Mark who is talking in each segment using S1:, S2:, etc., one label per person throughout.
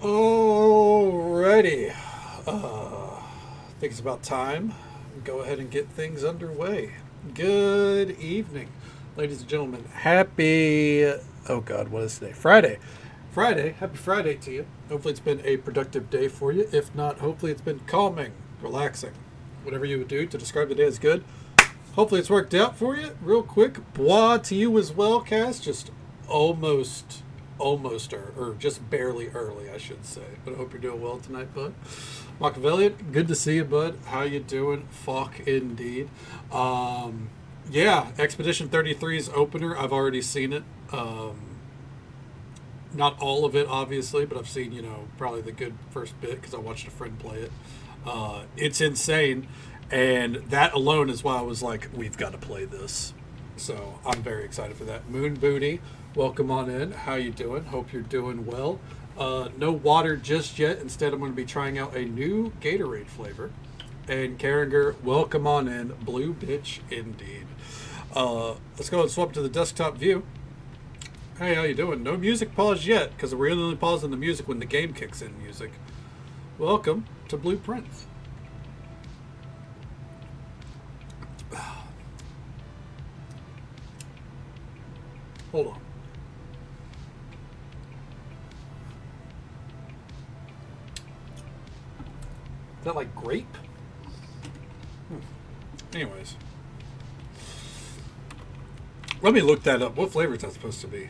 S1: Alrighty. Think it's about time. Go ahead and get things underway. Good evening, ladies and gentlemen. Happy, oh God, what is today? Friday. Friday. Happy Friday to you. Hopefully it's been a productive day for you. If not, hopefully it's been calming, relaxing. Whatever you would do to describe the day as good. Hopefully it's worked out for you. Real quick, bois to you as well, Cass. Just almost or just barely early, I should say. But I hope you're doing well tonight, bud. Machiavellian, good to see you, bud. How you doing? Fuck indeed. Yeah, Expedition 33's opener. I've already seen it. Not all of it, obviously, but I've seen, probably the good first bit because I watched a friend play it. It's insane. And that alone is why I was like, we've got to play this. So I'm very excited for that. Moon Booty, welcome on in. How you doing? Hope you're doing well. No water just yet. Instead, I'm going to be trying out a new Gatorade flavor. And Karinger, welcome on in. Blue bitch indeed. Let's go and swap to the desktop view. Hey, how you doing? No music pause yet, because we're only pausing the music when the game kicks in music. Welcome to Blueprints. Hold on. Is that like grape? Anyways. Let me look that up. What flavor is that supposed to be?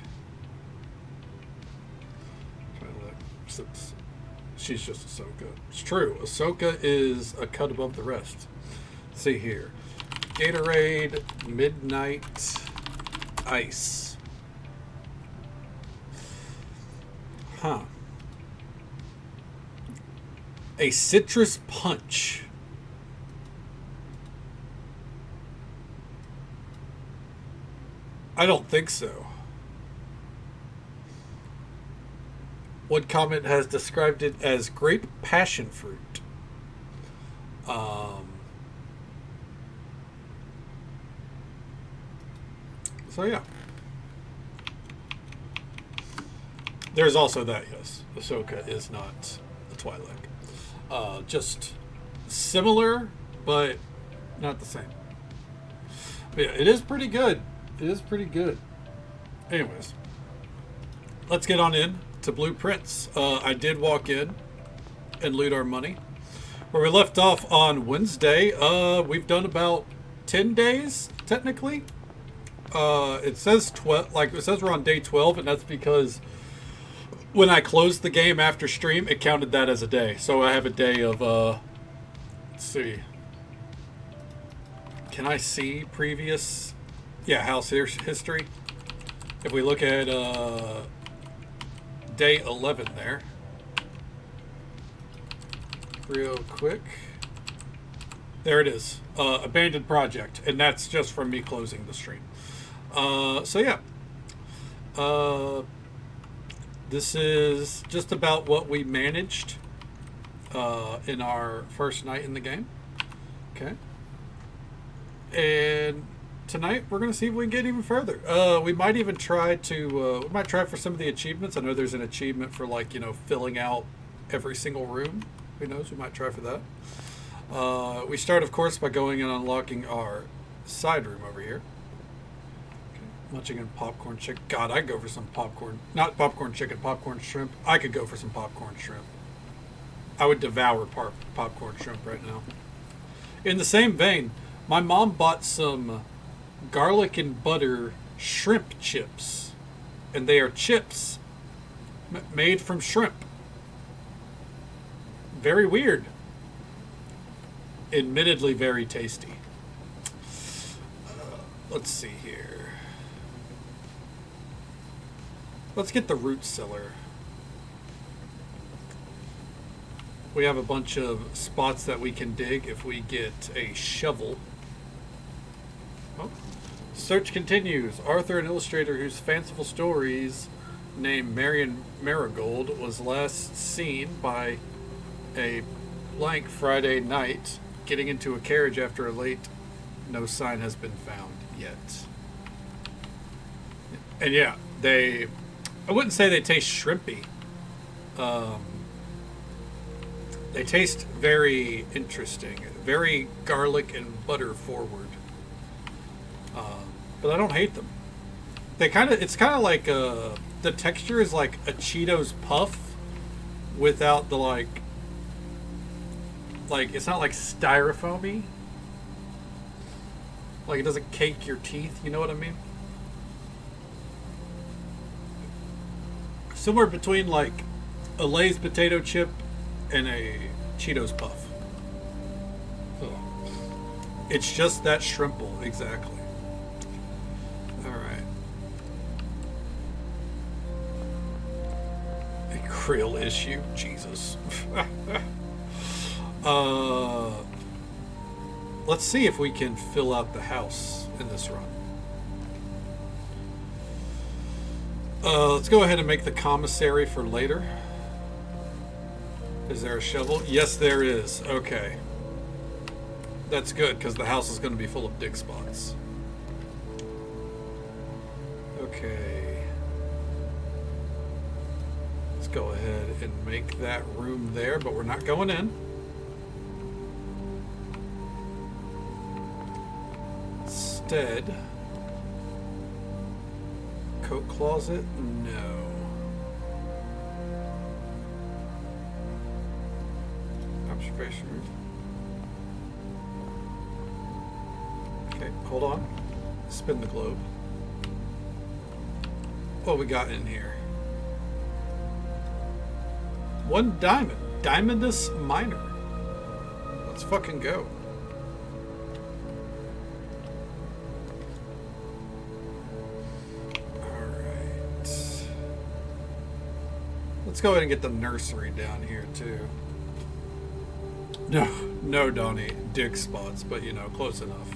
S1: She's just Ahsoka. It's true. Ahsoka is a cut above the rest. Let's see here. Gatorade Midnight Ice. Huh. A citrus punch. I don't think so. One comment has described it as grape passion fruit. So yeah. There's also that, yes. Ahsoka is not a Twi'lek. Just similar, but not the same. But yeah, it is pretty good. It is pretty good. Anyways, let's get on in to Blueprints. I did walk in and loot our money. Where we left off on Wednesday, we've done about 10 days, technically. It says 12, like it says we're on day 12, and that's because when I closed the game after stream, it counted that as a day. So I have a day of, let's see. Can I see previous? Yeah, house history. If we look at day 11 there. Real quick. There it is. Abandoned project. And that's just from me closing the stream. So yeah. This is just about what we managed in our first night in the game. Okay. And tonight we're going to see if we can get even further. We might even try to, we might try for some of the achievements. I know there's an achievement for like, filling out every single room. Who knows? We might try for that. We start, of course, by going and unlocking our side room over here. Munching on popcorn chicken. God, I'd go for some popcorn. Not popcorn chicken, popcorn shrimp. I could go for some popcorn shrimp. I would devour popcorn shrimp right now. In the same vein, my mom bought some garlic and butter shrimp chips. And they are chips made from shrimp. Very weird. Admittedly very tasty. Let's see here. Let's get the root cellar. We have a bunch of spots that we can dig if we get a shovel. Oh. Search continues. Arthur, an illustrator whose fanciful stories named Marion Marigold was last seen by a blank Friday night getting into a carriage after a late. No sign has been found yet. And yeah, I wouldn't say they taste shrimpy. They taste very interesting, very garlic and butter forward. But I don't hate them. It's kind of like the texture is like a Cheetos puff without the like it's not like styrofoamy. Like it doesn't cake your teeth, you know what I mean? Somewhere between like a Lay's potato chip and a Cheetos puff. It's just that shrimple, exactly. Alright. A krill issue? Jesus. Let's see if we can fill out the house in this run. Let's go ahead and make the commissary for later. Is there a shovel? Yes, there is. Okay. That's good, because the house is going to be full of dig spots. Okay. Let's go ahead and make that room there, but we're not going in. Instead, coat closet? No. Observation room. Okay, hold on. Spin the globe. What we got in here? One diamond. Diamondus Minor. Let's fucking go. Alright. Let's go ahead and get the nursery down here too. No, Donnie, dig spots, but you know, close enough.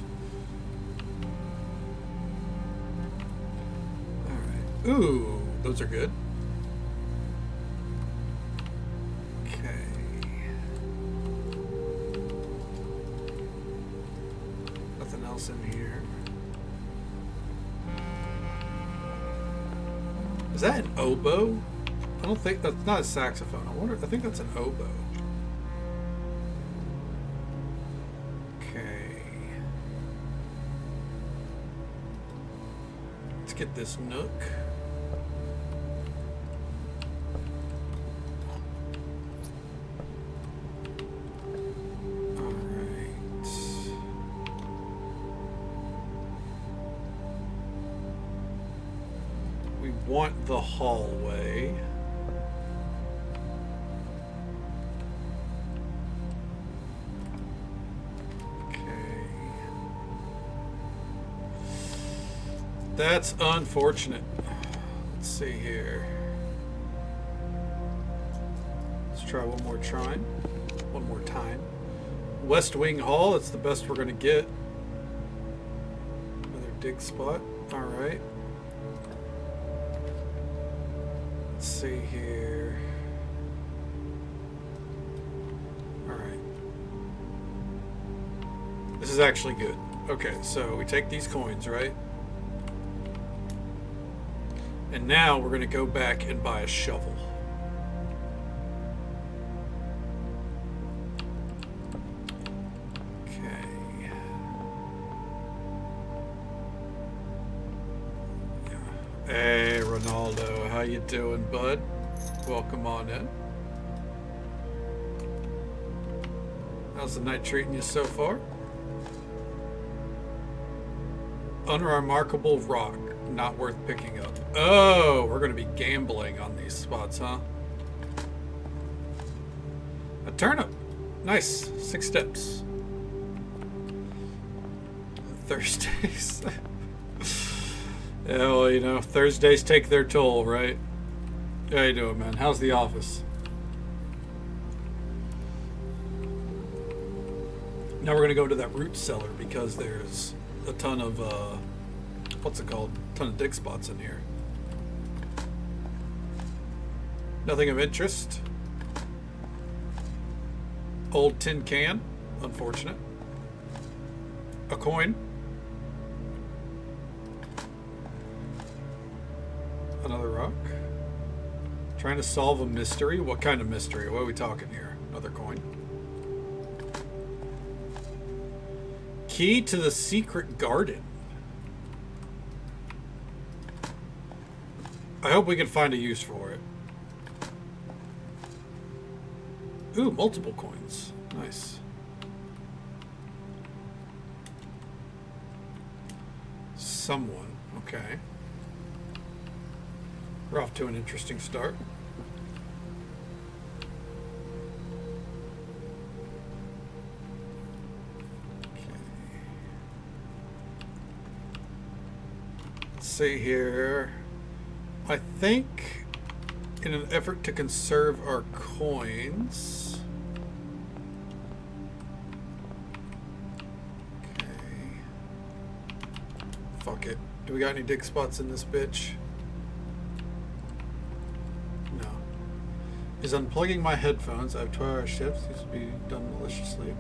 S1: Alright. Ooh, those are good. Okay. Nothing else in here. Is that an oboe? I don't think that's not a saxophone. I think that's an oboe. Get this nook. All right. We want the hallway. That's unfortunate. Let's see here. Let's try one more time. One more time. West Wing Hall, that's the best we're going to get. Another dig spot. All right. Let's see here. All right. This is actually good. Okay, so we take these coins, right? And now we're going to go back and buy a shovel. Okay. Hey, Ronaldo, how you doing, bud? Welcome on in. How's the night treating you so far? Unremarkable rock. Not worth picking up. Oh, we're going to be gambling on these spots, huh? A turnip. Nice. 6 steps. Thursdays. Yeah, well, you know, Thursdays take their toll, right? How you doing, man? How's the office? Now we're going to go to that root cellar because there's a ton of, what's it called? A ton of dig spots in here. Nothing of interest. Old tin can. Unfortunate. A coin. Another rock. Trying to solve a mystery. What kind of mystery? What are we talking here? Another coin. Key to the secret garden. I hope we can find a use for it. Ooh, multiple coins. Nice. Someone. Okay. We're off to an interesting start. See here. I think in an effort to conserve our coins. Okay. Fuck it. Do we got any dig spots in this bitch? No. Is unplugging my headphones. I have 12-hour shifts. These will be done maliciously.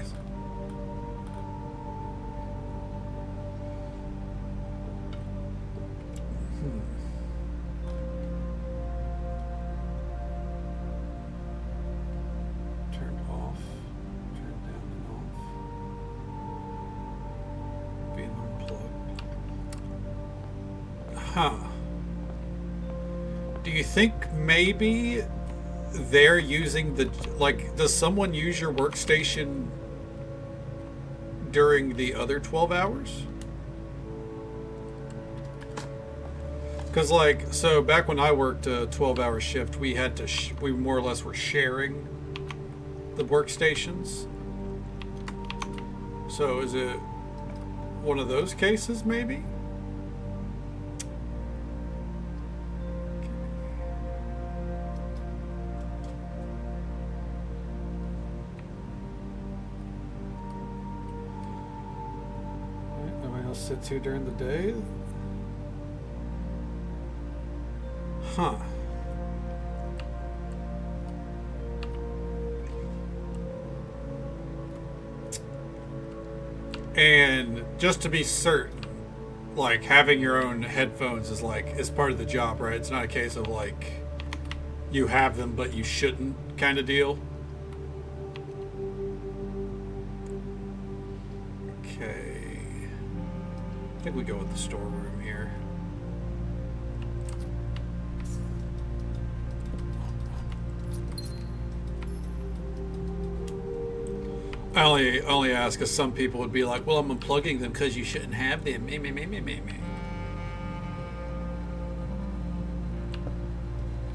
S1: Do you think maybe they're using the, like, does someone use your workstation during the other 12 hours? Because, like, so back when I worked a 12-hour shift, we had to, we more or less were sharing the workstations. So is it one of those cases, maybe? Sits here during the day. Huh. And just to be certain, like, having your own headphones is part of the job, right? It's not a case of like you have them but you shouldn't kind of deal. I think we go with the storeroom here. I only ask because some people would be like, well, I'm unplugging them because you shouldn't have them. Me.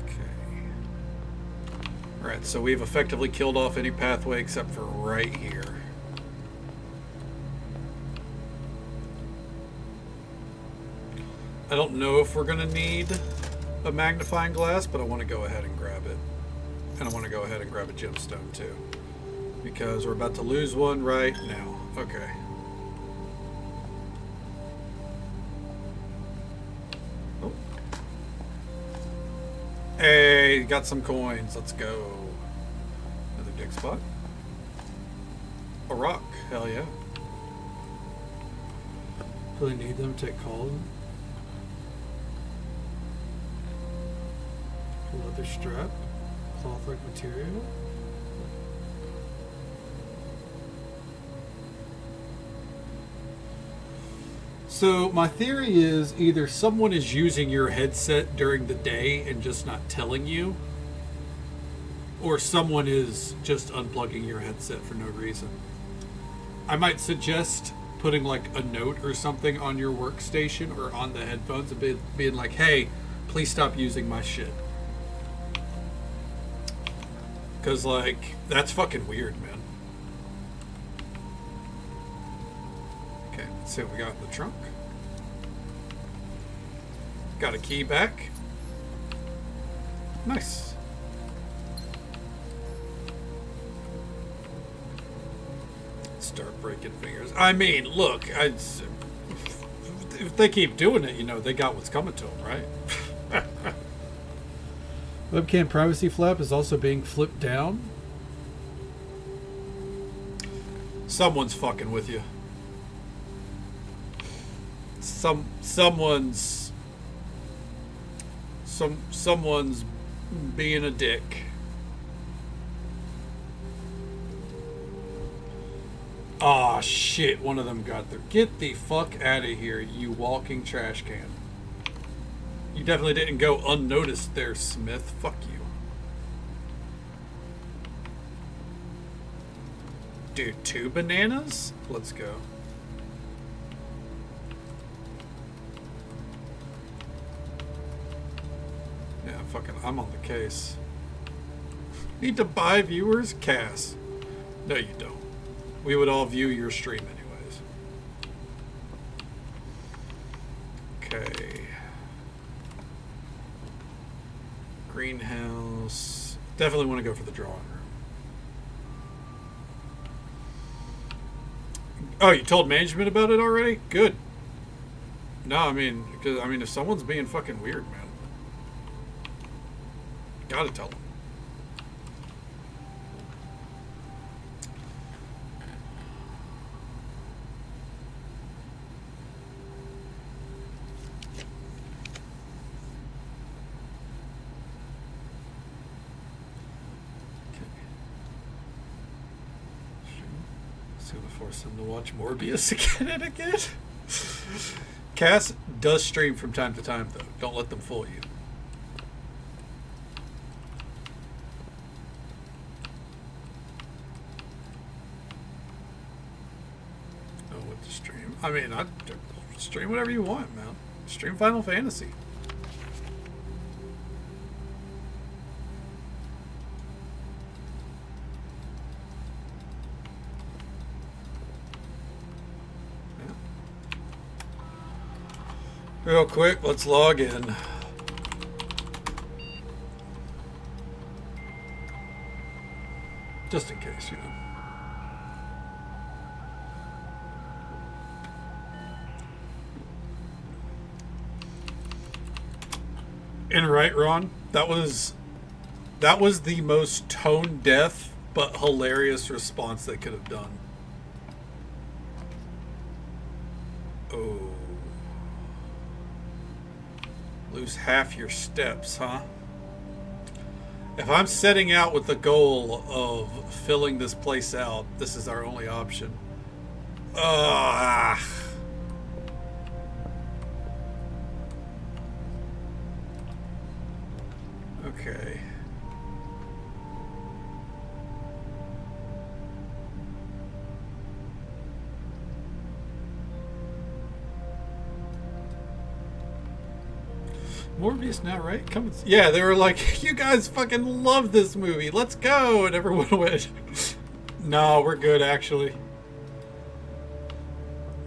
S1: Okay. Alright, so we've effectively killed off any pathway except for right here. I don't know if we're going to need a magnifying glass, but I want to go ahead and grab it. And I want to go ahead and grab a gemstone too. Because we're about to lose one right now. Okay. Oh. Hey, got some coins. Let's go. Another dig spot. A rock. Hell yeah. Really need them. Take call. Leather strap, cloth-like material. So my theory is either someone is using your headset during the day and just not telling you, or someone is just unplugging your headset for no reason. I might suggest putting like a note or something on your workstation or on the headphones and being like, hey, please stop using my shit. Because, like, that's fucking weird, man. Okay, let's see what we got in the trunk. Got a key back. Nice. Start breaking fingers. I mean, look, if they keep doing it, you know, they got what's coming to them, right? Webcam privacy flap is also being flipped down. Someone's fucking with you. Someone's being a dick. Aw, shit. One of them got there. Get the fuck out of here, you walking trash can. You definitely didn't go unnoticed there, Smith. Fuck you. Dude, 2 bananas? Let's go. Yeah, fucking, I'm on the case. Need to buy viewers? Cass. No, you don't. We would all view your stream anyways. Okay. Greenhouse. Definitely want to go for the drawing room. Oh, you told management about it already? Good. No, I mean, because if someone's being fucking weird, man, gotta tell them. Force him to watch Morbius again and again. Cass does stream from time to time, though. Don't let them fool you. Oh, with the stream. I mean, I stream whatever you want, man. Stream Final Fantasy. Real quick, let's log in. Just in case, you know. And right, Ron, that was the most tone deaf but hilarious response they could have done. Oh. Lose half your steps, huh? If I'm setting out with the goal of filling this place out, this is our only option. Okay. Morbius now, right? Come, yeah, they were like, you guys fucking love this movie. Let's go. And everyone went, no, we're good, actually.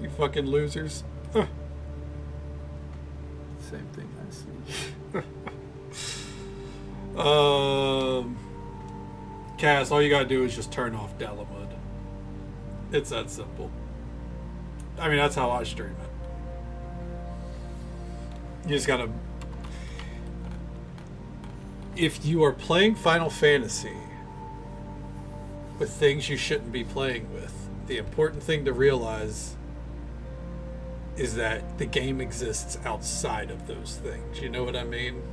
S1: You fucking losers. Same thing I see. Cass, all you gotta do is just turn off Dalamud. It's that simple. I mean, that's how I stream it. You just gotta... If you are playing Final Fantasy with things you shouldn't be playing with, the important thing to realize is that the game exists outside of those things. You know what I mean?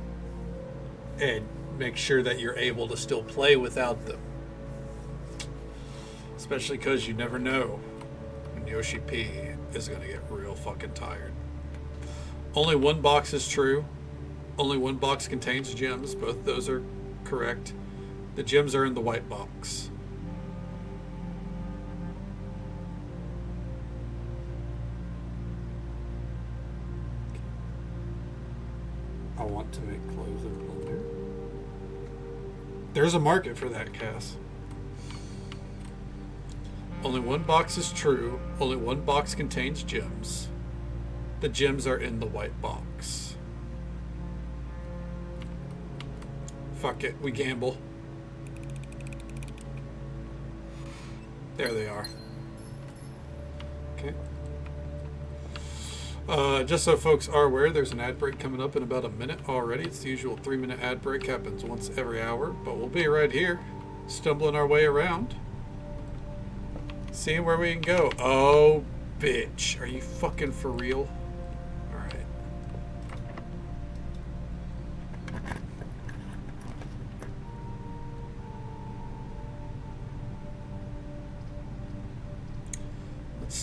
S1: And make sure that you're able to still play without them. Especially because you never know when Yoshi P is going to get real fucking tired. Only one box is true. Only one box contains gems. Both those are correct. The gems are in the white box. I want to make clothes of Blender. There's a market for that, Cass. Only one box is true. Only one box contains gems. The gems are in the white box. Fuck it, we gamble. There they are. Okay. Just so folks are aware, there's an ad break coming up in about a minute already. It's the usual 3-minute ad break, happens once every hour, but we'll be right here, stumbling our way around, seeing where we can go. Oh, bitch. Are you fucking for real? Alright.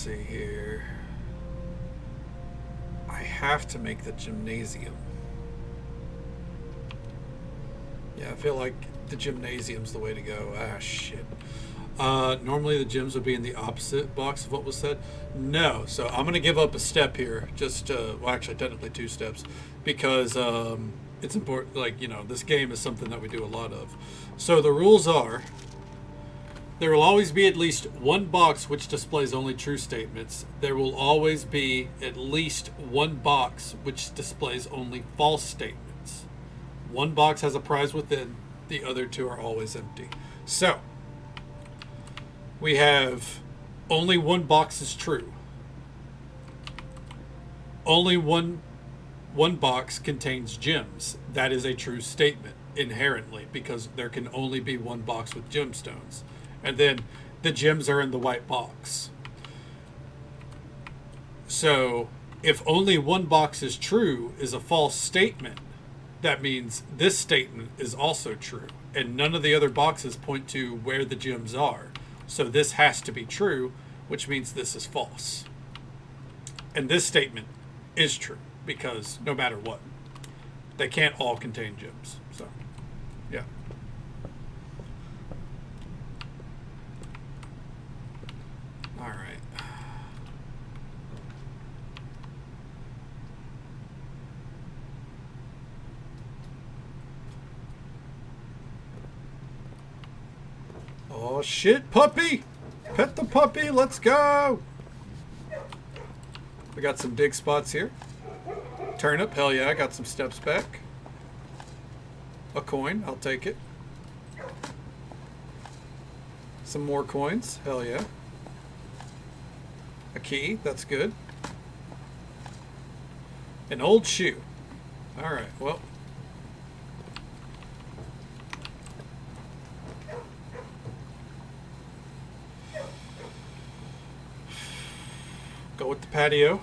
S1: see here. I have to make the gymnasium. Yeah, I feel like the gymnasium's the way to go. Ah, shit. Normally the gyms would be in the opposite box of what was said. No, so I'm going to give up a step here. Just, well, actually, technically 2 steps. Because it's important, like, you know, this game is something that we do a lot of. So the rules are, there will always be at least one box which displays only true statements. There will always be at least one box which displays only false statements. One box has a prize within, the other 2 are always empty. So, we have only one box is true. Only one box contains gems. That is a true statement inherently, because there can only be one box with gemstones. And then the gems are in the white box. So if only one box is true is a false statement, that means this statement is also true. And none of the other boxes point to where the gems are. So this has to be true, which means this is false. And this statement is true, because no matter what, they can't all contain gems. So, yeah. All right. Oh shit, puppy! Pet the puppy, let's go! We got some dig spots here. Turnip, hell yeah, I got some steps back. A coin, I'll take it. Some more coins, hell yeah. A key, that's good. An old shoe. Alright, well. Go with the patio.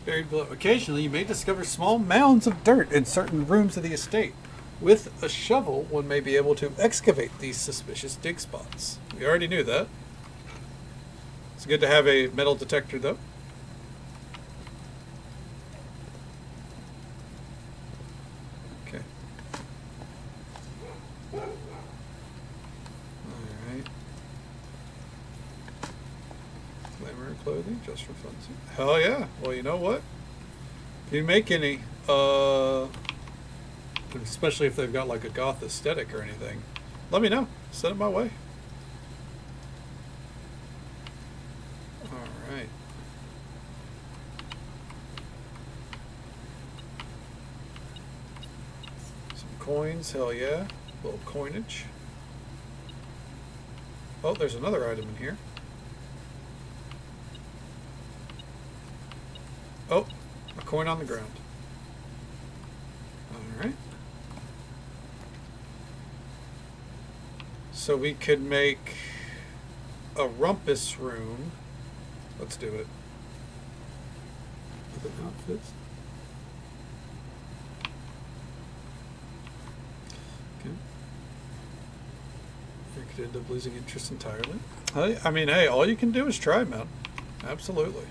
S1: Buried below. Occasionally, you may discover small mounds of dirt in certain rooms of the estate. With a shovel, one may be able to excavate these suspicious dig spots. We already knew that. It's good to have a metal detector, though. Okay. Alright. Glamour clothing, just for fun. Hell yeah. Well, you know what? If you make any, especially if they've got like a goth aesthetic or anything, let me know. Send it my way. Alright. Some coins, hell yeah. A little coinage. Oh, there's another item in here. Oh, a coin on the ground. Alright. So we could make a rumpus room. Let's do it. With an outfits. Okay. You could end up losing interest entirely. I mean, hey, all you can do is try, man. Absolutely.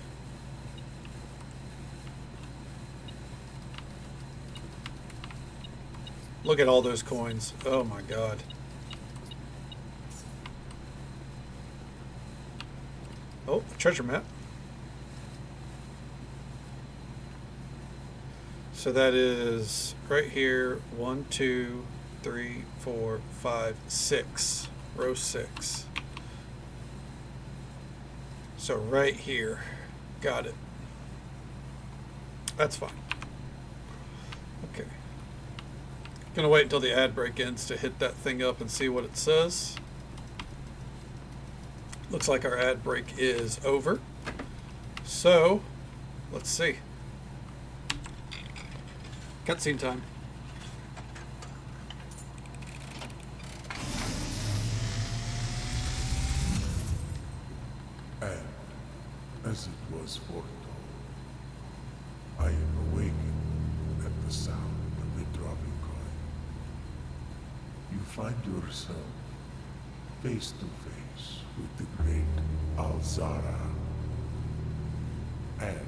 S1: Look at all those coins. Oh my god. Oh, a treasure map. So that is right here. 1, 2, 3, 4, 5, 6. Row 6. So right here. Got it. That's fine. Okay. Gonna wait until the ad break ends to hit that thing up and see what it says. Looks like our ad break is over. So, let's see. Cutscene time.
S2: And as it was foretold, I am awakened at the sound of the dropping coin. find yourself face to face with the great Alzara. And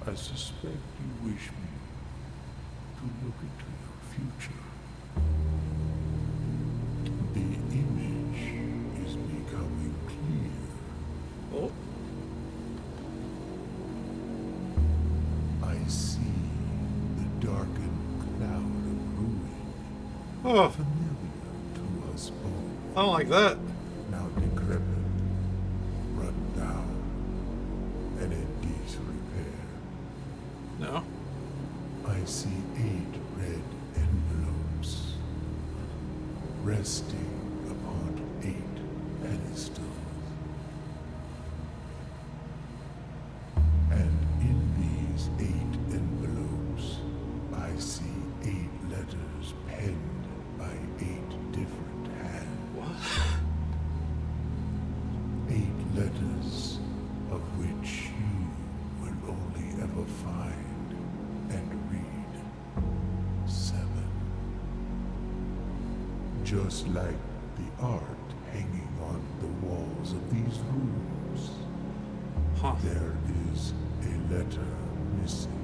S2: I suspect you wish me to look into your future. The image is becoming clear.
S1: Oh,
S2: I see the darkened cloud of ruin,
S1: oh,
S2: familiar to us both.
S1: I don't like that.
S2: Now decrepit, run down, and in disrepair.
S1: No.
S2: I see 8 red envelopes resting upon 8 pedestals. And in these 8 envelopes, I see 8 letters penned by 8 different hands.
S1: What?
S2: 8 letters of which you will only ever find and read 7. Just like the art hanging on the walls of these rooms,
S1: Huh.
S2: there is a letter missing.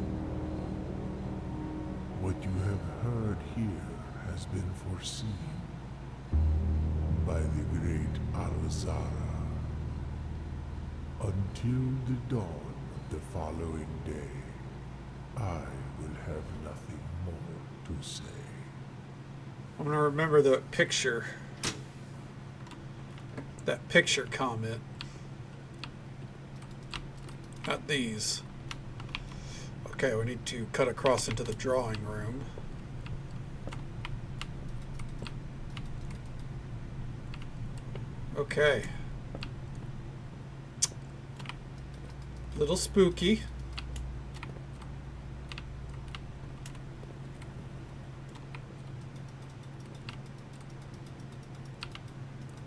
S2: What you have heard here has been foreseen by the great Alzara. Until the dawn of the following day, I will have nothing more to say.
S1: I'm gonna remember that picture. That picture comment. Not these. Okay, we need to cut across into the drawing room. Okay. Little spooky.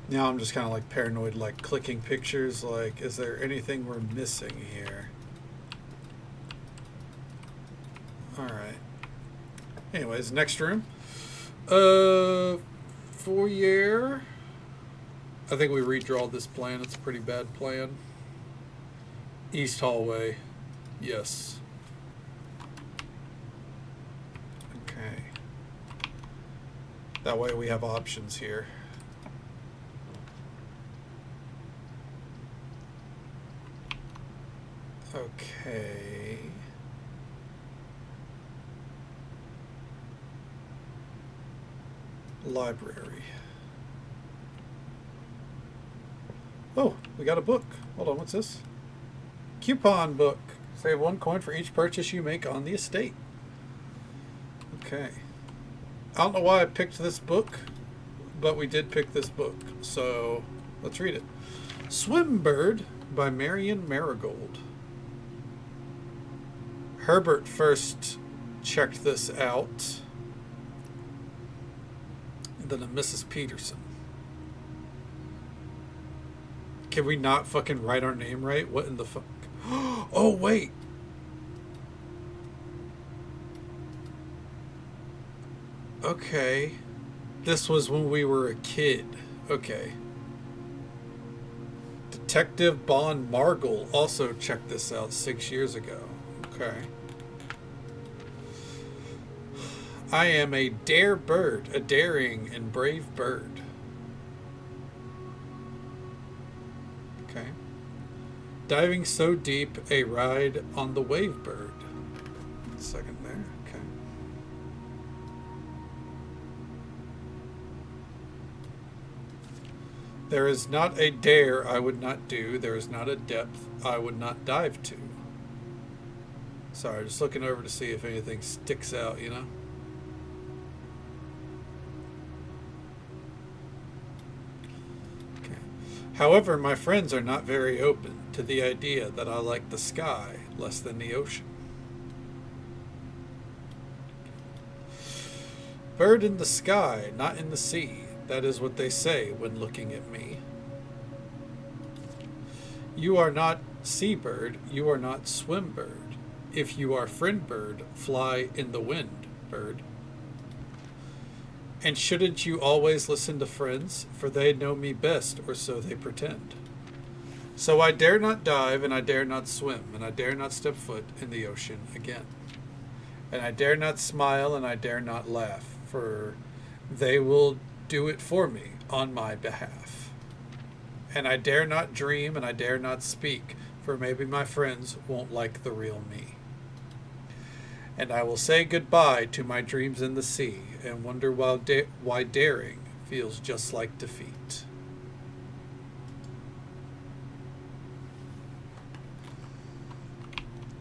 S1: Now I'm just kind of like paranoid, like clicking pictures, like, is there anything we're missing here? Alright. Anyways, next room. Foyer. I think we redraw this plan. It's a pretty bad plan. East hallway. Yes. Okay. That way we have options here. Okay. Library. Oh, we got a book. Hold on, what's this? Coupon book. Save 1 coin for each purchase you make on the estate. Okay. I don't know why I picked this book, but we did pick this book. So let's read it. Swimbird by Marion Marigold. Herbert first checked this out. And then a Mrs. Peterson. Can we not fucking write our name right? What in the fuck? Oh, wait. Okay. This was when we were a kid. Okay. Detective Bond Margle also checked this out 6 years ago. Okay. I am a dare bird, a daring and brave bird. Okay. Diving so deep, a ride on the wave bird. Second there. Okay. There is not a dare I would not do. There is not a depth I would not dive to. Sorry, just looking over to see if anything sticks out, you know? Okay. However, my friends are not very open to the idea that I like the sky less than the ocean. Bird in the sky, not in the sea. That is what they say when looking at me. You are not seabird, you are not swimbird. If you are friend bird, fly in the wind, bird. And shouldn't you always listen to friends? For they know me best, or so they pretend. So I dare not dive, and I dare not swim, and I dare not step foot in the ocean again. And I dare not smile, and I dare not laugh, for they will do it for me on my behalf. And I dare not dream, and I dare not speak, for maybe my friends won't like the real me. And I will say goodbye to my dreams in the sea, and wonder why daring feels just like defeat.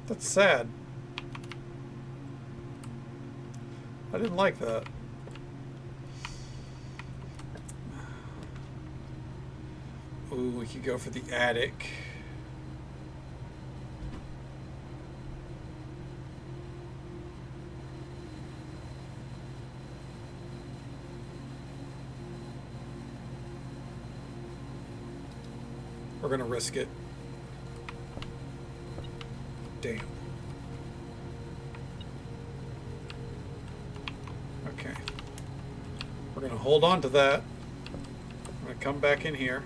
S1: That's sad. I didn't like that. Ooh, we could go for the attic. We're gonna risk it. Damn. Okay. We're gonna hold on to that. I'm gonna come back in here.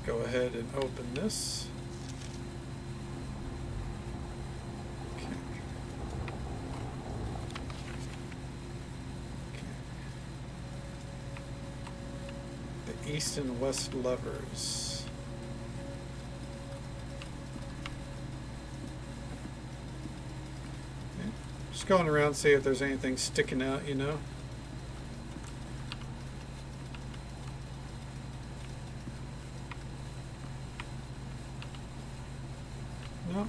S1: Go ahead and open this. Okay. The east and west levers. Okay. Just going around, see if there's anything sticking out, you know. No.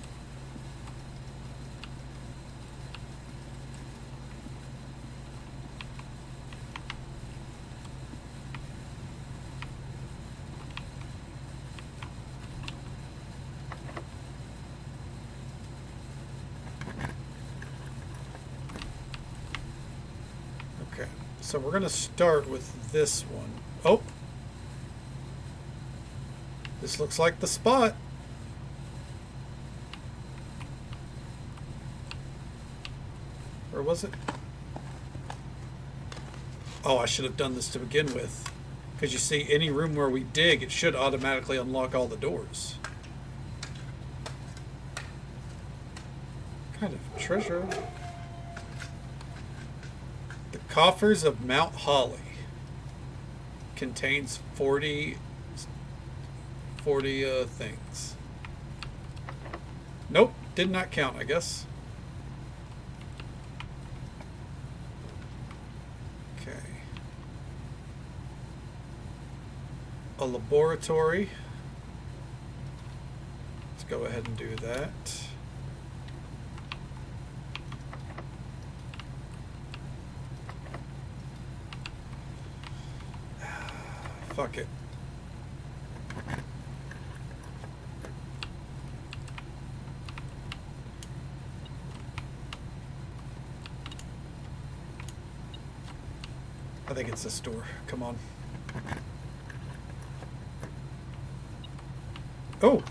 S1: Okay, so we're going to start with this one. Oh! This looks like the spot. Or was it? Oh, I should have done this to begin with. Because you see, any room where we dig, it should automatically unlock all the doors. What kind of treasure? The Coffers of Mount Holly contains 40 things. Nope, did not count, I guess. Okay. A laboratory. Let's go ahead and do that. Fuck it. I think it's this door. Come on. Oh!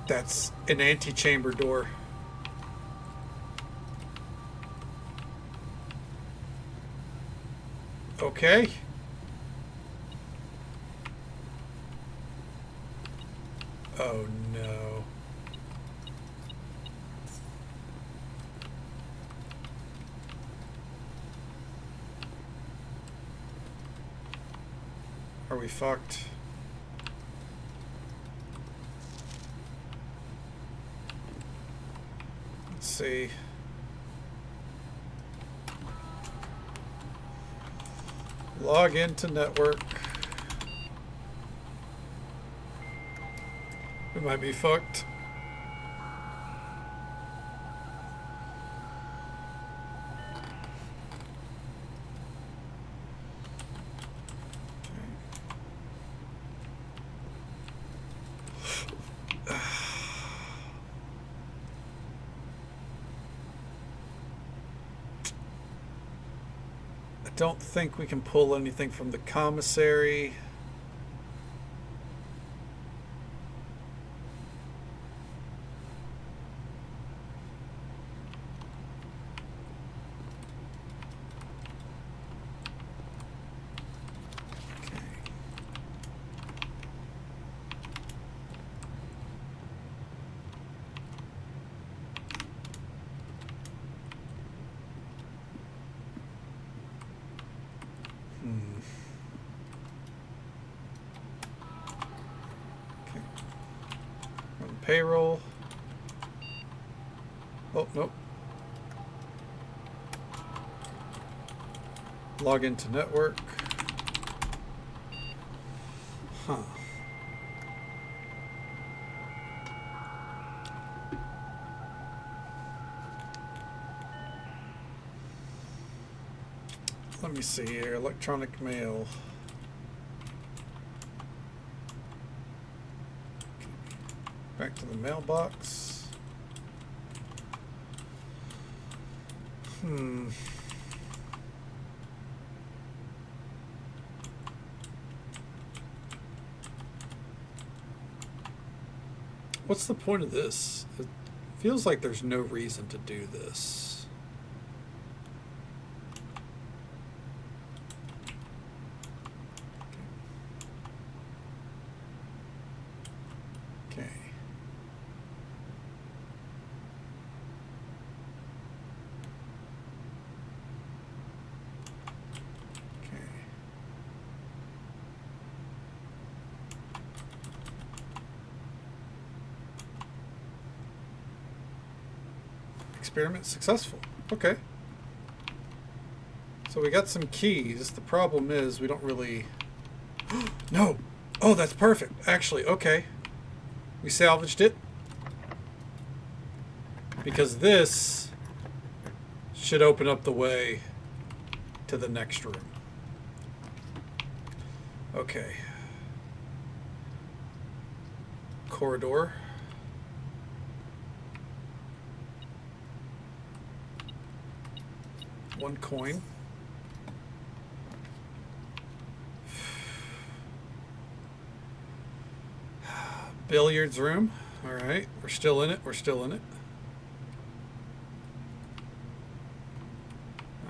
S1: That's an antechamber door. Okay. Oh no. Are we fucked? Let's see. Log into network. We might be fucked. don't think we can pull anything from the commissary. Payroll. Oh, nope. Log into network. Huh. Let me see here. Electronic mail. Back to the mailbox. What's the point of this? It feels like there's no reason to do this. Okay. Experiment successful. Okay. So we got some keys. The problem is we don't really... No! Oh, that's perfect. Actually, okay. We salvaged it. Because this should open up the way to the next room. Okay. Corridor. One coin. Billiards room. All right, we're still in it. We're still in it.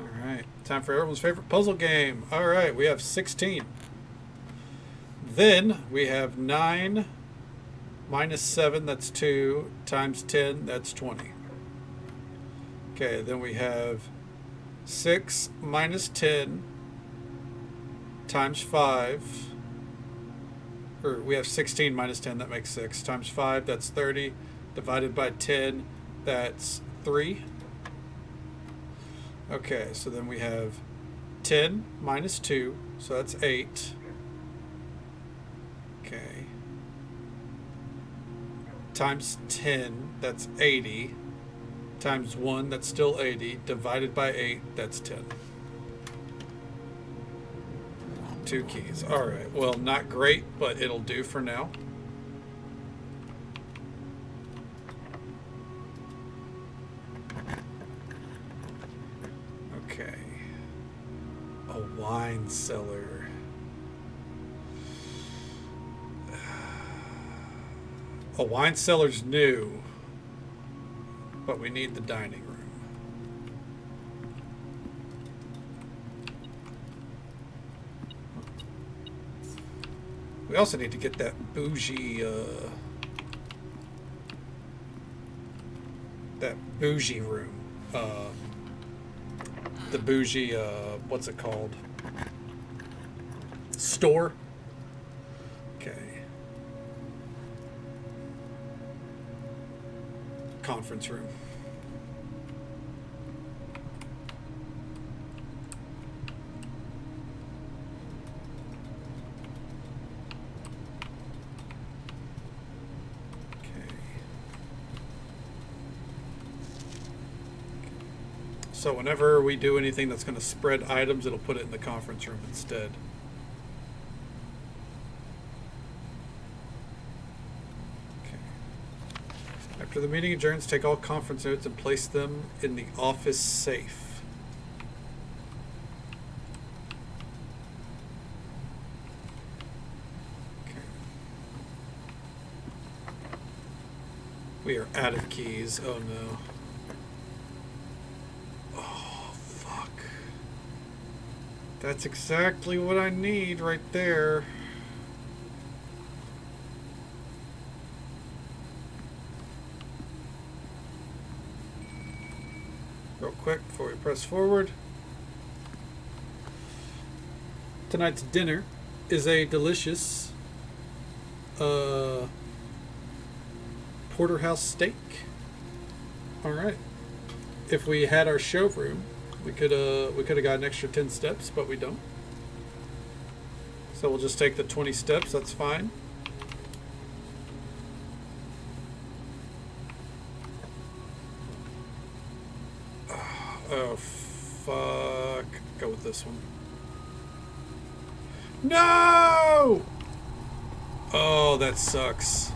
S1: All right, time for everyone's favorite puzzle game. All right, we have 16. Then we have 9 minus 7, that's 2, times 10, that's 20. Okay, then we have 6 minus 10 times 5, or we have 16 minus 10, that makes 6, times 5, that's 30, divided by 10, that's 3. Okay, so then we have 10 minus 2, so that's 8. Okay. Times 10, that's 80. Times 1, that's still 80. Divided by 8, that's 10. 2 keys. Alright, well, not great, but it'll do for now. Okay. A wine cellar. A wine cellar's new. But we need the dining room. We also need to get that bougie room. The bougie, what's it called? Store? Okay. Conference room. So whenever we do anything that's going to spread items, it'll put it in the conference room instead. Okay. After the meeting adjourns, take all conference notes and place them in the office safe. We are out of keys. Oh no. Oh, fuck. That's exactly what I need right there. Real quick before we press forward. Tonight's dinner is a delicious porterhouse steak. All right. If we had our showroom, we could have got an extra 10 steps, but we don't. So we'll just take the 20 steps. That's fine. Oh fuck! Go with this one. No! Oh, that sucks.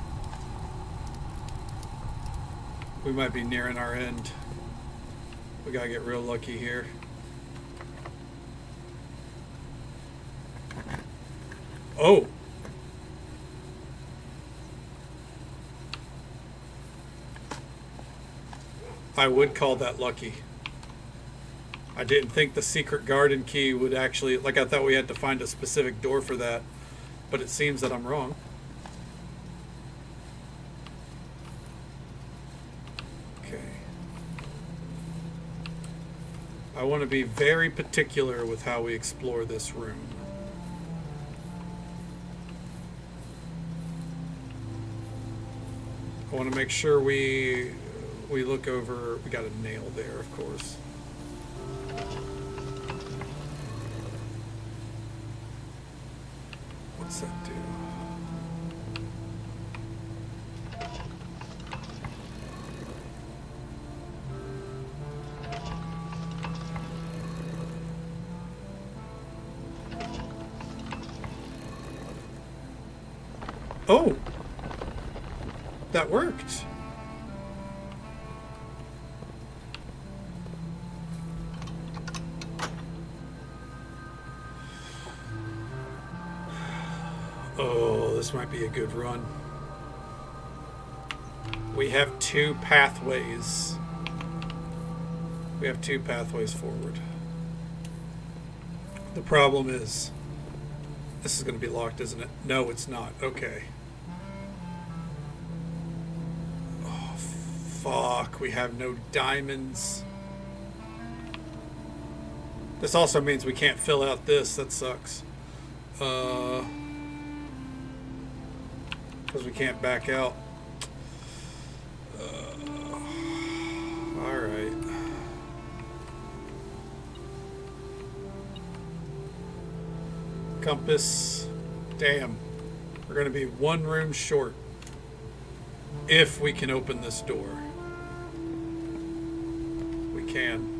S1: We might be nearing our end. We gotta get real lucky here. Oh! I would call that lucky. I didn't think the secret garden key would actually, like I thought we had to find a specific door for that, but it seems that I'm wrong. Okay. I want to be very particular with how we explore this room. I want to make sure we look over, we got a nail there, of course. What's that do? Oh! That worked! Oh, this might be a good run. We have two pathways. We have two pathways forward. The problem is, this is going to be locked, isn't it? No, it's not. Okay. Oh, fuck. We have no diamonds. This also means we can't fill out this. That sucks. Because we can't back out. Alright. Compass. Damn. We're going to be one room short. If we can open this door. We can.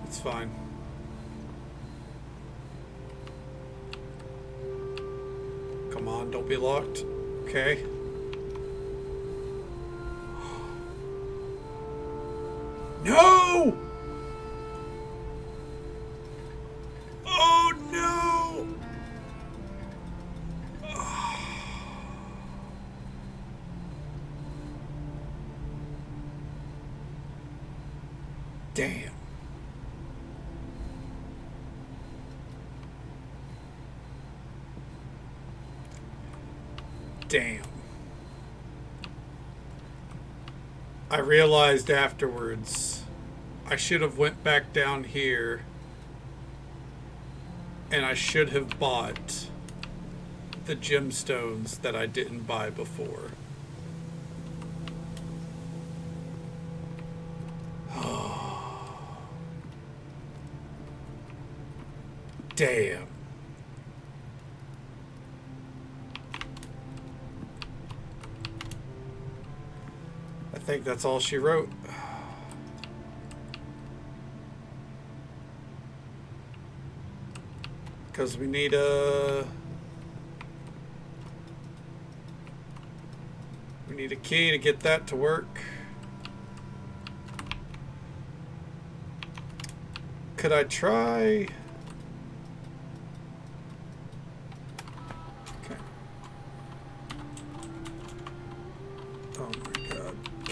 S1: It's fine. Come on, don't be locked. Okay. No! Oh no! Damn. Damn. I realized afterwards I should have went back down here and I should have bought the gemstones that I didn't buy before. Damn. I think that's all she wrote. Because we need a key to get that to work. Could I try?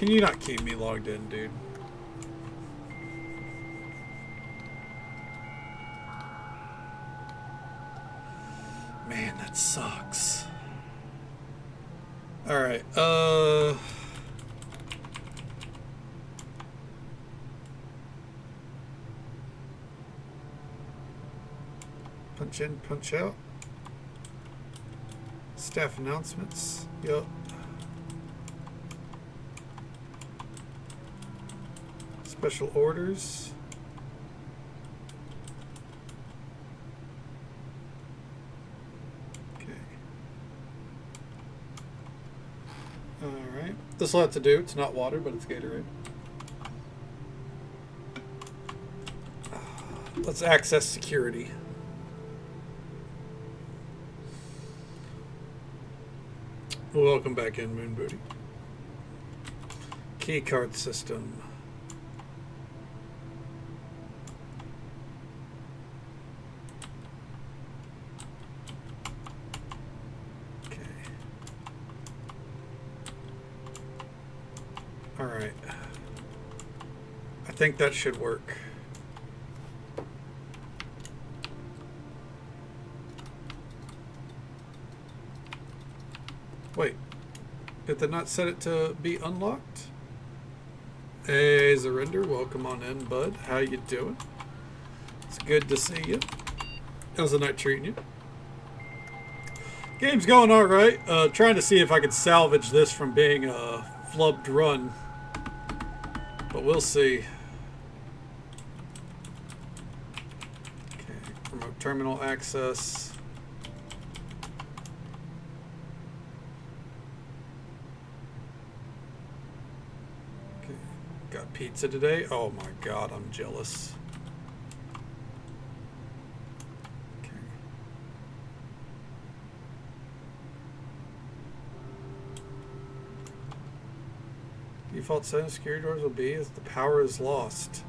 S1: Can you not keep me logged in, dude? Man, that sucks. Alright, punch in, punch out. Staff announcements. Yup. Special orders. Okay. Alright. This will have to do. It's not water, but it's Gatorade. Let's access security. Welcome back in, Moon Booty. Key card system. Okay. All right. I think that should work. Wait, did they not set it to be unlocked? Hey, Zarinder, welcome on in, bud. How you doing? It's good to see you. How's the night treating you? Game's going all right. Trying to see if I can salvage this from being a flubbed run, but we'll see. Okay, remote terminal access. Got pizza today? Oh my god, I'm jealous. Okay. Default setting security doors will be as the power is lost.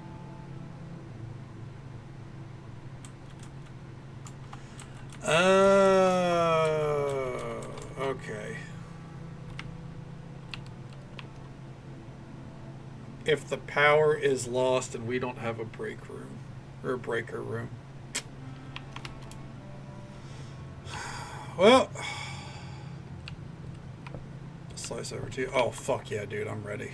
S1: Okay. If the power is lost and we don't have a break room or a breaker room. Well, slice over to you. Oh, fuck yeah, dude. I'm ready.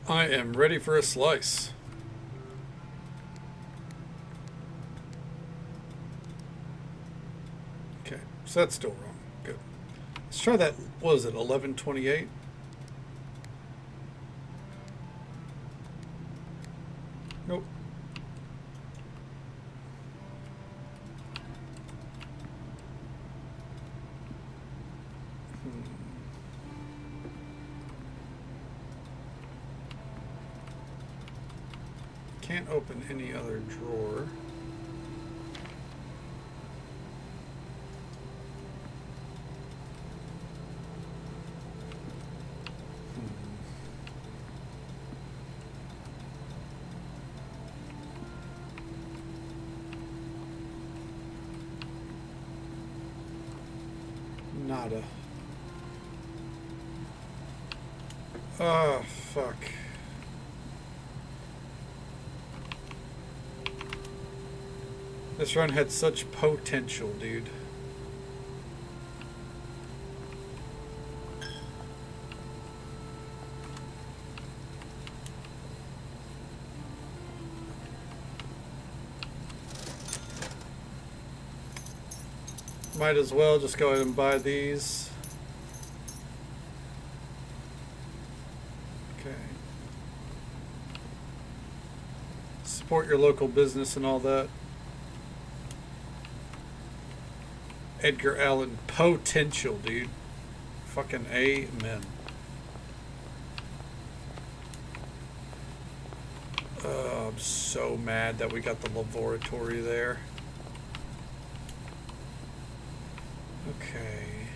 S1: I am ready for a slice. Okay, so that's still wrong. Good. Let's try that. What was it, 1128? Nope. Can't open any other drawer. Nada. Oh, fuck. This run had such potential, dude. Might as well just go ahead and buy these. Okay. Support your local business and all that. Edgar Allan potential, dude. Fucking amen. I'm so mad that we got the laboratory there. Okay.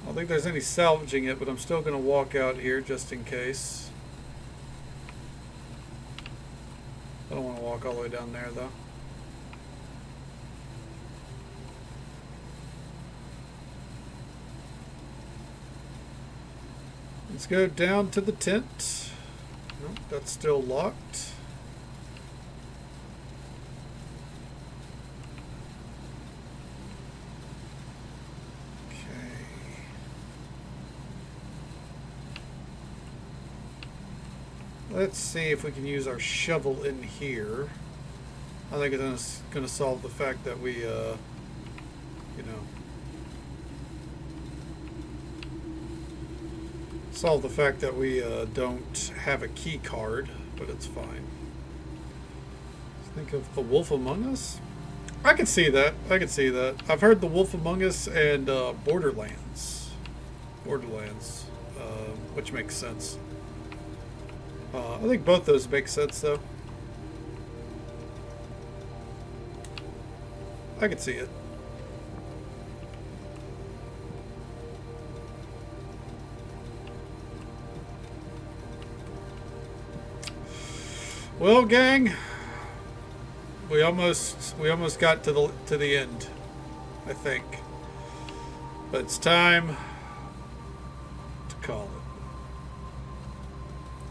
S1: I don't think there's any salvaging it, but I'm still going to walk out here just in case. I don't want to walk all the way down there, though. Let's go down to the tent. Nope, that's still locked. Okay. Let's see if we can use our shovel in here. I think it's going to solve the fact that we, you know, solve the fact that we don't have a key card, but it's fine. Think of The Wolf Among Us? I can see that. I can see that. I've heard The Wolf Among Us and Borderlands. Borderlands, which makes sense. I think both those make sense, though. I can see it. Well, gang, we almost got to the end, I think. But it's time to call it.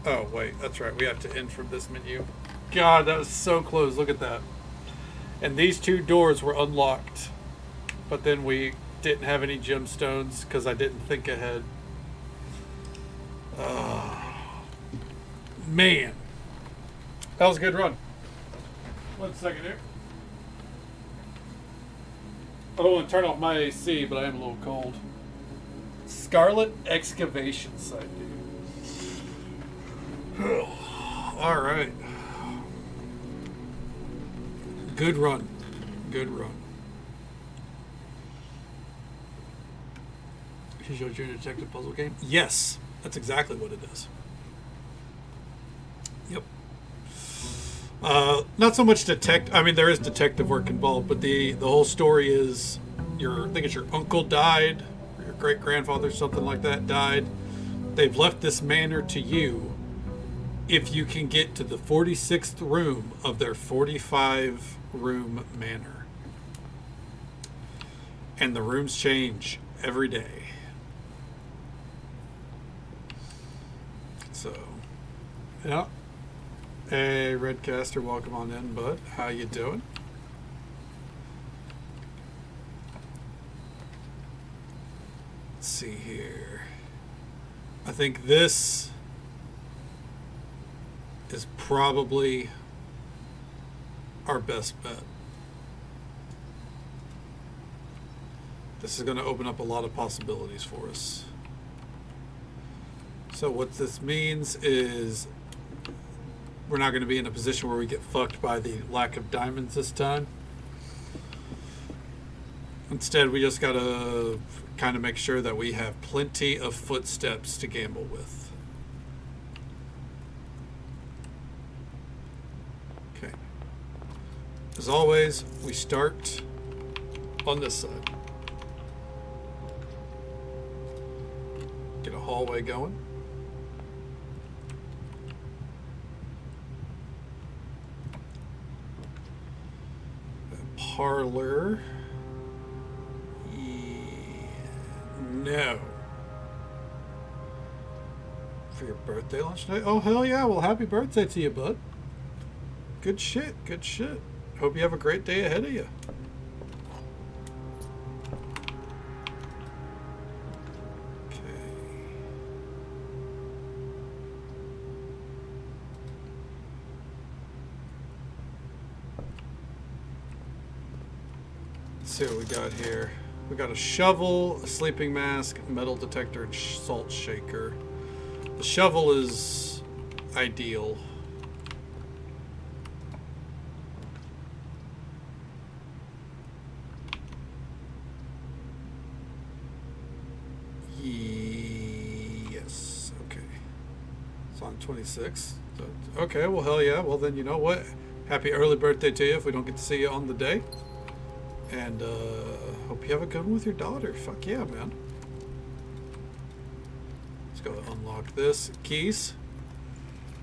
S1: Oh, wait, that's right. We have to end from this menu. God, that was so close. Look at that. And these two doors were unlocked. But then we didn't have any gemstones because I didn't think ahead. Man. That was a good run. 1 second here. I don't want to turn off my AC, but I am a little cold. Scarlet Excavation Site, dude. Alright. Good run. Good run. She showed you a detective puzzle game? Yes. That's exactly what it is. Yep. Not so much I mean, there is detective work involved, but the whole story is I think it's your uncle died, or your great grandfather, something like that, died. They've left this manor to you if you can get to the 46th room of their 45-room manor. And the rooms change every day. So, yeah. Hey, Redcaster, welcome on in, bud. How you doing? Let's see here. I think this is probably our best bet. This is going to open up a lot of possibilities for us. So what this means is we're not going to be in a position where we get fucked by the lack of diamonds this time. Instead, we just got to kind of make sure that we have plenty of footsteps to gamble with. Okay. As always, we start on this side. Get a hallway going. Parlor. No. For your birthday lunch tonight? Oh, hell yeah. Well, happy birthday to you, bud. Good shit. Good shit. Hope you have a great day ahead of you. See what we got here. We got a shovel, a sleeping mask, metal detector, and salt shaker. The shovel is ideal. Yes. Okay. It's on 26. Okay, well, hell yeah. Well, then, you know what? Happy early birthday to you if we don't get to see you on the day. And hope you have a good one with your daughter. Fuck yeah, man. Let's go unlock this. Keys.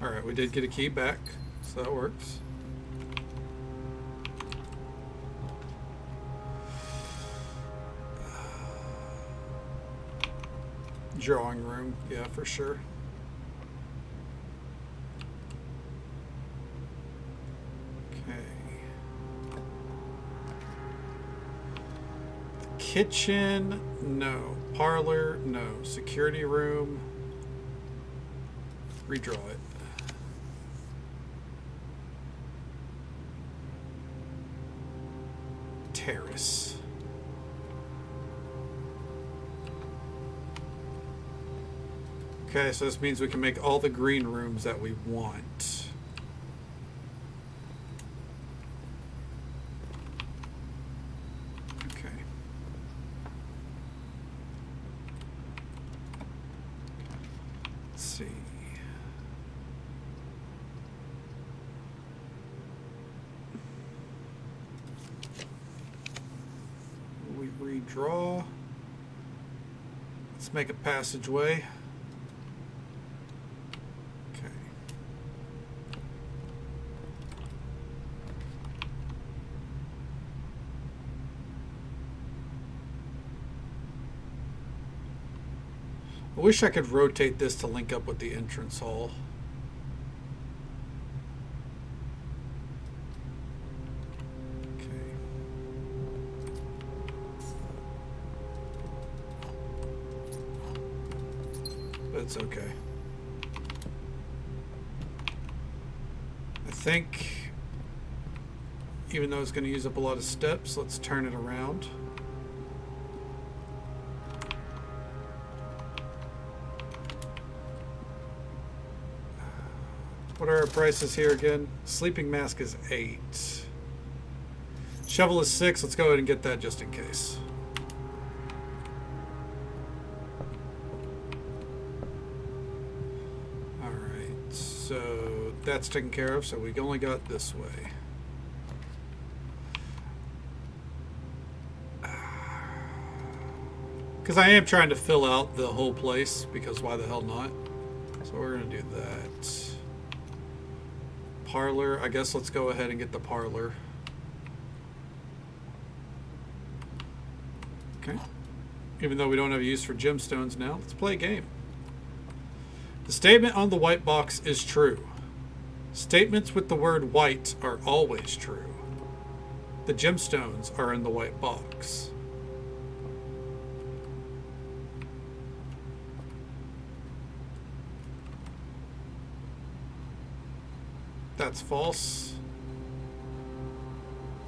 S1: Alright, we did get a key back, so that works. Drawing room, yeah, for sure. Okay. Kitchen, no. Parlor, no. Security room, redraw it. Terrace. Okay, so this means we can make all the green rooms that we want. Okay. Let's see. We redraw. Let's make a passageway. I wish I could rotate this to link up with the entrance hall. Okay. But it's okay. I think, even though it's going to use up a lot of steps, let's turn it around. What are our prices here again? Sleeping mask is 8. Shovel is 6. Let's go ahead and get that just in case. Alright, so that's taken care of, so we only got this way. Because I am trying to fill out the whole place, because why the hell not? So we're going to do that. Parlor, I guess let's go ahead and get the parlor. Okay. Even though we don't have a use for gemstones now, let's play a game. The statement on the white box is true. Statements with the word white are always true. The gemstones are in the white box. That's false.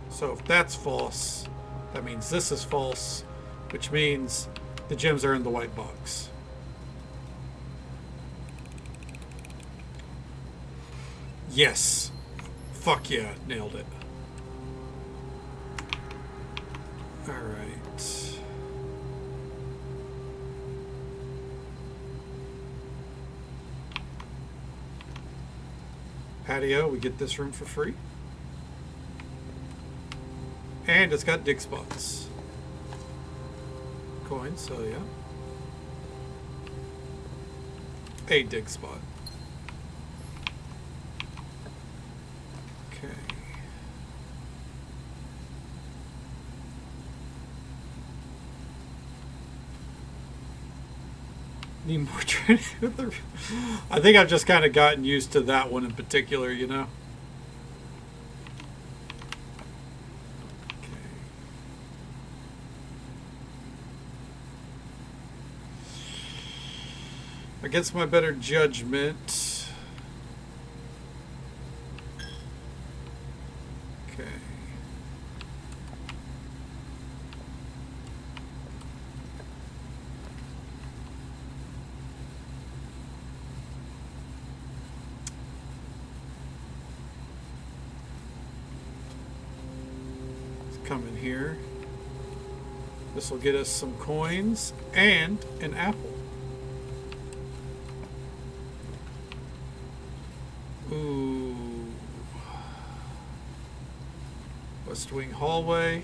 S1: So if that's false, that means this is false, which means the gems are in the white box. Yes. Fuck yeah, nailed it. All right. Patio, we get this room for free. And it's got dig spots. Coins, so yeah. A dig spot. Okay. Need more training with the... I think I've just kind of gotten used to that one in particular, you know? Okay. Against my better judgment... Okay. Come in here. This will get us some coins and an apple. Ooh. West Wing hallway.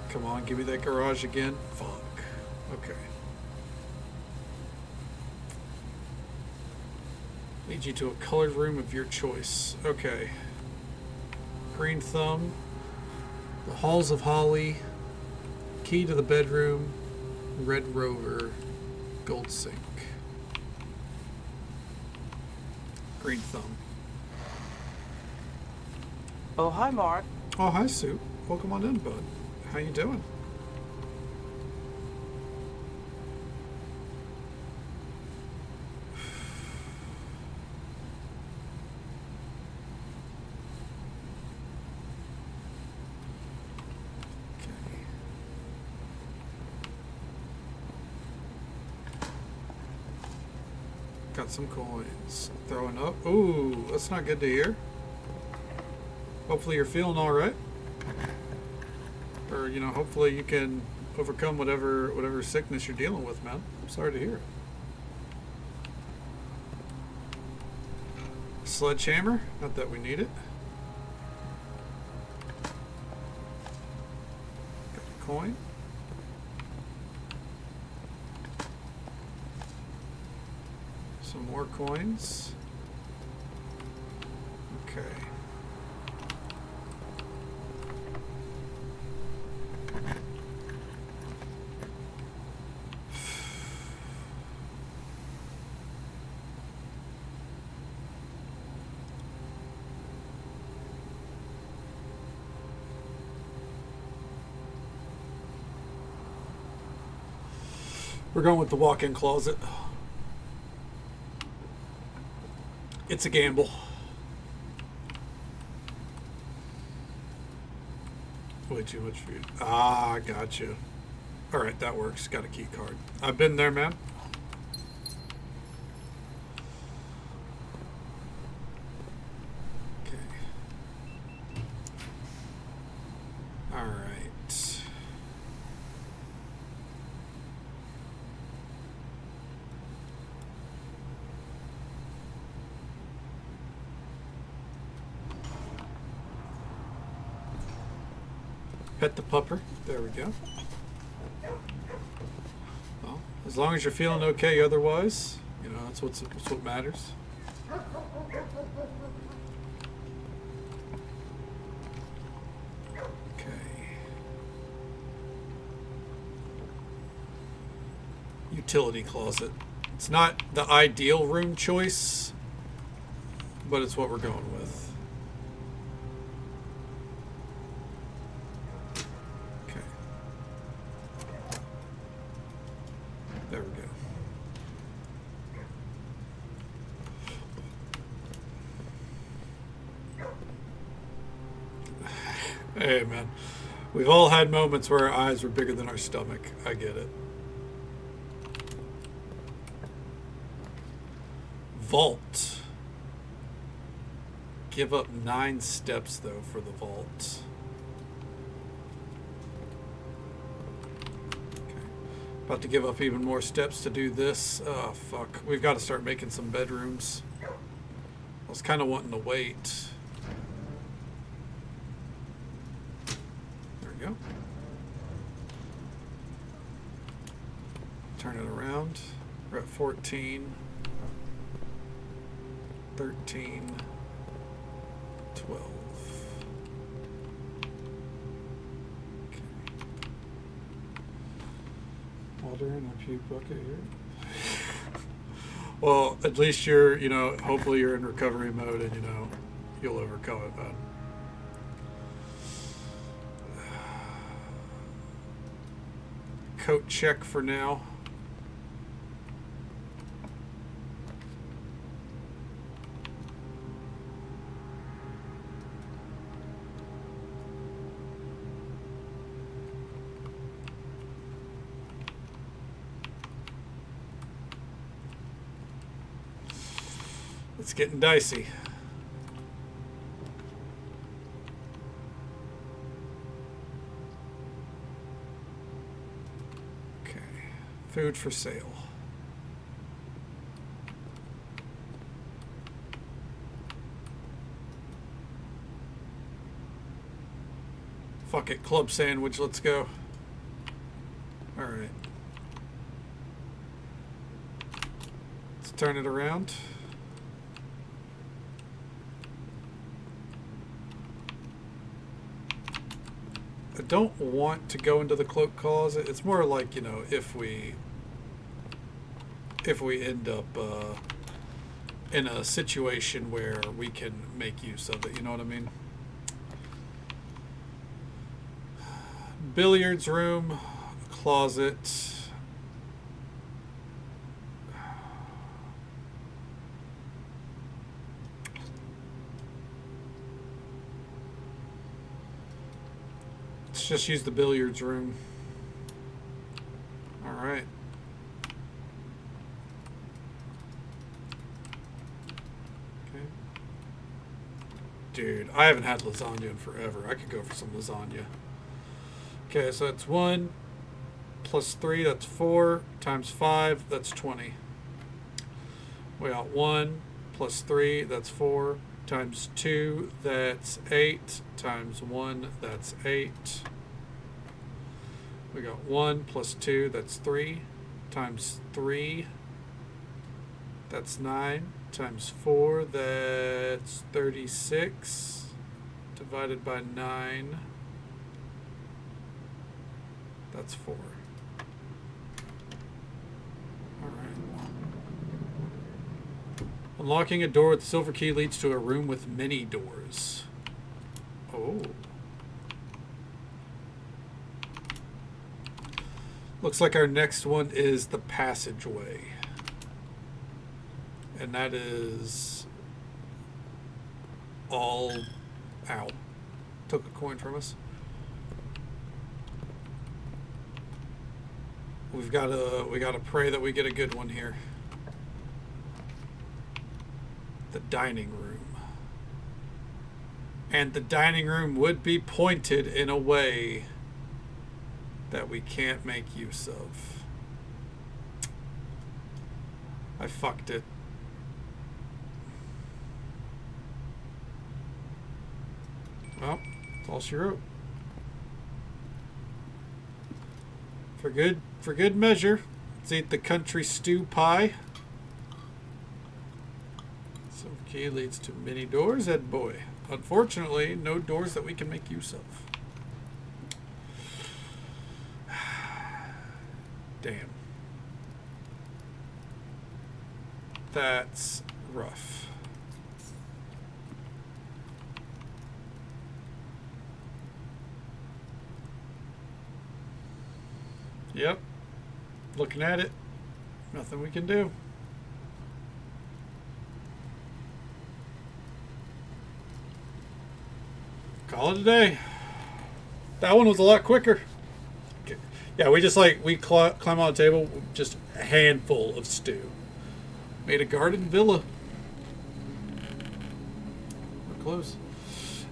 S1: Come on, give me that garage again. Fuck. Okay. Lead you to a colored room of your choice. Okay. Green thumb. The halls of holly. Key to the bedroom, Red Rover, gold sink. Green thumb.
S3: Oh, hi, Mark.
S1: Oh, hi, Sue. Welcome on in, bud. How you doing? Got some coins. Throwing up. Ooh, that's not good to hear. Hopefully you're feeling all right. Or, you know, hopefully you can overcome whatever sickness you're dealing with, man. I'm sorry to hear it. Sledgehammer. Not that we need it. Got a coin. Some more coins. Okay. We're going with the walk-in closet. It's a gamble. Way too much food. Ah, gotcha. All right, that works. Got a key card. I've been there, man. Okay. All right. Pet the pupper. There we go. Well, as long as you're feeling okay otherwise, you know, that's what matters. Okay. Utility closet. It's not the ideal room choice, but it's what we're going with. There we go. Hey, man. We've all had moments where our eyes were bigger than our stomach. I get it. Vault. Give up 9 steps, though, for the vault. About to give up even more steps to do this. Oh, fuck. We've got to start making some bedrooms. I was kind of wanting to wait. There we go. Turn it around. We're at 14. 13. 12. Water in a puke bucket here. Well, at least you're, you know, hopefully you're in recovery mode and, you know, you'll overcome it, man. Coat check for now. It's getting dicey. Okay. Food for sale. Fuck it. Club sandwich. Let's go. All right. Let's turn it around. I don't want to go into the cloak closet. It's more like, you know, if we end up in a situation where we can make use of it, you know what I mean? Billiards room, closet. Let's just use the billiards room. All right. Okay. Dude, I haven't had lasagna in forever. I could go for some lasagna. Okay, so that's 1 plus 3, that's 4, times 5, that's 20. We got 1 plus 3, that's 4, times 2, that's 8, times 1, that's 8. We got 1 plus 2, that's 3, times 3, that's 9, times 4, that's 36, divided by 9. That's 4. All right. Unlocking a door with the silver key leads to a room with many doors. Oh. Looks like our next one is the passageway. And that is all out. Took a coin from us. We gotta pray that we get a good one here. The dining room. And the dining room would be pointed in a way that we can't make use of. I fucked it. Well, that's all she wrote. For good measure, let's eat the country stew pie. So key leads to many doors, Ed boy. Unfortunately, no doors that we can make use of. Damn. That's rough. Yep. Looking at it. Nothing we can do. Call it a day. That one was a lot quicker. Okay. Yeah, we just we climb on the table, just a handful of stew. Made a garden villa. We're close.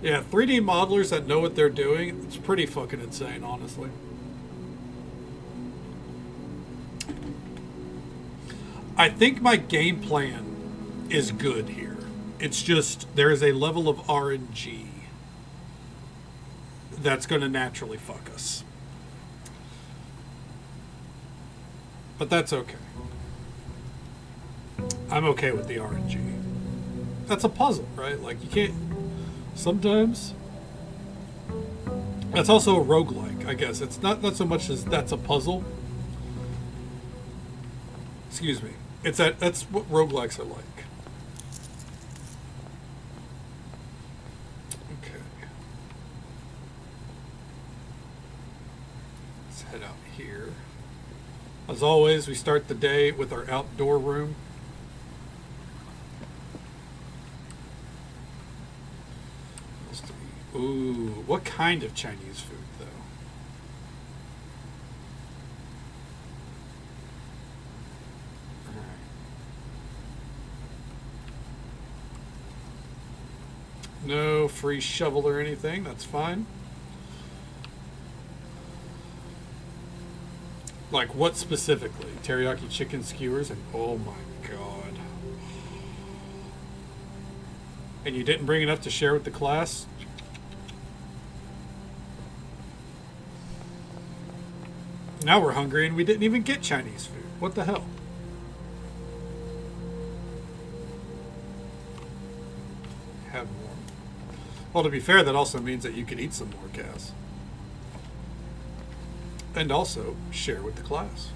S1: Yeah, 3D modelers that know what they're doing, it's pretty fucking insane, honestly. I think my game plan is good here. It's just there is a level of RNG that's going to naturally fuck us. But that's okay. I'm okay with the RNG. That's a puzzle, right? Like, you can't... Sometimes... That's also a roguelike, I guess. It's not so much as that's a puzzle. Excuse me. That's what roguelikes are like. Okay. Let's head out here. As always, we start the day with our outdoor room. Ooh, what kind of Chinese food, though? No free shovel or anything. That's fine. Like, what specifically? Teriyaki chicken skewers and oh my god. And you didn't bring enough to share with the class? Now we're hungry and we didn't even get Chinese food. What the hell? Have more. Well, to be fair, that also means that you could eat some more, Cass. and also share with the class.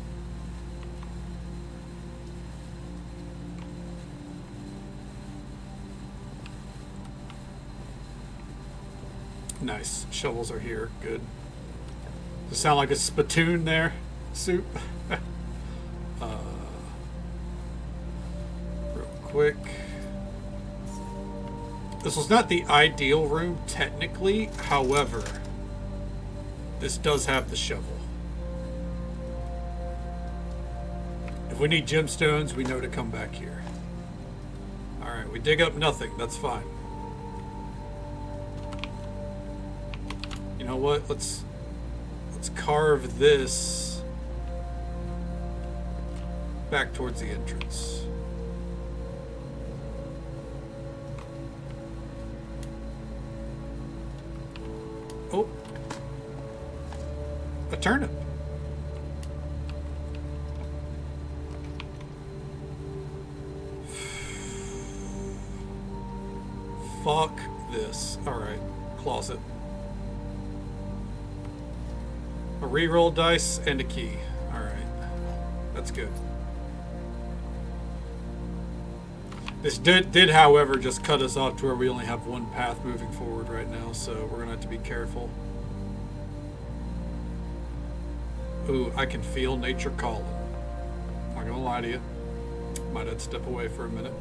S1: Nice. Shovels are here. Good. Does it sound like a spittoon there, Soup? Real quick. This was not the ideal room, technically. However, this does have the shovel. If we need gemstones, we know to come back here. Alright, we dig up nothing. That's fine. You know what? Let's carve this back towards the entrance. Oh, a turnip. Fuck this. Alright, closet. A reroll dice and a key. Alright. That's good. This did, however, just cut us off to where we only have one path moving forward right now, so we're gonna have to be careful. Ooh, I can feel nature calling. Not gonna lie to you. Might have to step away for a minute.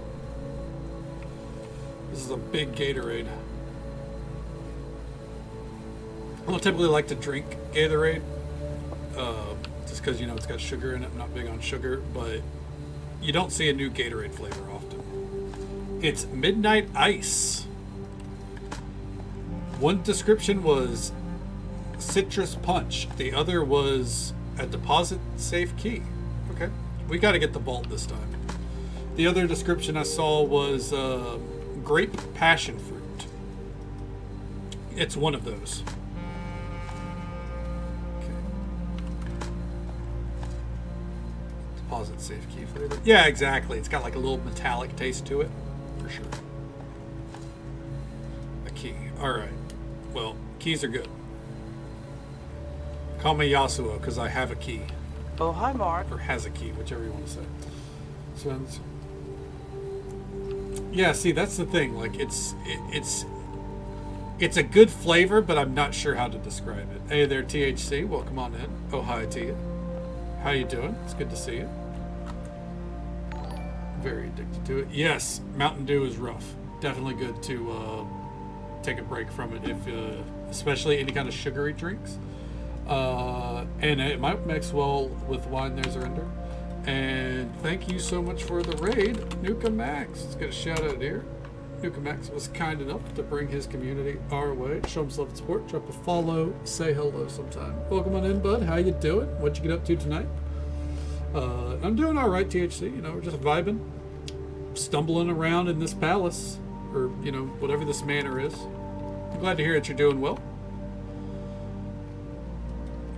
S1: This is a big Gatorade. I don't typically like to drink Gatorade, just because, you know, it's got sugar in it. I'm not big on sugar, but you don't see a new Gatorade flavor often. It's Midnight Ice. One description was citrus punch. The other was a deposit safe key. Okay, we got to get the vault this time. The other description I saw was grape passion fruit. It's one of those. Deposit safe key flavor. Yeah, exactly. It's got like a little metallic taste to it, for sure. A key. All right. Well, keys are good. Call me Yasuo because I have a key,
S3: Oh, hi, Mark.
S1: or has a key, whichever you want to say. Sven's. Yeah. See, that's the thing. Like, it's a good flavor, but I'm not sure how to describe it. Hey there, THC. Welcome on in. Oh, hi to you. How you doing? It's good to see you. Very addicted to it. Yes, Mountain Dew is rough. Definitely good to take a break from it, if especially any kind of sugary drinks. And it might mix well with wine. There's Arinder. And thank you so much for the raid, Nuka Max. Let's get a shout out here. Nuka Max was kind enough to bring his community our way. Show him some love and support. Drop a follow. Say hello sometime. Welcome on in, bud. How you doing? What'd you get up to tonight? I'm doing all right, THC. You know, we're just vibing, stumbling around in this palace, or, you know, whatever this manor is. I'm glad to hear that you're doing well.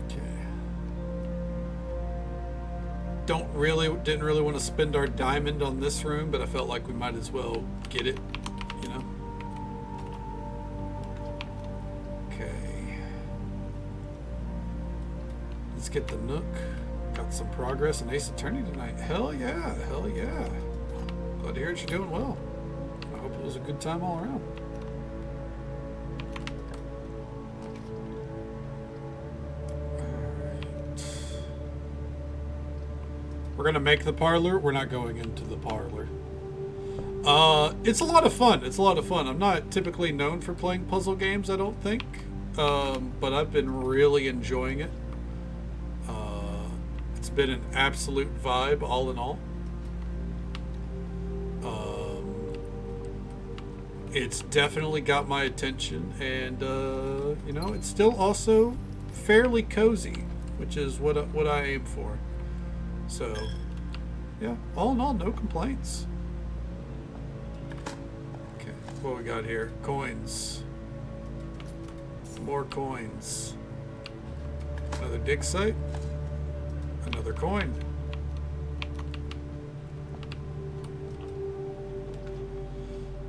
S1: Okay. Didn't really want to spend our diamond on this room, but I felt like we might as well get it, you know. Okay. Let's get the Nook. Got some progress in Ace Attorney tonight. Hell yeah, hell yeah. Glad to hear that you're doing well. I hope it was a good time all around. Alright. We're gonna make the parlor. We're not going into the parlor. It's a lot of fun. It's a lot of fun. I'm not typically known for playing puzzle games, I don't think. But I've been really enjoying it. It's been an absolute vibe, all in all. It's definitely got my attention, and you know, it's still also fairly cozy, which is what I aim for. So, yeah, all in all, no complaints. Okay, what we got here? Coins. More coins. Another dig site. Another coin.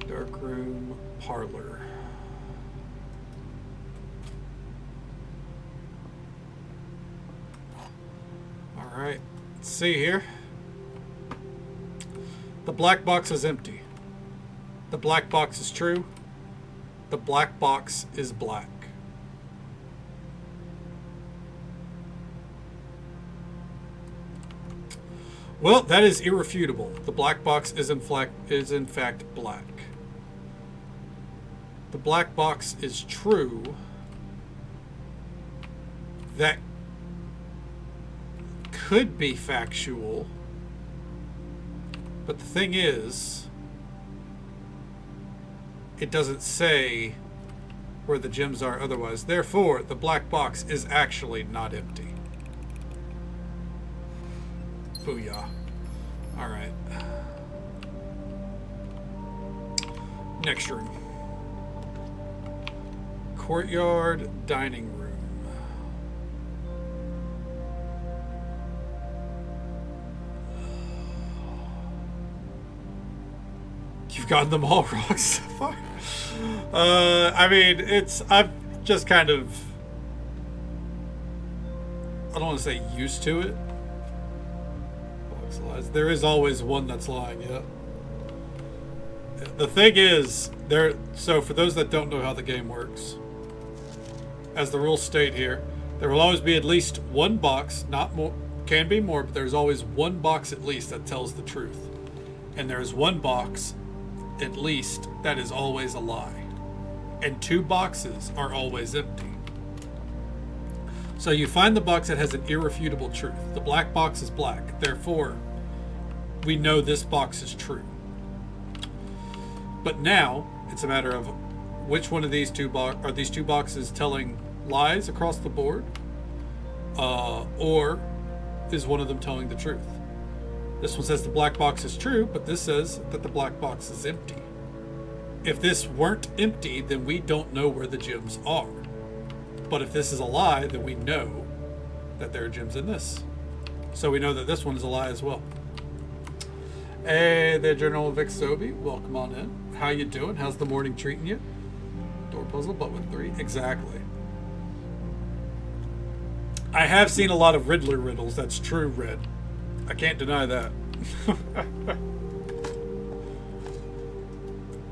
S1: Dark room parlor. Let's see here. The black box is empty. The black box is true. The black box is black. Well, that is irrefutable. The black box is in fact black. The black box is true. That could be factual. But the thing is, it doesn't say where the gems are otherwise. Therefore, the black box is actually not empty. Booyah. Alright. Next room. Courtyard dining room. You've gotten them all wrong so far. I mean, I've just kind of, I don't want to say used to it. Box lies. There is always one that's lying, yeah. The thing is, so for those that don't know how the game works, as the rules state here, there will always be at least one box, not more, can be more, but there's always one box at least that tells the truth. And there's one box at least that is always a lie, and two boxes are always empty. So you find the box that has an irrefutable truth. The black box is black, therefore we know this box is true. But now it's a matter of which one of these are these two boxes telling lies across the board, or is one of them telling the truth? This one says the black box is true, but this says that the black box is empty. If this weren't empty, then we don't know where the gems are. But if this is a lie, then we know that there are gems in this. So we know that this one is a lie as well. Hey there, General Vic Sobe. Welcome on in. How you doing? How's the morning treating you? Door puzzle, but with 3. Exactly. I have seen a lot of Riddler riddles. That's true, Red. I can't deny that.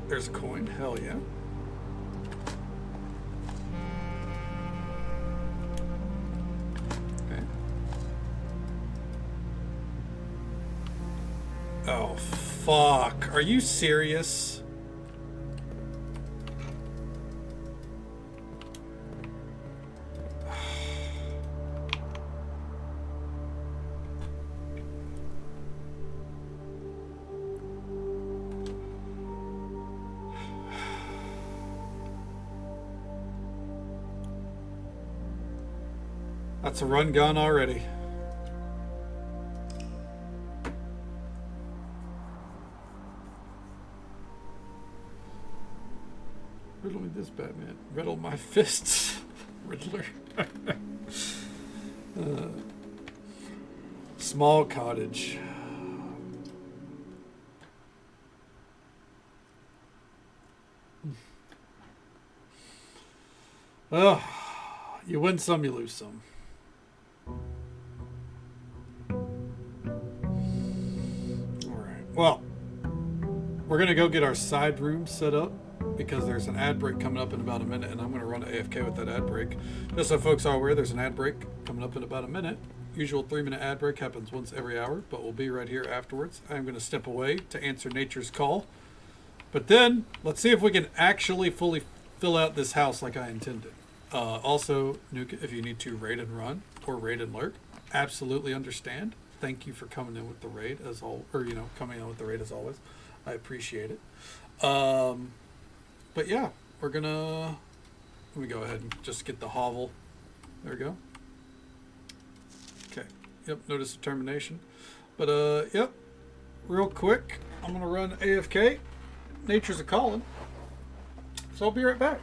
S1: There's a coin. Hell yeah. Okay. Oh, fuck. Are you serious? That's a run gone already. Riddle me this, Batman. Riddle my fists, Riddler. Small cottage. Oh, you win some, you lose some. Well, we're going to go get our side room set up because there's an ad break coming up in about a minute, and I'm going to run AFK with that ad break. Just so folks are aware, there's an ad break coming up in about a minute. Usual 3-minute ad break happens once every hour, but we'll be right here afterwards. I'm going to step away to answer nature's call. But then, let's see if we can actually fully fill out this house like I intended. Also, Nuka, if you need to raid and run or raid and lurk, absolutely understand. Thank you for coming in with the raid as coming in with the raid as always. I appreciate it. But yeah, we're gonna, let me go ahead and just get the hovel. There we go. Okay. Yep. Notice the termination. But yep. Real quick, I'm gonna run AFK. Nature's a calling. So I'll be right back.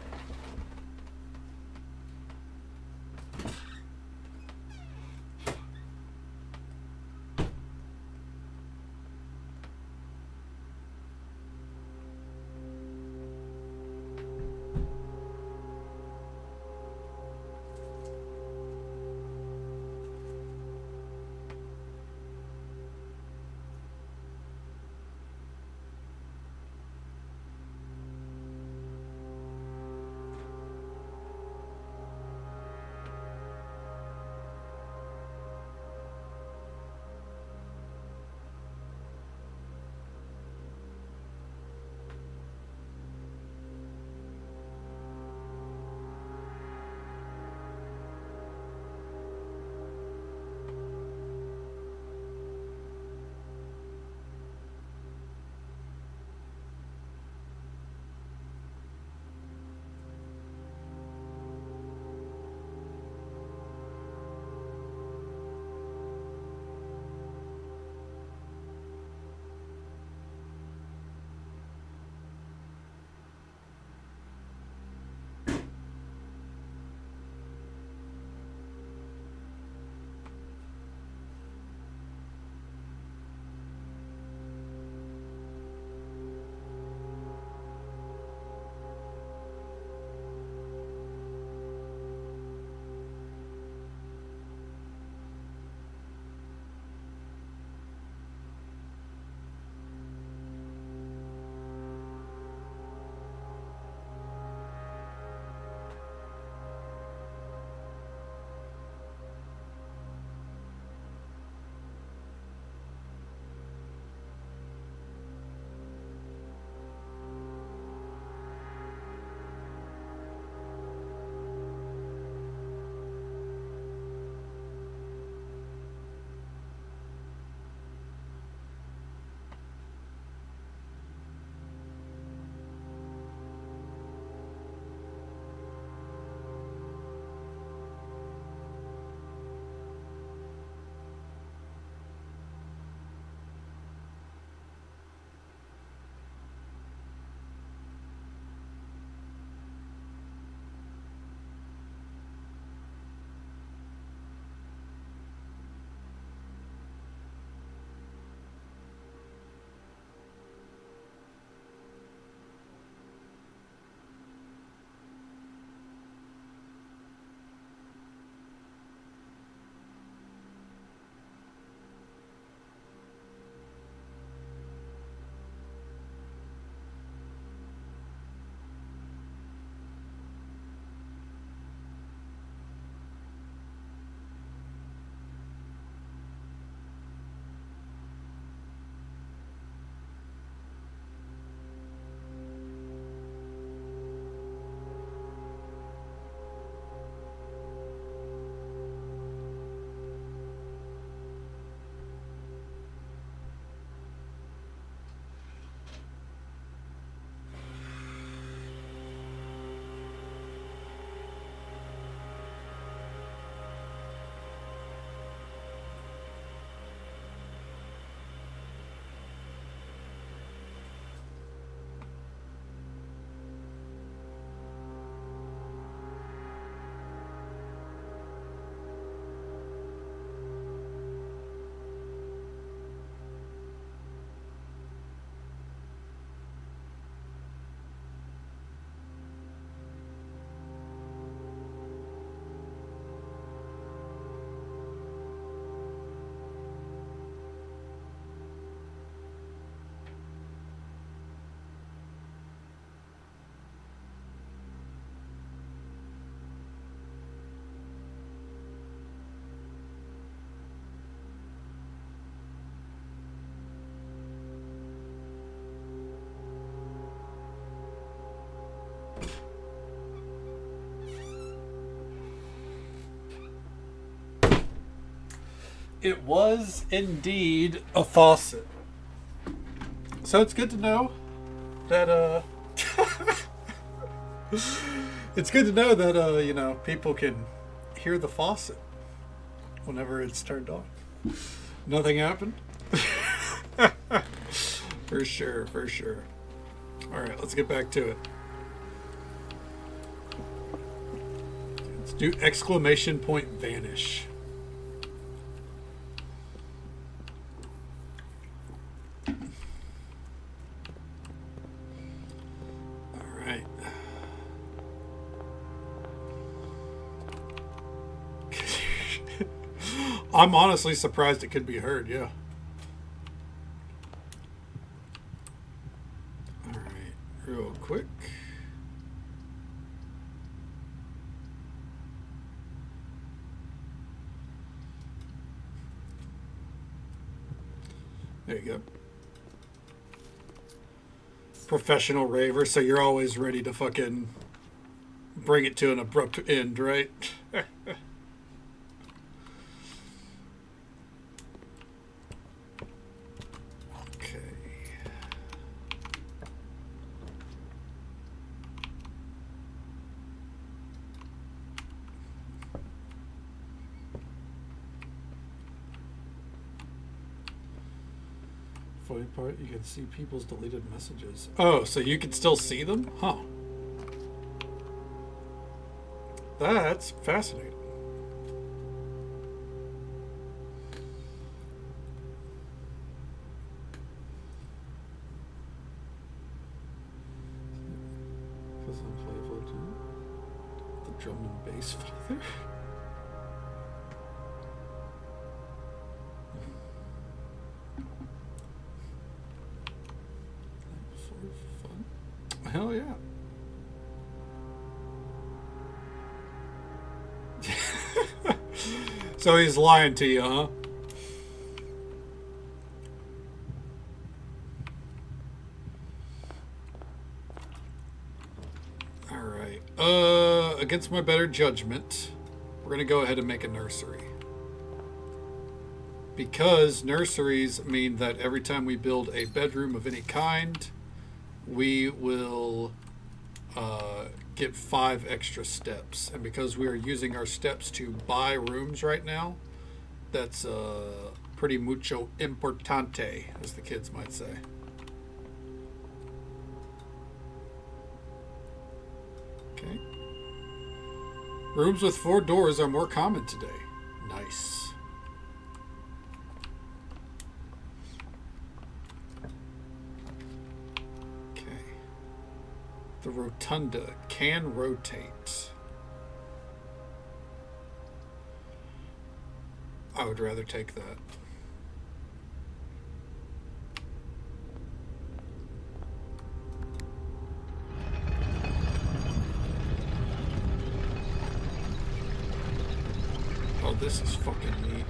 S1: it was indeed a faucet. So it's good to know that it's good to know that you know, people can hear the faucet whenever it's turned on. Nothing happened. For sure, for sure. All right, let's get back to it. Let's do exclamation point vanish. All right. I'm honestly surprised it could be heard, yeah. All right, real quick. There you go. Professional raver, so you're always ready to fucking bring it to an abrupt end, right? Okay. Funny part, you can see people's deleted messages. Oh, so you can still see them? Huh. That's fascinating. Because I'm playful too. The drum and bass father. For fun. Hell yeah. So he's lying to you, huh? All right. Against my better judgment, we're going to go ahead and make a nursery. Because nurseries mean that every time we build a bedroom of any kind, we will get 5 extra steps. And because we are using our steps to buy rooms right now, that's pretty mucho importante, as the kids might say. Okay. Rooms with 4 doors are more common today. Nice. Okay. The rotunda can rotate. I would rather take that. Oh, this is fucking neat.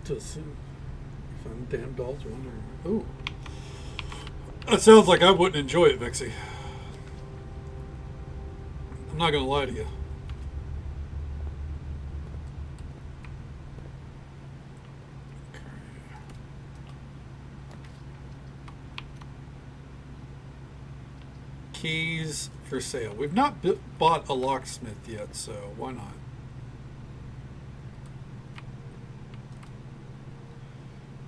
S1: To see if I'm damn dolls wondering. Ooh. That sounds like I wouldn't enjoy it, Vixie. I'm not gonna lie to you. Keys for sale. We've not bought a locksmith yet, so why not?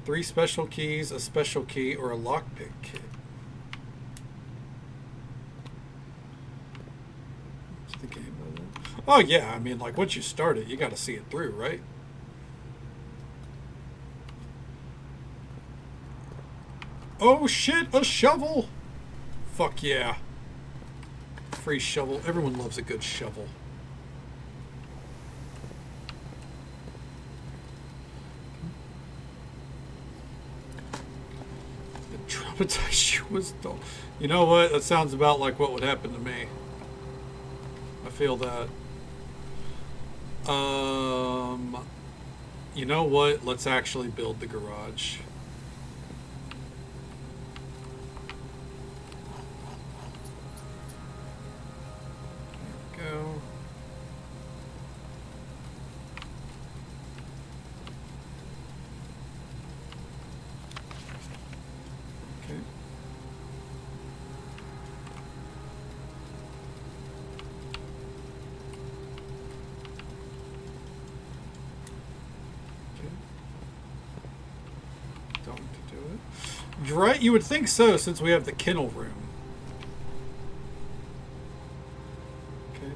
S1: Three special keys, a special key, or a lockpick kit. What's the game of that? Oh yeah, I mean, like once you start it, you got to see it through, right? Oh shit, a shovel! Fuck yeah. Free shovel. Everyone loves a good shovel. It traumatized you was dull. You know what? That sounds about like what would happen to me. I feel that. You know what? Let's actually build the garage. Go. Right, you would think so, since we have the kennel room. Okay.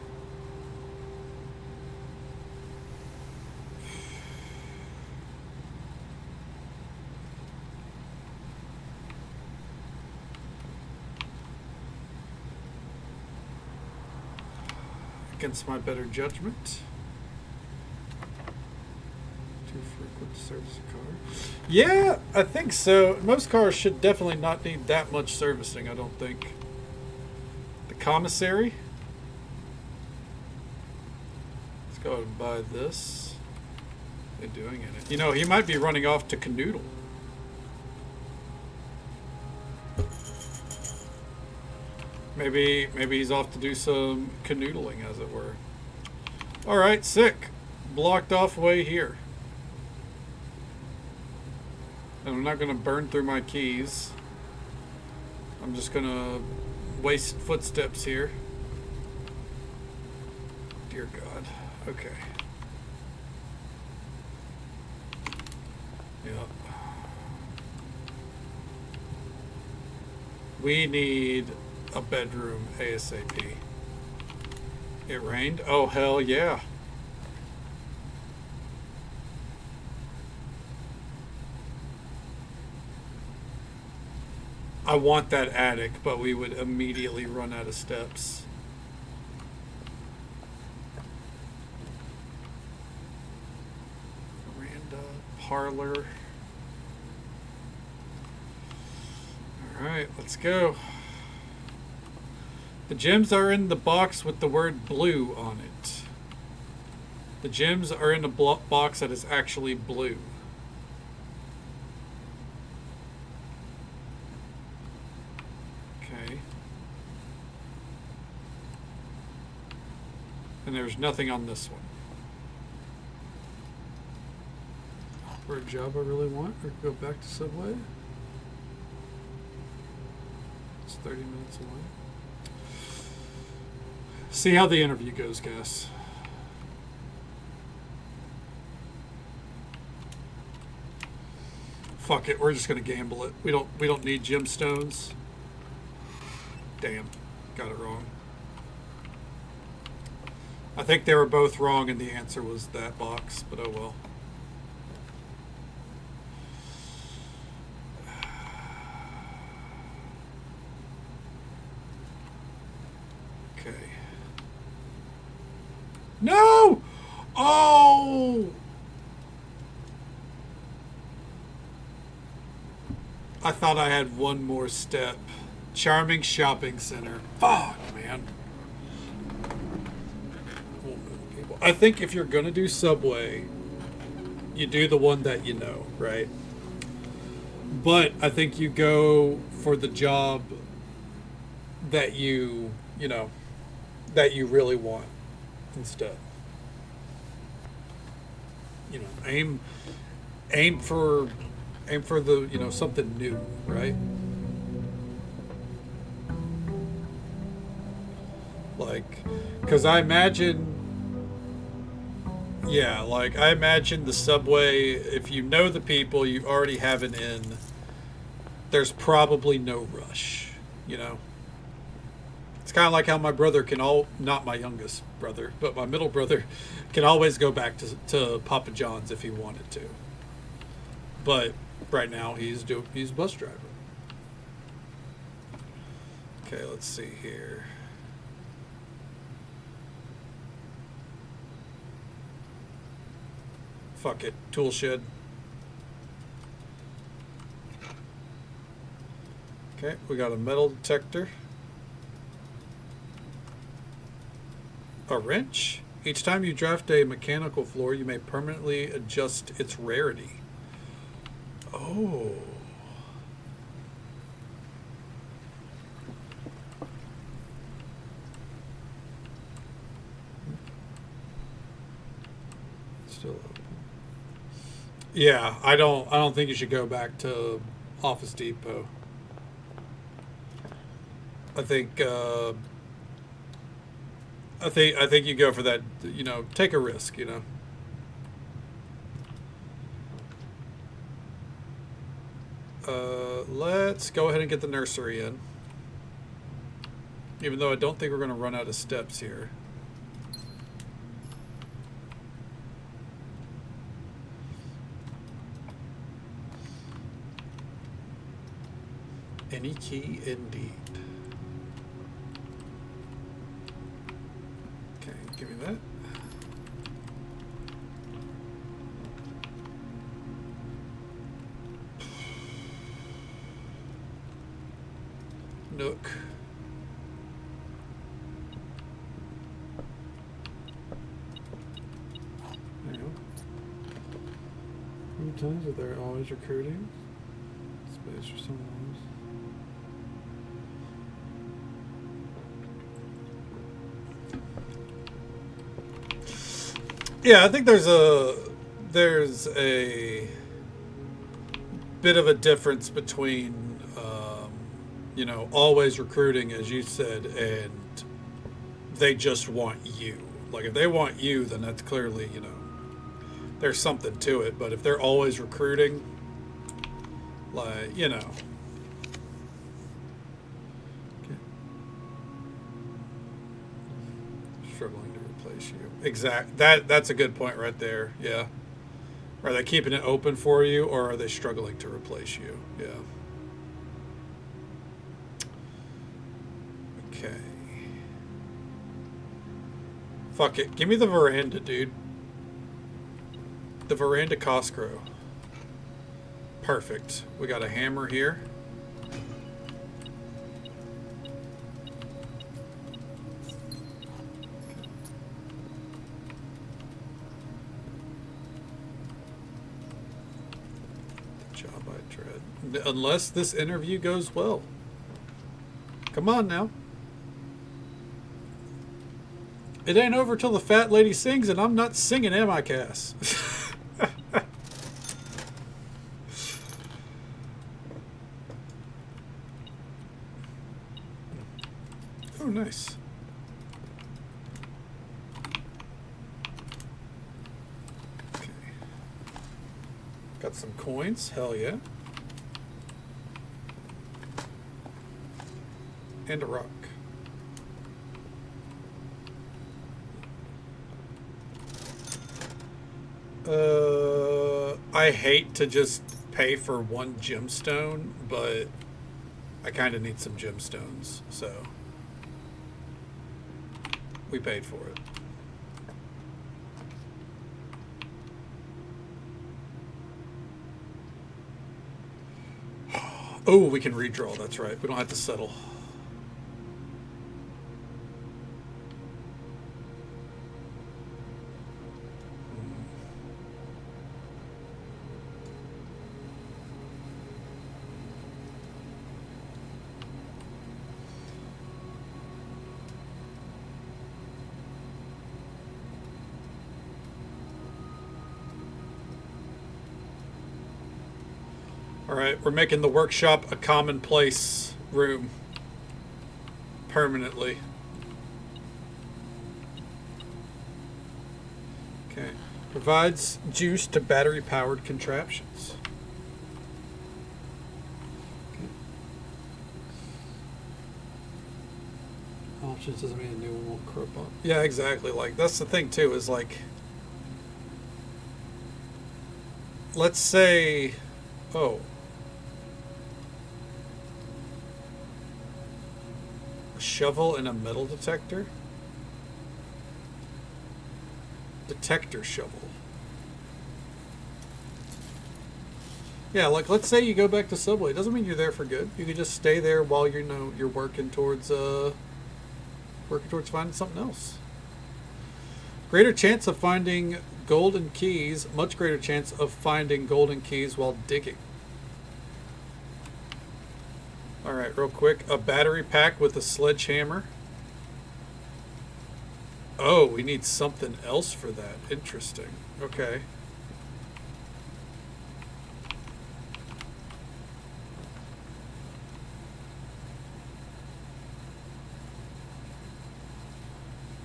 S1: Against my better judgment. Too frequent to service a car. Yeah, I think so. Most cars should definitely not need that much servicing, I don't think. The commissary. Let's go ahead and buy this. They're doing it. You know, he might be running off to Canoodle. Maybe he's off to do some canoodling, as it were. All right, sick. Blocked off way here. And I'm not going to burn through my keys. I'm just going to waste footsteps here. Dear God. Okay. Yep. We need a bedroom ASAP. It rained? Oh, hell yeah. I want that attic, but we would immediately run out of steps. Veranda, parlor. Alright, let's go. The gems are in the box with the word blue on it. The gems are in a box that is actually blue. Okay. And there's nothing on this one. For a job I really want, or go back to Subway? It's 30 minutes away. See how the interview goes, guys. Fuck it, we're just gonna gamble it. We don't need gemstones. Damn, got it wrong. I think they were both wrong and the answer was that box, but oh well. Okay. No! Oh! I thought I had one more step. Charming shopping center. Fuck, man. I think if you're gonna do Subway, you do the one that you know, right? But I think you go for the job that you know, that you really want instead. You know, aim for the, you know, something new, right? Like, because I imagine, yeah, like I imagine the Subway, if you know the people, you already have an in, there's probably no rush, you know? It's kind of like how my brother can not my youngest brother, but my middle brother can always go back to Papa John's if he wanted to. But right now he's a bus driver. Okay, let's see here. Fuck it, tool shed. Okay, we got a metal detector. A wrench. Each time you draft a mechanical floor, you may permanently adjust its rarity. Oh. Still open. Yeah, I don't think you should go back to Office Depot. I think you go for that, you know, take a risk, you know. Let's go ahead and get the nursery in. Even though I don't think we're going to run out of steps here. Any key indeed. Okay, give me that. Nook. There you go. How many times are there always recruiting? Space for someone else. Yeah, I think there's a bit of a difference between you know, always recruiting, as you said, and they just want you. Like, if they want you, then that's clearly, you know, there's something to it. But if they're always recruiting, like, you know. Okay. Struggling to replace you. That's a good point right there. Yeah. Are they keeping it open for you, or are they struggling to replace you? Yeah. Okay. Fuck it. Give me the veranda, dude. The veranda cost grow. Perfect. We got a hammer here. The job I dread. Unless this interview goes well. Come on now. It ain't over till the fat lady sings, and I'm not singing, am I, Cass? Oh, nice. Okay. Got some coins. Hell yeah. And a rock. I hate to just pay for one gemstone, but I kind of need some gemstones, so we paid for it. Oh, we can redraw, that's right. We don't have to settle. Alright, we're making the workshop a commonplace room. Permanently. Okay. Provides juice to battery-powered contraptions. Okay. Options doesn't mean a new one won't crop up. Yeah, exactly. Like, that's the thing, too, is like... Let's say... Oh... shovel and a metal detector? Detector shovel. Yeah, like let's say you go back to Subway. It doesn't mean you're there for good. You can just stay there while you know you're working towards finding something else. Greater chance of finding golden keys, much greater chance of finding golden keys while digging. Alright, real quick. A battery pack with a sledgehammer. Oh, we need something else for that. Interesting. Okay.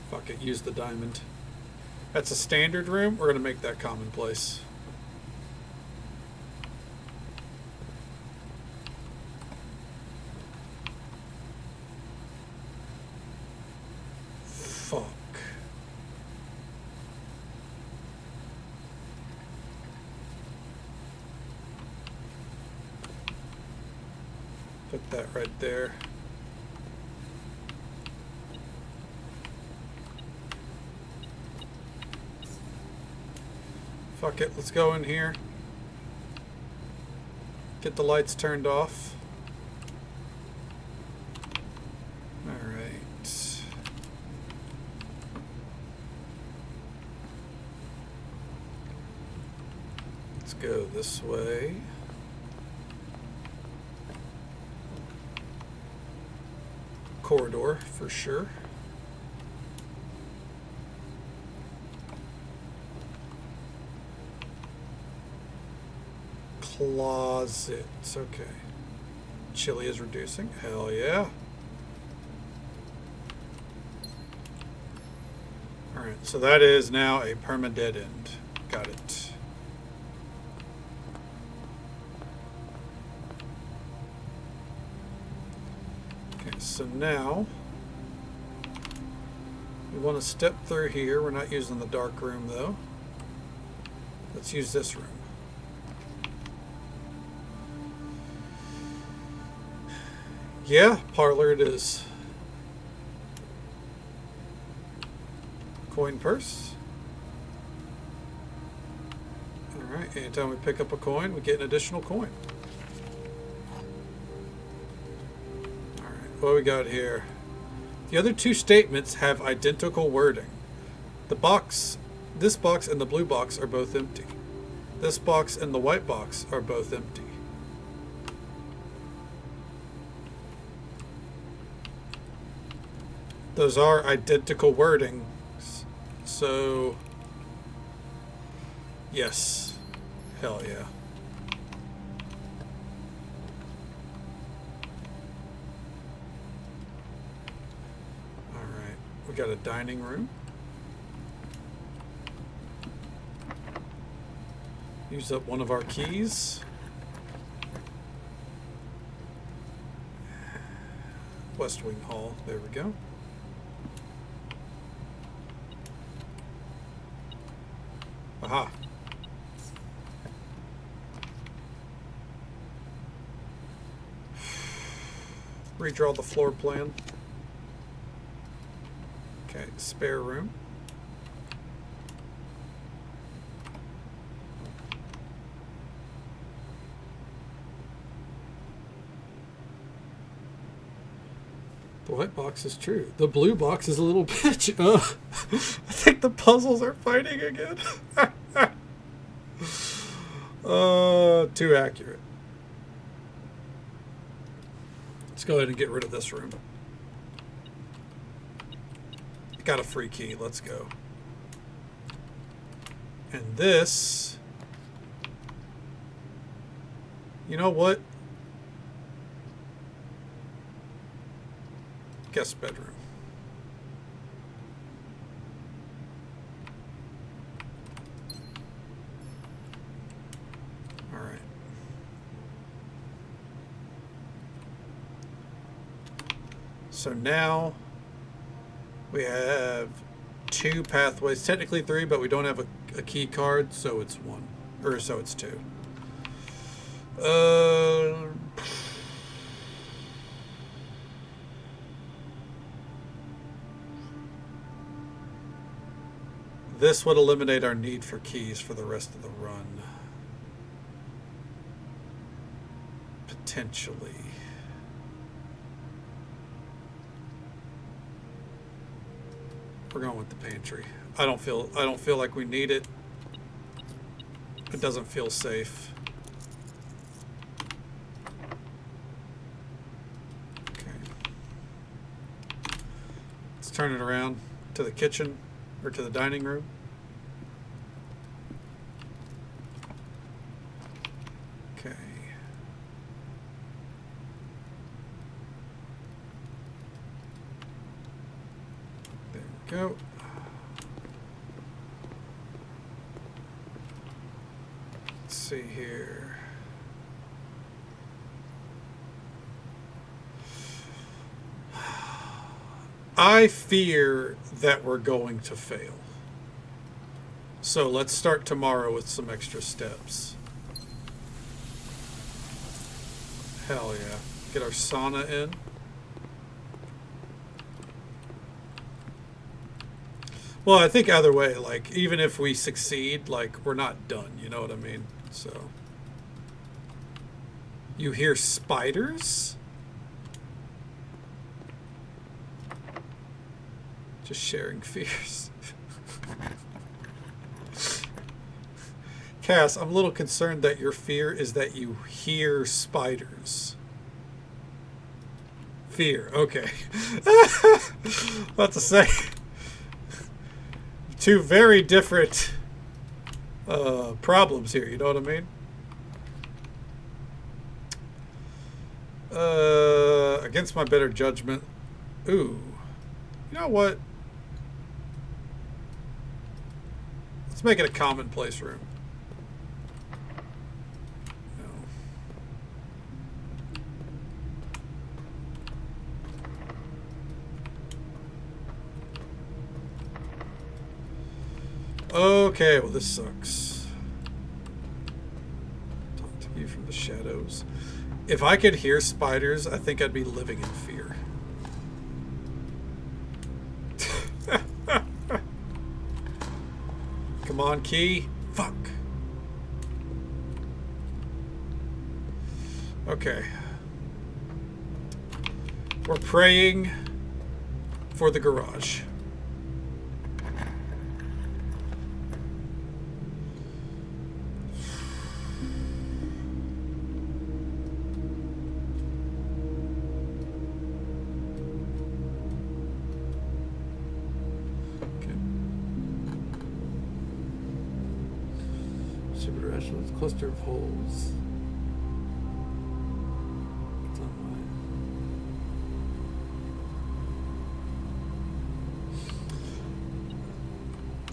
S1: Fuck it, use the diamond. That's a standard room. We're going to make that commonplace. Put that right there. Fuck it, let's go in here. Get the lights turned off. Alright. Let's go this way. Corridor for sure. Closets. Okay. Chili is reducing. Hell yeah. Alright, so that is now a perma dead end. Got it. Okay, so now we want to step through here. We're not using the dark room though. Let's use this room. Yeah, parlor it is. Coin purse. Alright, anytime we pick up a coin, we get an additional coin. Alright, what we got here? The other two statements have identical wording. The box, this box and the blue box are both empty. This box and the white box are both empty. Those are identical wordings. So, yes. Hell yeah. Alright. We got a dining room. Use up one of our keys. West Wing Hall. There we go. Aha. Redraw the floor plan. Okay, spare room. The white box is true. The blue box is a little bitch. I think the puzzles are fighting again. Too accurate. Let's go ahead and get rid of this room. Got a free key. Let's go. And this... You know what? Guest bedroom. All right. So now we have 2 pathways, technically 3, but we don't have a key card, so it's 1, or so it's 2. This would eliminate our need for keys for the rest of the run. Potentially. We're going with the pantry. I don't feel like we need it. It doesn't feel safe. Okay. Let's turn it around to the kitchen. Or to the dining room. Okay. There we go. Let's see here. I fear that we're going to fail. So let's start tomorrow with some extra steps. Hell yeah. Get our sauna in. Well, I think either way, like, even if we succeed, like, we're not done, you know what I mean? So. You hear spiders? Just sharing fears. Cass, I'm a little concerned that your fear is that you hear spiders. Fear, okay. About to say. Two very different problems here, you know what I mean? Against my better judgment. Ooh. You know what? Let's make it a commonplace room. Okay, well this sucks. Talk to you from the shadows. If I could hear spiders, I think I'd be living in fear. Come on, key. Fuck. Okay. We're praying for the garage. Cluster of holes. It's on mine.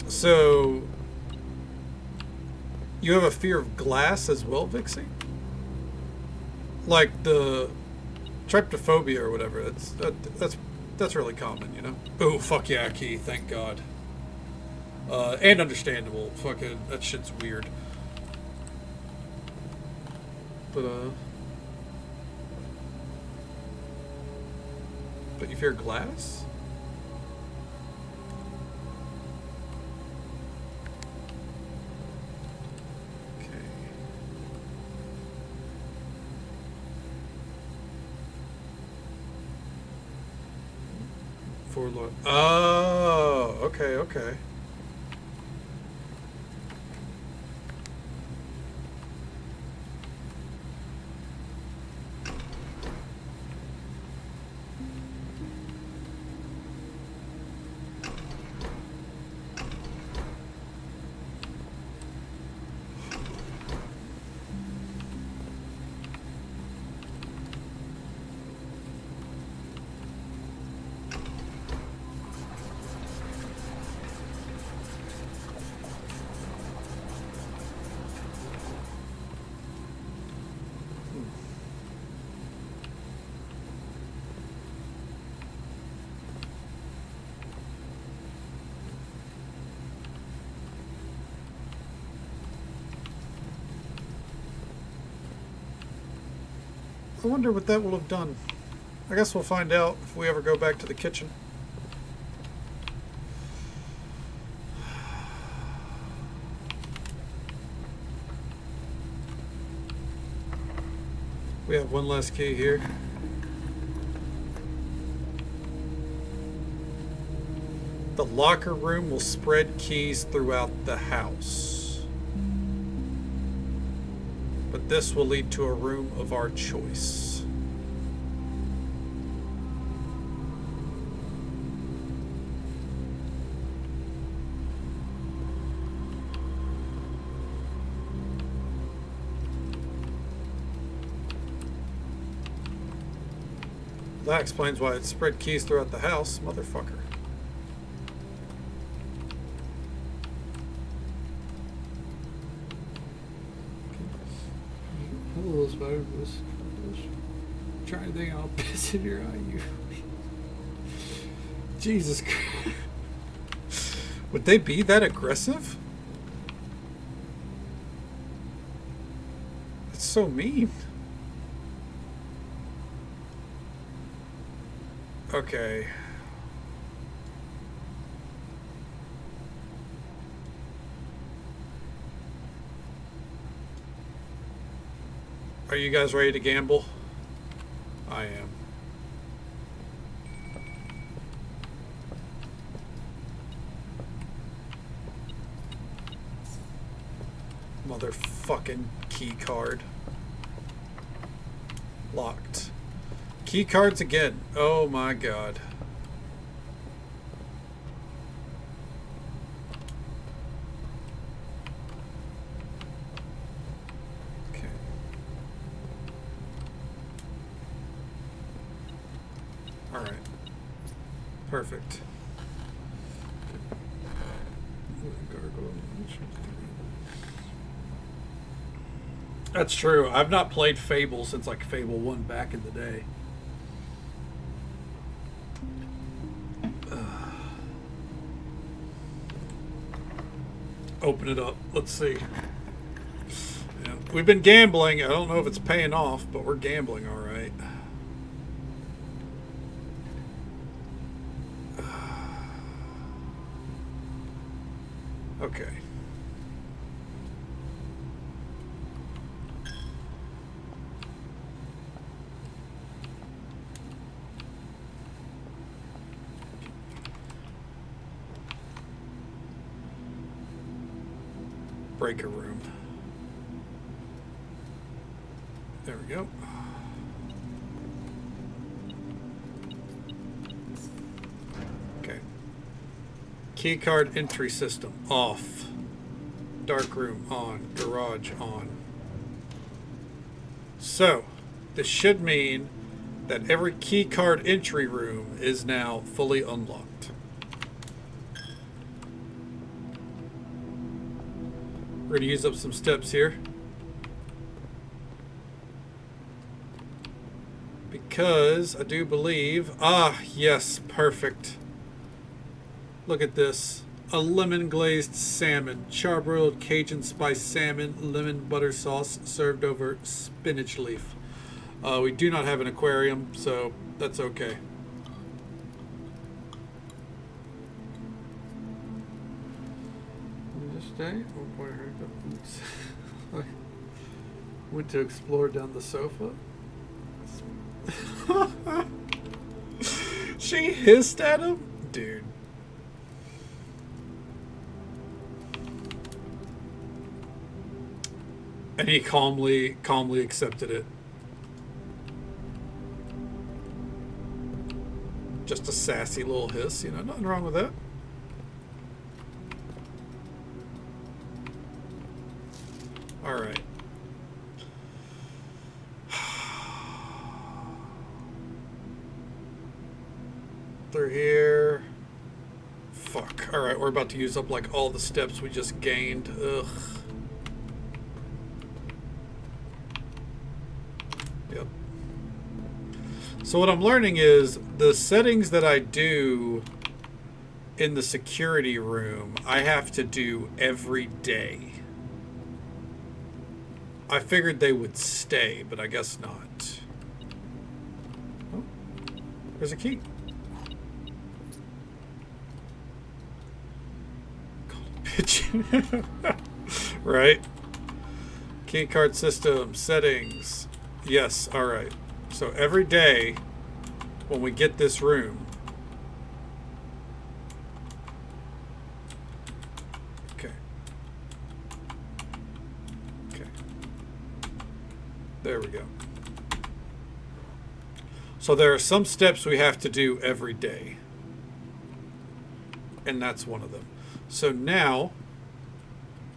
S1: So you have a fear of glass as well, Vixie? Like the tryptophobia or whatever. That's really common, you know? Oh, fuck yeah, Key, thank God. And understandable. Fucking that shit's weird. But you fear glass? Okay. Forlorn. Oh, okay, okay. I wonder what that will have done. I guess we'll find out if we ever go back to the kitchen. We have one last key here. The locker room will spread keys throughout the house. But this will lead to a room of our choice. That explains why it spread keys throughout the house, motherfucker. Hello, spider. Trying to think I'll piss in your eye, you. Jesus Christ. Would they be that aggressive? It's so mean. Okay. Are you guys ready to gamble? I am. Motherfucking key card. Locked. Key cards again. Oh my god. Okay. Alright. Perfect. That's true. I've not played Fable since like Fable 1 back in the day. Open it up. Let's see. Yeah. We've been gambling. I don't know if it's paying off, but we're gambling all right. Okay. Breaker room. There we go. Okay. Key card entry system off. Dark room on. Garage on. So, this should mean that every key card entry room is now fully unlocked. We're going to use up some steps here. Because I do believe... Ah, yes, perfect. Look at this. A lemon glazed salmon. Charbroiled Cajun spice salmon, lemon butter sauce served over spinach leaf. We do not have an aquarium, so that's okay. Day. Went to explore down the sofa. She hissed at him? Dude. And he calmly accepted it. Just a sassy little hiss, you know, nothing wrong with that. All right. Through here. Fuck. All right, we're about to use up like all the steps we just gained. Ugh. Yep. So what I'm learning is the settings that I do in the security room, I have to do every day. I figured they would stay, but I guess not. Oh, there's a key. Pigeon. Right. Key card system settings. Yes. All right. So every day when we get this room. Okay. Okay. There we go. So there are some steps we have to do every day. And that's one of them. So now,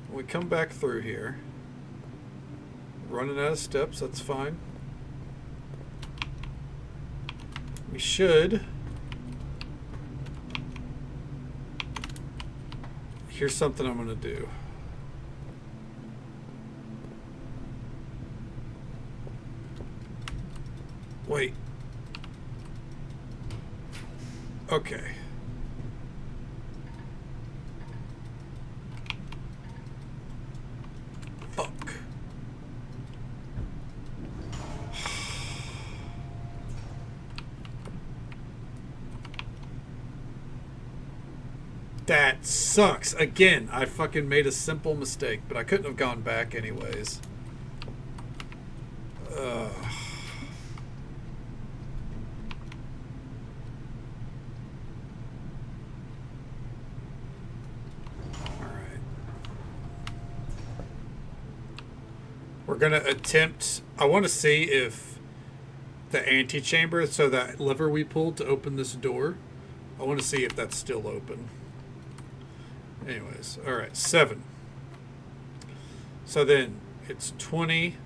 S1: when we come back through here, running out of steps, that's fine. We should. Here's something I'm going to do. Wait. Okay. Fuck. That sucks. Again, I fucking made a simple mistake, but I couldn't have gone back anyways. Ugh. Alright. We're gonna attempt... I want to see if the antechamber, so that lever we pulled to open this door, I want to see if that's still open. Anyways, all right, 7. So then it's 20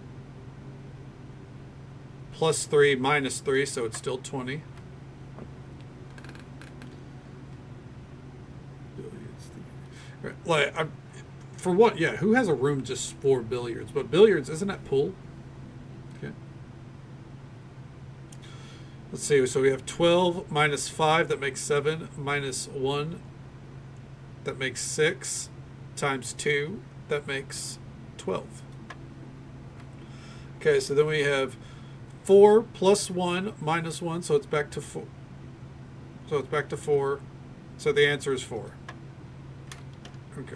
S1: plus 3 minus 3, so it's still 20. Like, for what? Yeah, who has a room just for billiards? But billiards, isn't that pool? Okay. Let's see. So we have 12 minus 5, that makes 7, minus 1, that makes 6, times 2, that makes 12. Okay, so then we have 4 plus 1 minus 1, so it's back to 4. So it's back to 4. So the answer is 4. Okay.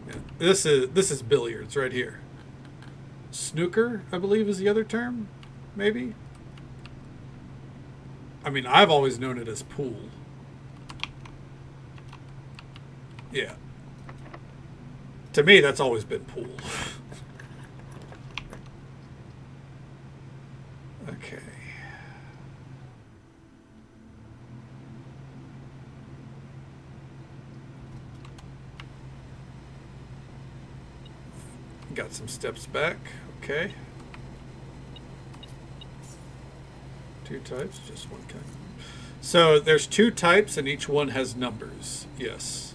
S1: Yeah, this is billiards right here. Snooker, I believe, is the other term, maybe. I mean, I've always known it as pool. Yeah. To me, that's always been pool. Okay. Got some steps back. Okay. 2 types, just 1 kind. So there's 2 types and each one has numbers. Yes.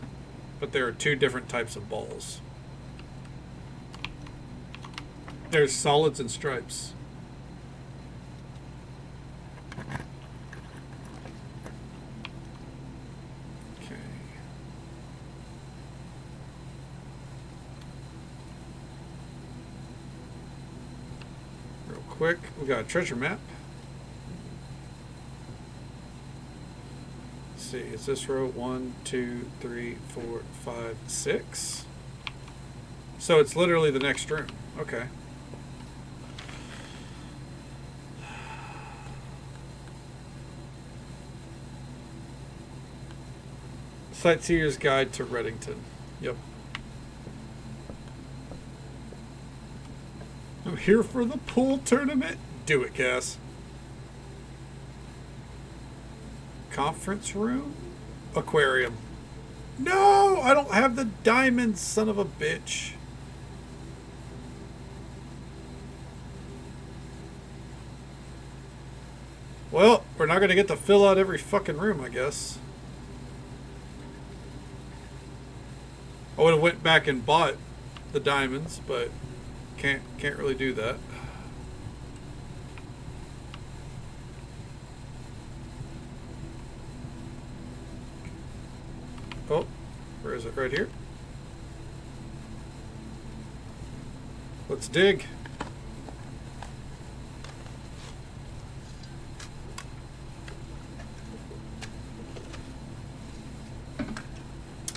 S1: But there are 2 different types of balls. There's solids and stripes. Okay. Real quick, we got a treasure map. See, is this row 1, 2, 3, 4, 5, 6? So it's literally the next room. Okay. Sightseer's Guide to Reddington. Yep. I'm here for the pool tournament. Do it, Cass. Conference room? Aquarium. No, I don't have the diamonds, son of a bitch. Well, we're not going to get to fill out every fucking room, I guess. I would have went back and bought the diamonds, but can't really do that. Oh, where is it? Right here. Let's dig.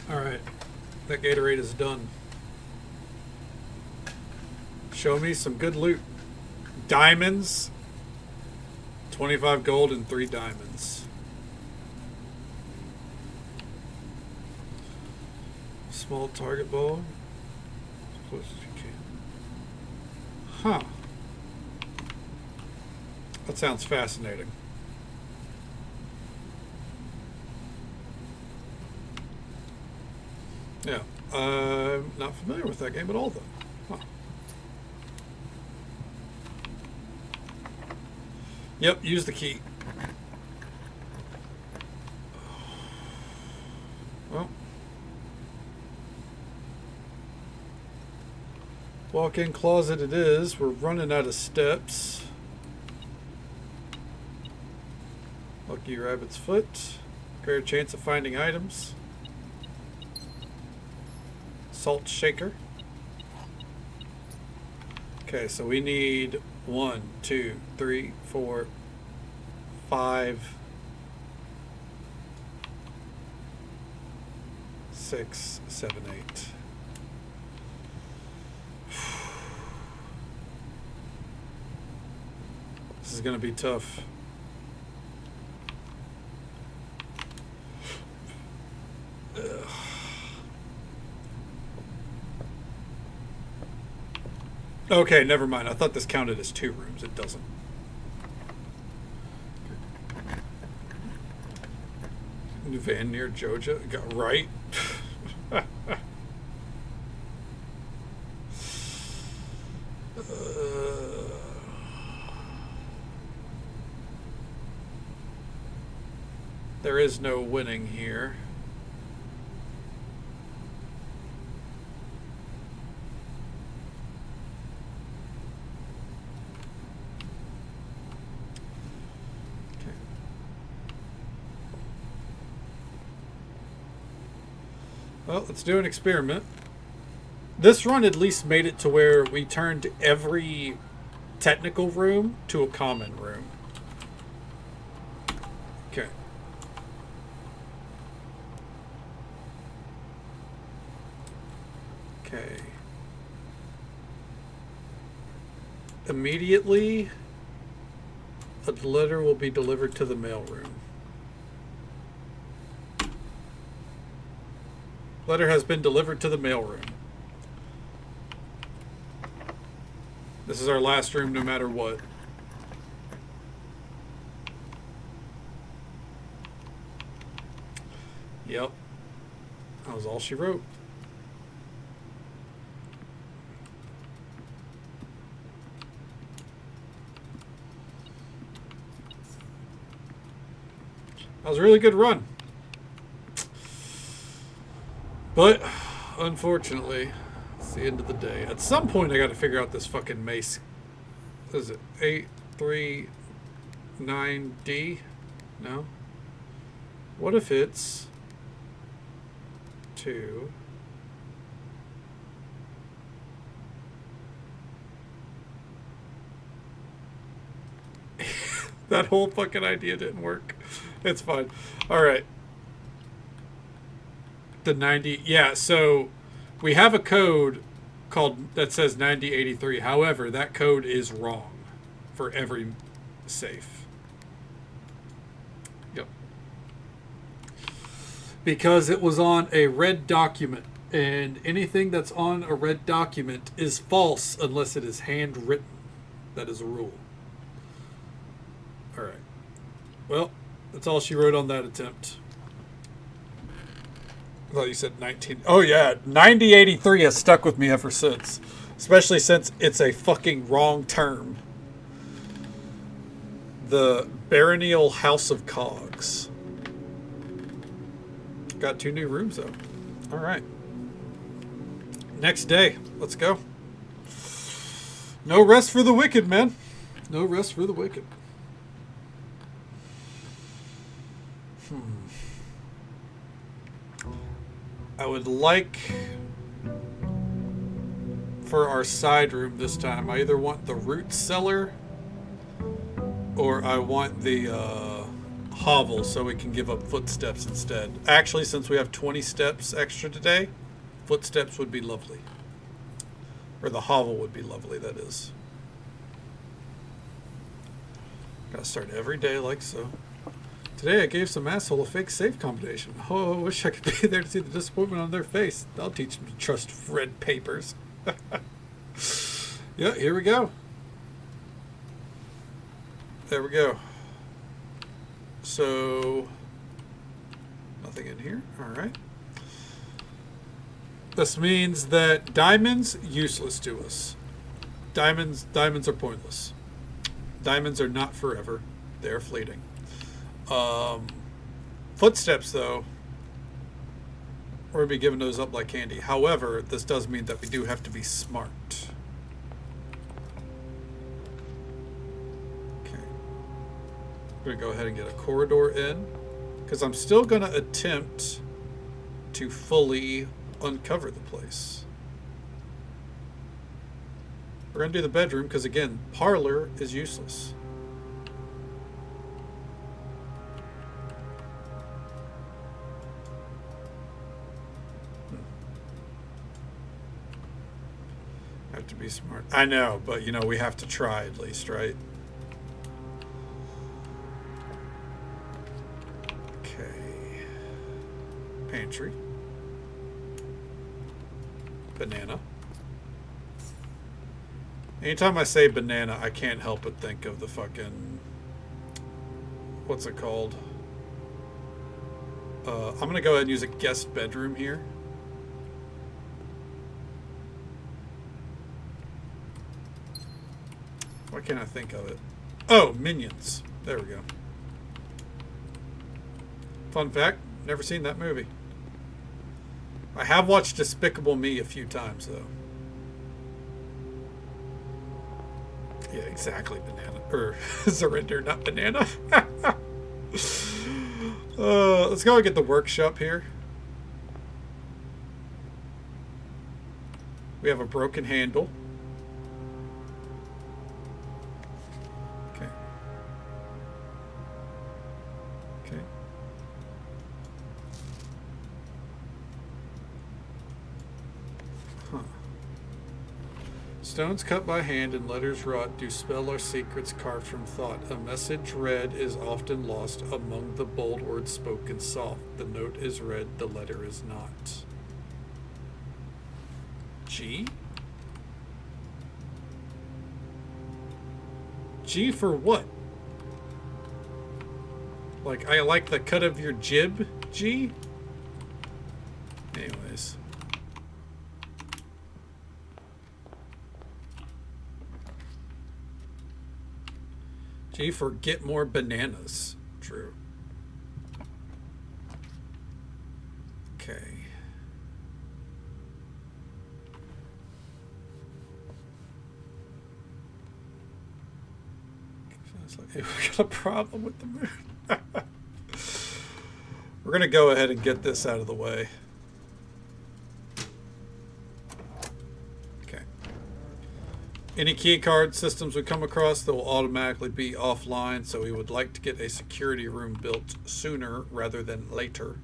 S1: All right, that Gatorade is done. Show me some good loot. Diamonds. 25 gold and 3 diamonds. Small target ball. As close as you can. Huh. That sounds fascinating. Yeah. I'm not familiar with that game at all, though. Huh. Yep, use the key. Well. Walk-in closet it is. We're running out of steps. Lucky rabbit's foot. Greater chance of finding items. Salt shaker. Okay, so we need 1, 2, 3, 4, 5 6, 7, 8. This is going to be tough. Ugh. Okay, never mind. I thought this counted as 2 rooms. It doesn't. New van near Georgia? Right? There is no winning here. Well, let's do an experiment. This run at least made it to where we turned every technical room to a common room. Okay. Okay. Immediately, a letter will be delivered to the mailroom. Letter has been delivered to the mailroom. This is our last room no matter what. Yep. That was all she wrote. That was a really good run. But, unfortunately, it's the end of the day. At some point, I got to figure out this fucking mace. What is it? 839D? No? What if it's 2? That whole fucking idea didn't work. It's fine. All right. The 90, yeah, so we have a code called that says 9083. However, that code is wrong for every safe. Yep. Because it was on a red document, and anything that's on a red document is false unless it is handwritten. That is a rule. All right. Well, that's all she wrote on that attempt. I thought you said 19. Oh, yeah. 9083 has stuck with me ever since. Especially since it's a fucking wrong term. The Baronial House of Cogs. Got 2 new rooms, though. All right. Next day. Let's go. No rest for the wicked, man. No rest for the wicked. I would like for our side room this time. I either want the root cellar or I want the hovel so we can give up footsteps instead. Actually, since we have 20 steps extra today, footsteps would be lovely. Or the hovel would be lovely, that is. Gotta start every day like so. Today I gave some asshole a fake safe combination. Oh, I wish I could be there to see the disappointment on their face. I'll teach them to trust red papers. Yeah, here we go. There we go. So, nothing in here. All right. This means that diamonds, useless to us. Diamonds are pointless. Diamonds are not forever. They're fleeting. Footsteps, though, we're going to be giving those up like candy. However, this does mean that we do have to be smart. Okay. I'm going to go ahead and get a corridor in, because I'm still going to attempt to fully uncover the place. We're going to do the bedroom, because again, parlor is useless. Have to be smart. I know, but you know, we have to try at least, right? Okay. Pantry. Banana. Anytime I say banana, I can't help but think of the fucking... What's it called? I'm gonna go ahead and use a guest bedroom here. Why can't I think of it? Oh, Minions. There we go. Fun fact, never seen that movie. I have watched Despicable Me a few times, though. Yeah, exactly, banana. Or, surrender, not banana. Let's go and get the workshop here. We have a broken handle. Okay. Okay. Huh. Stones cut by hand and letters wrought do spell our secrets carved from thought. A message read is often lost among the bold words spoken soft. The note is read, the letter is not. G? G for what? Like, I like the cut of your jib, G? Anyways. G for get more bananas. True. Okay. It's like, hey, we got a problem with the moon. We're going to go ahead and get this out of the way. Okay. Any key card systems we come across, that will automatically be offline, so we would like to get a security room built sooner rather than later.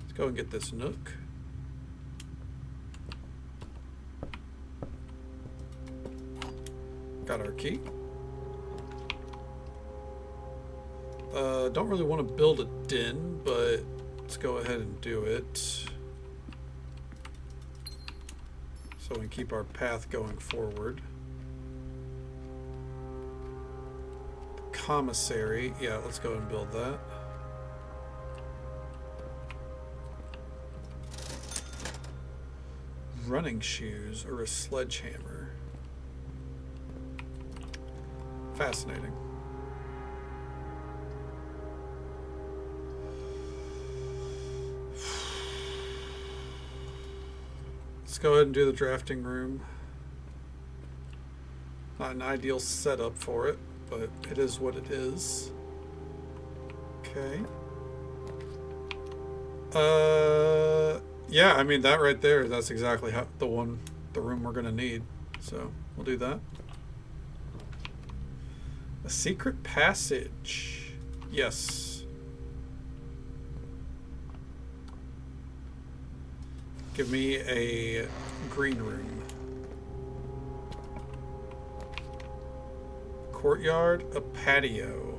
S1: Let's go and get this nook. Got our key. Don't really want to build a den, but let's go ahead and do it. So we can keep our path going forward. The commissary, yeah, let's go and build that. Running shoes or a sledgehammer. Fascinating. Let's go ahead and do the drafting room. Not an ideal setup for it, but it is what it is. Okay. Yeah, I mean that right there, that's exactly how the room we're gonna need. So we'll do that. A secret passage. Yes. Give me a green room. Courtyard, a patio.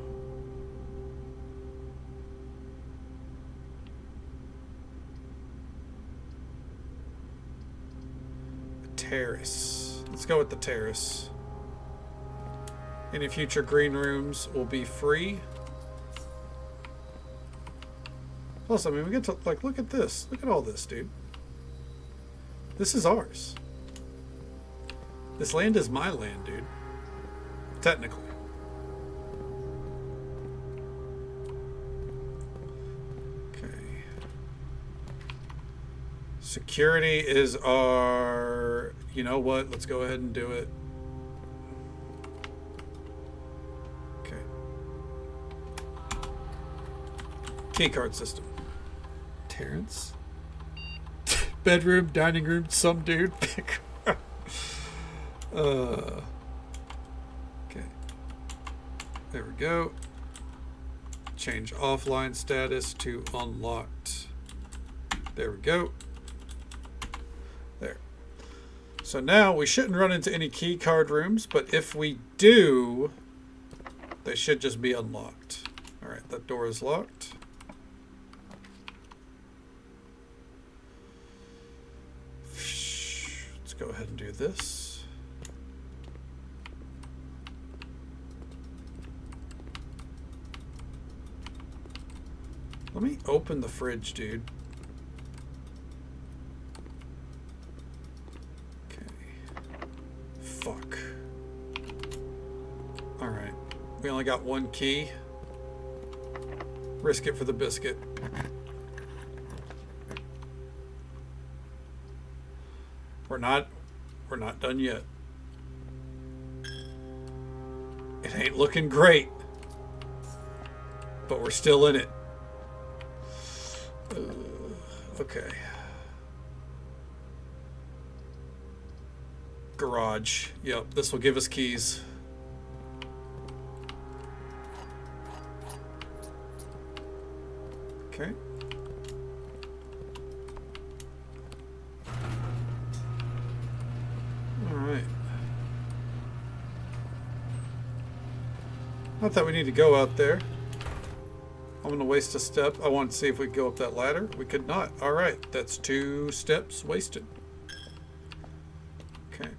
S1: A terrace. Let's go with the terrace. Any future green rooms will be free. Plus, I mean, we get to, like, look at this. Look at all this, dude. This is ours. This land is my land, dude. Technically. Okay. Security is our... You know what? Let's go ahead and do it. Okay. Keycard system. Terrence? Bedroom, dining room, some dude. Okay. There we go. Change offline status to unlocked. There we go. There. So now we shouldn't run into any key card rooms, but if we do, they should just be unlocked. All right, that door is locked. Let's go ahead and do this. Let me open the fridge, dude. Fuck. Alright. We only got one key. Risk it for the biscuit. We're not done yet. It ain't looking great. But we're still in it. Okay. Garage. Yep, this will give us keys. Okay. Alright. Not that we need to go out there. I'm going to waste a step. I want to see if we could go up that ladder. We could not. Alright, that's 2 steps wasted. Okay.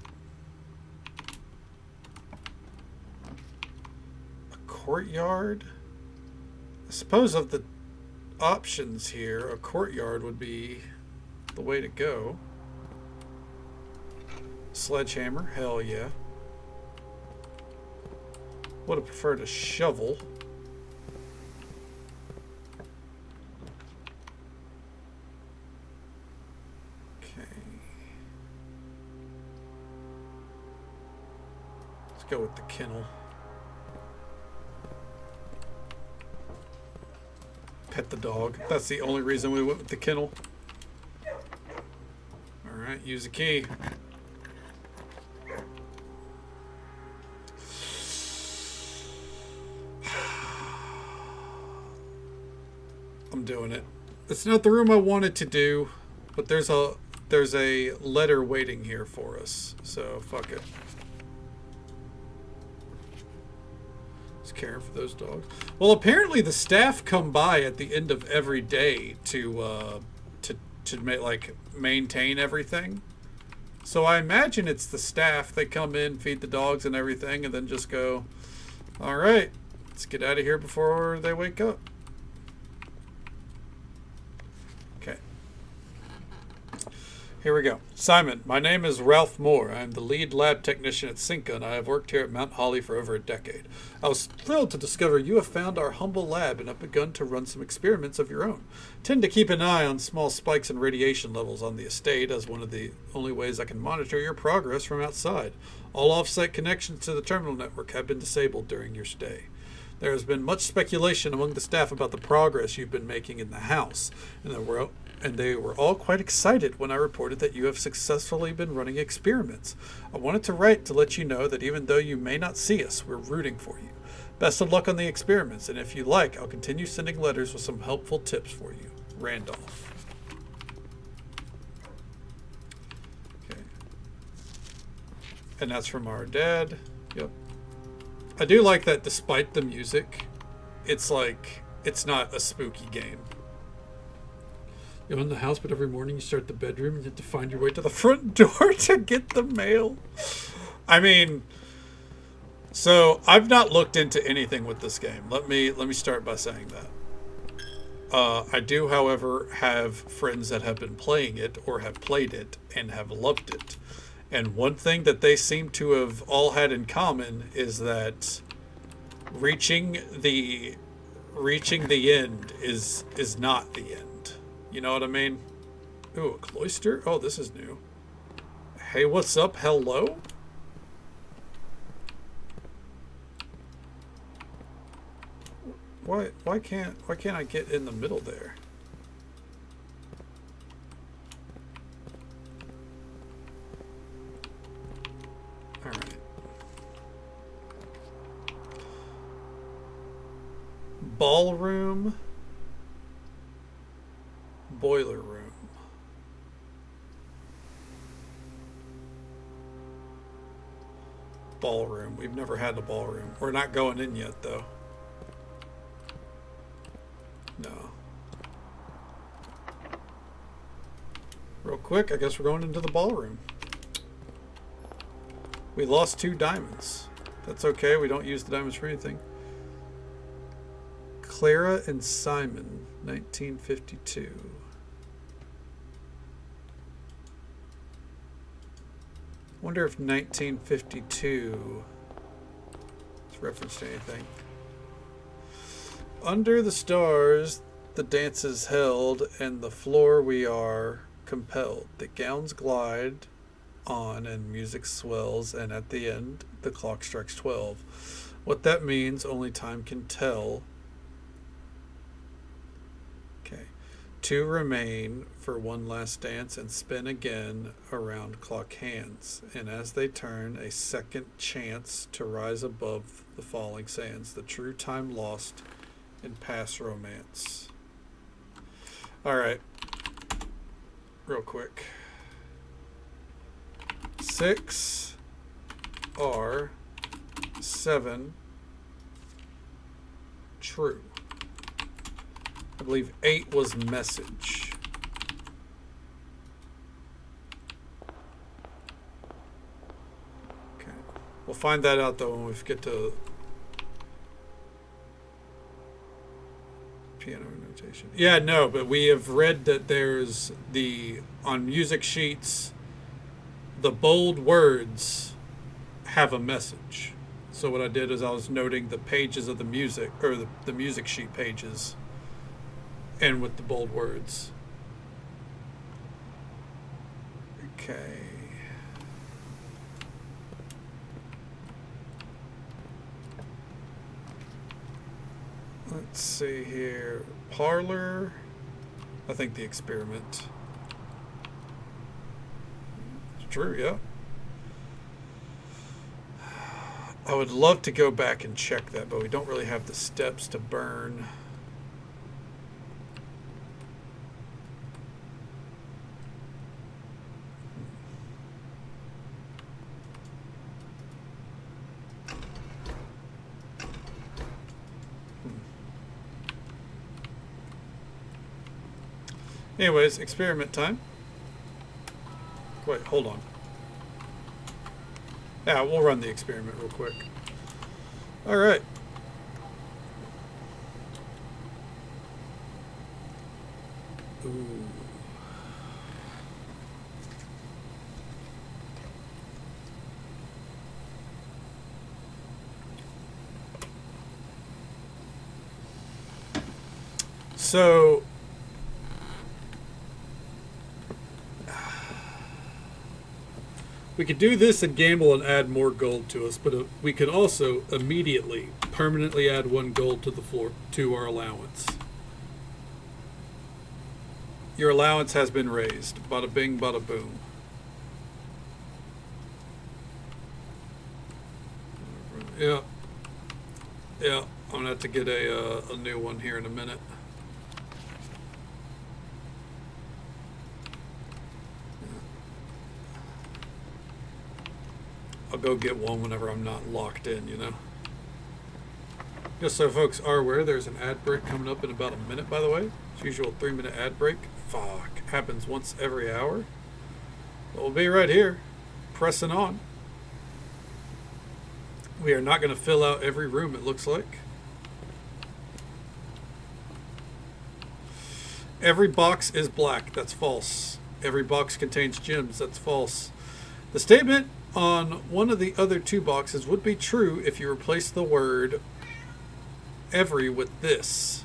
S1: A courtyard? I suppose of the options here, a courtyard would be the way to go. Sledgehammer? Hell yeah. Would have preferred a shovel. Go with the kennel. Pet the dog. That's the only reason we went with the kennel. Alright, use the key. I'm doing it. It's not the room I wanted to do, but there's a letter waiting here for us. So fuck it. Caring for those dogs. Well, apparently the staff come by at the end of every day to maintain everything. So I imagine it's the staff. They come in, feed the dogs and everything, and then just go, all right, let's get out of here before they wake up. Okay. Here we go. Simon, my name is Ralph Moore. I am the lead lab technician at Cinca, and I have worked here at Mount Holly for over a decade. I was thrilled to discover you have found our humble lab and have begun to run some experiments of your own. Tend to keep an eye on small spikes in radiation levels on the estate as one of the only ways I can monitor your progress from outside. All off-site connections to the terminal network have been disabled during your stay. There has been much speculation among the staff about the progress you've been making in the house, and they were all quite excited when I reported that you have successfully been running experiments. I wanted to write to let you know that even though you may not see us, we're rooting for you. Best of luck on the experiments, and if you like, I'll continue sending letters with some helpful tips for you. Randolph. Okay. And that's from our dad. Yep. I do like that despite the music, it's like, it's not a spooky game. You own the house, but every morning you start the bedroom and you have to find your way to the front door to get the mail. I mean, so I've not looked into anything with this game. Let me start by saying that. I do, however, have friends that have been playing it or have played it and have loved it. And one thing that they seem to have all had in common is that reaching the end is not the end. You know what I mean? Ooh, a cloister? Oh, this is new. Hey, what's up? Hello? Why can't I get in the middle there? All right. Ballroom. Boiler room. ballroom. We've never had a ballroom. We're not going in yet, though. No. Real quick, I guess we're going into the ballroom. We lost 2 diamonds. That's okay. We don't use the diamonds for anything. Clara and Simon, 1952. Wonder if 1952 is referenced to anything. Under the stars, the dance is held, and the floor we are compelled. The gowns glide on, and music swells, and at the end, the clock strikes 12. What that means, only time can tell. Okay. 2 remain for one last dance and spin again around clock hands. And as they turn, a second chance to rise above the falling sands. The true time lost in past romance. All right. Real quick. 6 are 7 true. I believe 8 was message. Okay. We'll find that out though when we get to piano notation. Yeah, no, but we have read that there's on music sheets, the bold words have a message. So what I did is I was noting the pages of the music, or the music sheet pages, and with the bold words. Okay. Let's see here. Parlor. I think the experiment. It's true, yeah. I would love to go back and check that, but we don't really have the steps to burn. Anyways, experiment time. Wait, hold on. Yeah, we'll run the experiment real quick. All right. Ooh. So we could do this and gamble and add more gold to us, but we could also immediately permanently add 1 gold to the floor to our allowance. Your allowance has been raised. Bada bing, bada boom. Yeah. Yeah, I'm gonna have to get a new one here in a minute. I'll go get one whenever I'm not locked in, you know. Just so folks are aware, there's an ad break coming up in about a minute, by the way. It's usual 3-minute ad break. Fuck. Happens once every hour. But we'll be right here, pressing on. We are not going to fill out every room, it looks like. Every box is black. That's false. Every box contains gems. That's false. The statement on one of the other 2 boxes would be true if you replace the word every with this.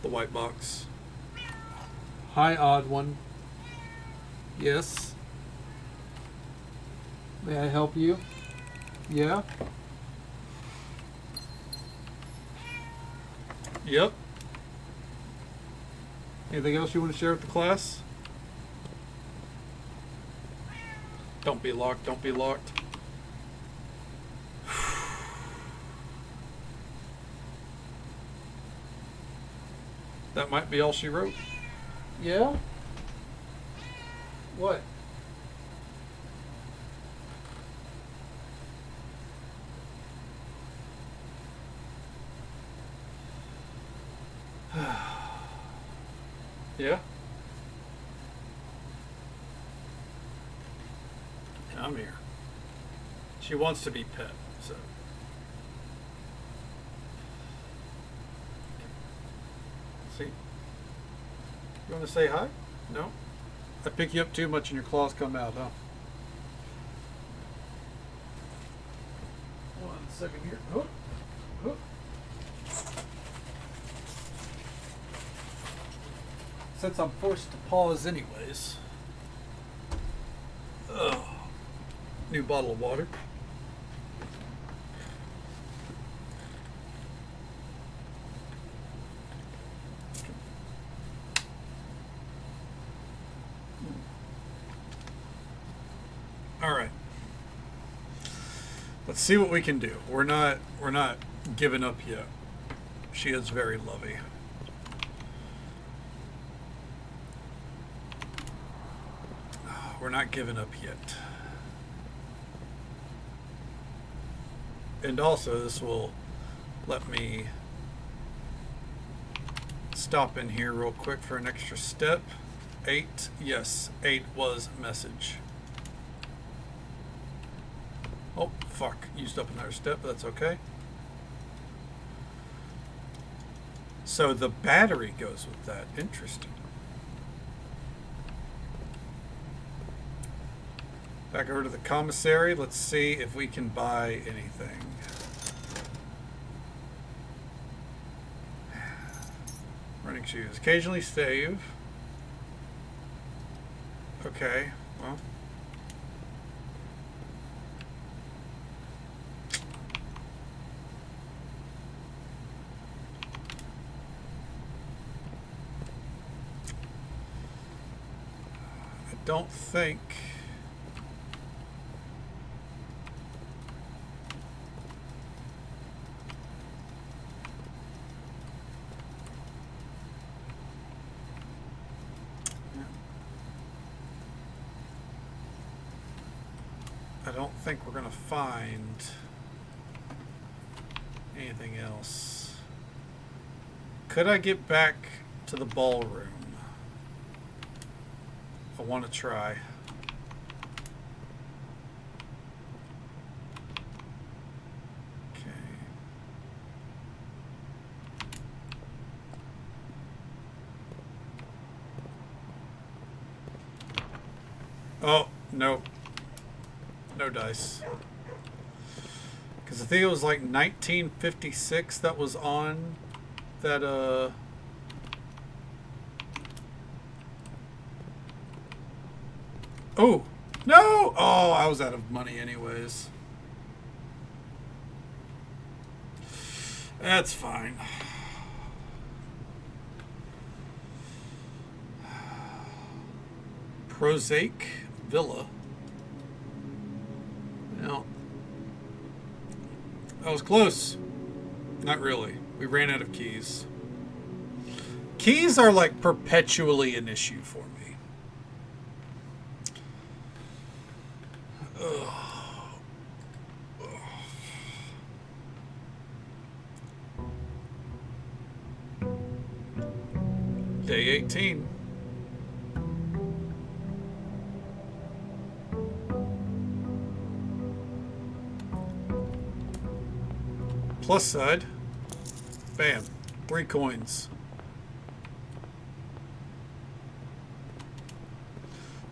S1: The white box. Hi, odd one. Yes. May I help you? Yeah. Yep. Anything else you want to share with the class? Don't be locked, don't be locked. That might be all she wrote. Yeah? What? Yeah. I'm here. She wants to be pet, so. See? You want to say hi? No? I pick you up too much and your claws come out, huh? 1 second here. Oh. Oh. Since I'm forced to pause anyways. Ugh. New bottle of water. All right. Let's see what we can do. We're not giving up yet. She is very lovey. We're not giving up yet. And also, this will let me stop in here real quick for an extra step. 8, yes, 8 was message. Oh, fuck, used up another step, but that's okay. So the battery goes with that, interesting. Back over to the commissary. Let's see if we can buy anything. Running shoes. Occasionally save. Okay, well. I don't think... I don't think we're gonna find anything else. Could I get back to the ballroom? I want to try. Okay. Oh, no. No dice. Because I think it was like 1956 that was on that, Oh! No! Oh, I was out of money anyways. That's fine. Prosaic Villa. Well, that was close. Not really. We ran out of keys. Keys are like perpetually an issue for me. Ugh. Day 18. Plus side. Bam. 3 coins.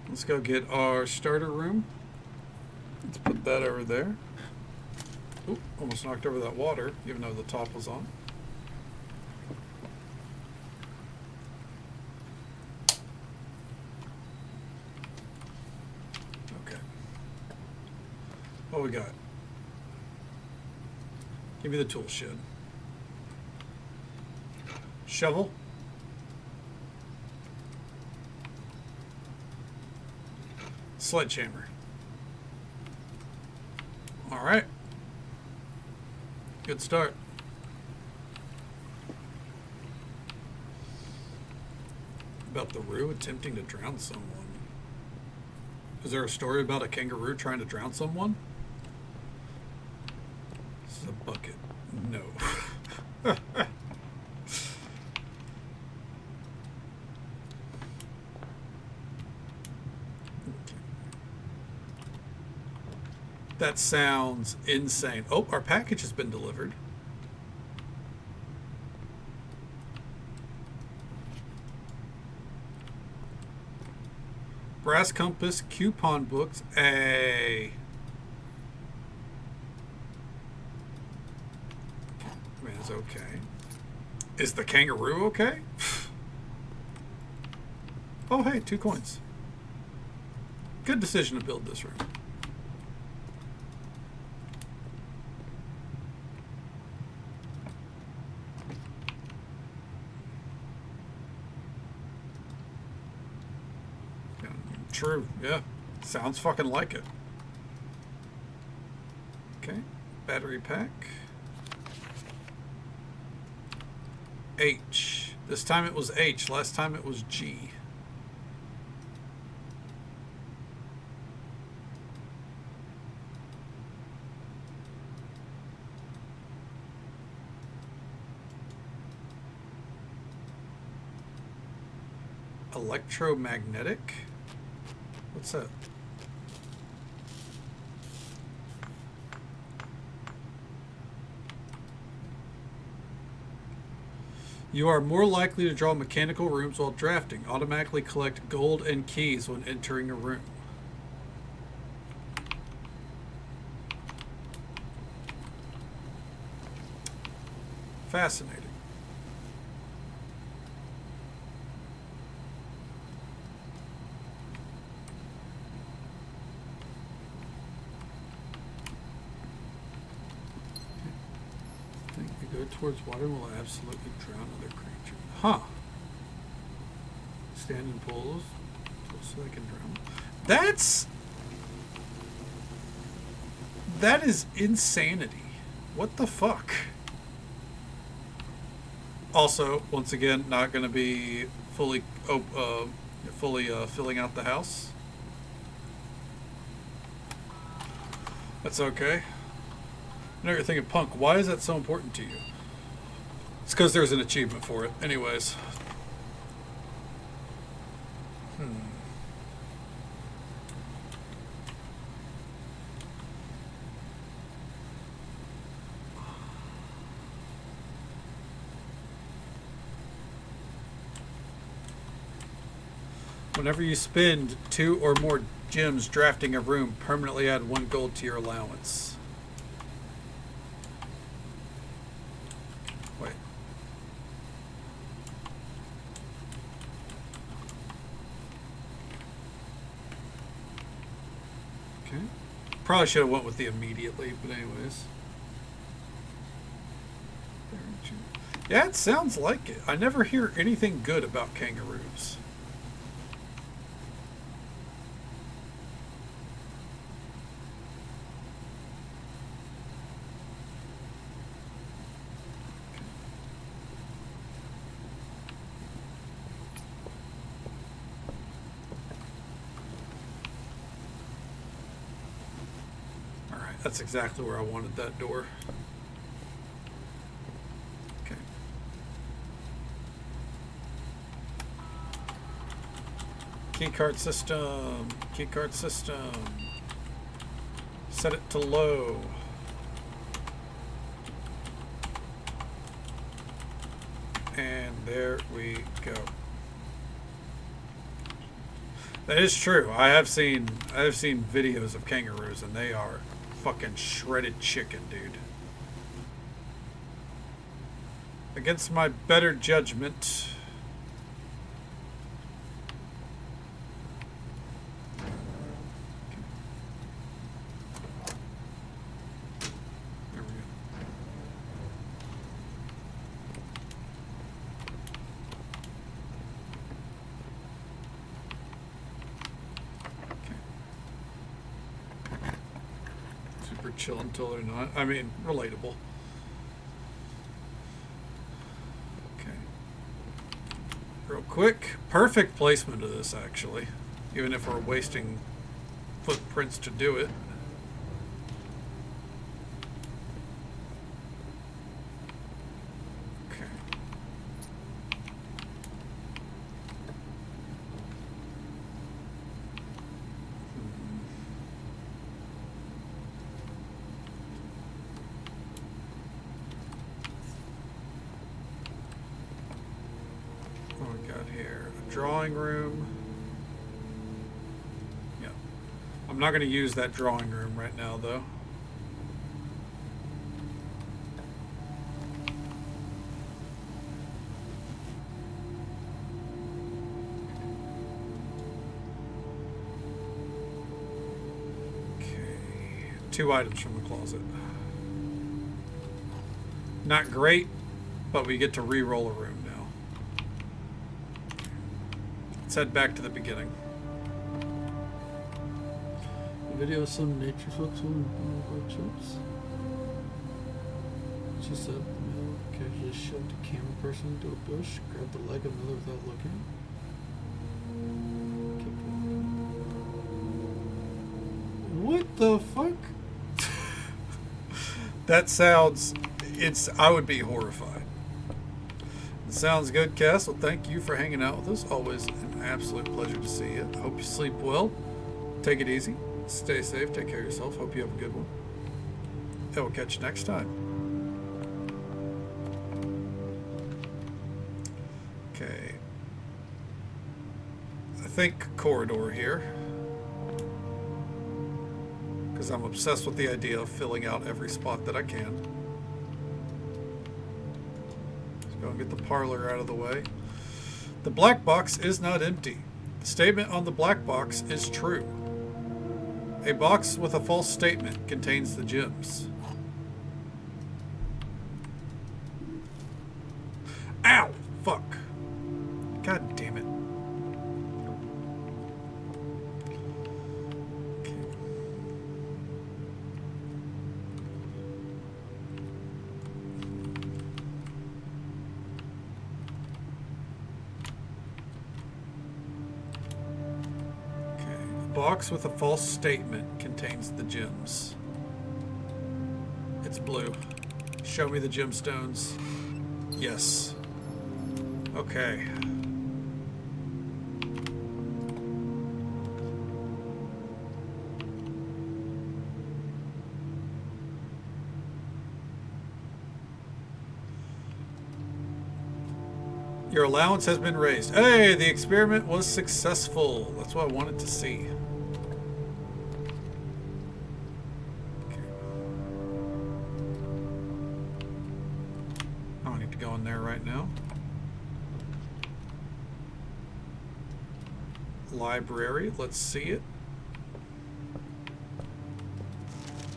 S1: Let's go get our starter room. Let's put that over there. Oop, almost knocked over that water, even though the top was on. Okay. What we got? Give me the tool shed. Shovel. Sledgehammer. All right. Good start. About the Roo attempting to drown someone. Is there a story about a kangaroo trying to drown someone? This is a bucket. No. That sounds insane. Oh, our package has been delivered. Brass compass, coupon books. A man's okay. Is the kangaroo okay? Oh, hey, 2 coins. Good decision to build this room. True, yeah. Sounds fucking like it. Okay, battery pack. H. This time it was H. Last time it was G. Electromagnetic? What's that? You are more likely to draw mechanical rooms while drafting. Automatically collect gold and keys when entering a room. Fascinating. Towards water will absolutely drown other creatures. Huh. Stand in pools so they can drown. That is insanity. What the fuck? Also, once again, not going to be fully filling out the house. That's okay. I know you're thinking, Punk, why is that so important to you? It's because there's an achievement for it. Anyways. Whenever you spend 2 or more gems drafting a room, permanently add 1 gold to your allowance. Wait. Okay. Probably should have went with the immediately, but anyways. Yeah, it sounds like it. I never hear anything good about kangaroos. That's exactly where I wanted that door. Okay. Keycard system. Keycard system. Set it to low. And there we go. That is true. I have seen videos of kangaroos, and they are fucking shredded chicken, dude. Against my better judgment. There we go. Chill until they're not. I mean, relatable. Okay. Real quick. Perfect placement of this, actually. Even if we're wasting footprints to do it. Okay. drawing room. Yeah. I'm not going to use that drawing room right now, though. Okay. 2 items from the closet. Not great, but we get to re-roll a room now. Let's head back to the beginning.
S4: Video of some nature folks on workshops. She said the male casually shoved a camera person into a bush, grabbed the leg of another without looking. What the fuck?
S1: That sounds... I would be horrified. It sounds good, Cass. Well, thank you for hanging out with us. Always an absolute pleasure to see you. I hope you sleep well. Take it easy. Stay safe. Take care of yourself. Hope you have a good one. And we'll catch you next time. Okay. I think corridor here. Because I'm obsessed with the idea of filling out every spot that I can. Go and get the parlor out of the way. The black box is not empty. The statement on the black box is true. A box with a false statement contains the gems. Ow! Fuck. God damn it. Box with a false statement contains the gems. It's blue. Show me the gemstones. Yes. Okay. Your allowance has been raised. Hey, the experiment was successful. That's what I wanted to see. Library, let's see it.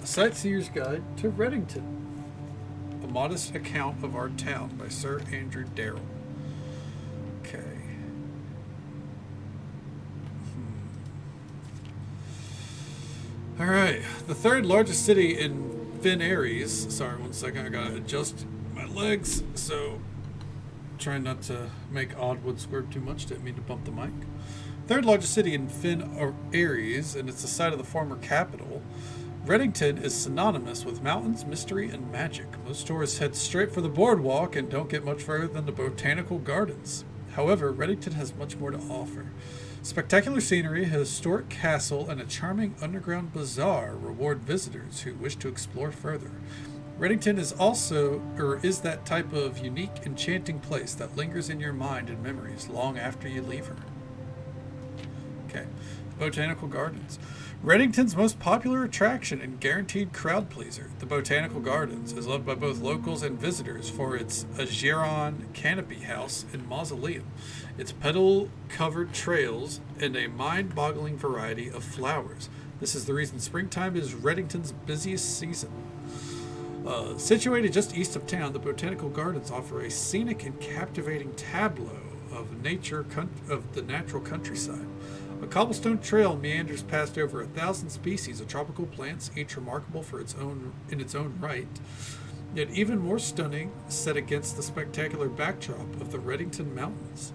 S1: A Sightseer's Guide to Reddington. A Modest Account of Our Town by Sir Andrew Darrell. Okay. Alright, the third largest city in Finn Ares. Sorry, one second, I gotta adjust my legs, so trying not to make Oddwood squirt too much. Didn't mean to bump the mic. Third largest city in Finn Ares, and it's the site of the former capital. Reddington is synonymous with mountains, mystery, and magic. Most tourists head straight for the boardwalk and don't get much further than the botanical gardens. However, Reddington has much more to offer. Spectacular scenery, a historic castle, and a charming underground bazaar reward visitors who wish to explore further. Reddington is that type of unique, enchanting place that lingers in your mind and memories long after you leave her. Okay, Botanical Gardens. Reddington's most popular attraction and guaranteed crowd pleaser, the Botanical Gardens, is loved by both locals and visitors for its Agiron canopy house and mausoleum, its petal-covered trails, and a mind-boggling variety of flowers. This is the reason springtime is Reddington's busiest season. Situated just east of town, the Botanical Gardens offer a scenic and captivating tableau of the natural countryside. A cobblestone trail meanders past over 1,000 species of tropical plants, each remarkable in its own right. Yet even more stunning, set against the spectacular backdrop of the Reddington Mountains.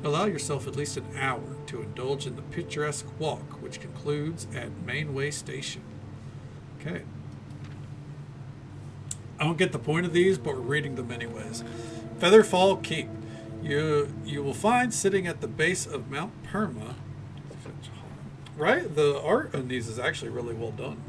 S1: Allow yourself at least an hour to indulge in the picturesque walk, which concludes at Mainway Station. Okay. I don't get the point of these, but we're reading them anyways. Featherfall Keep. You will find sitting at the base of Mount Perma. Right? The art on these is actually really well done.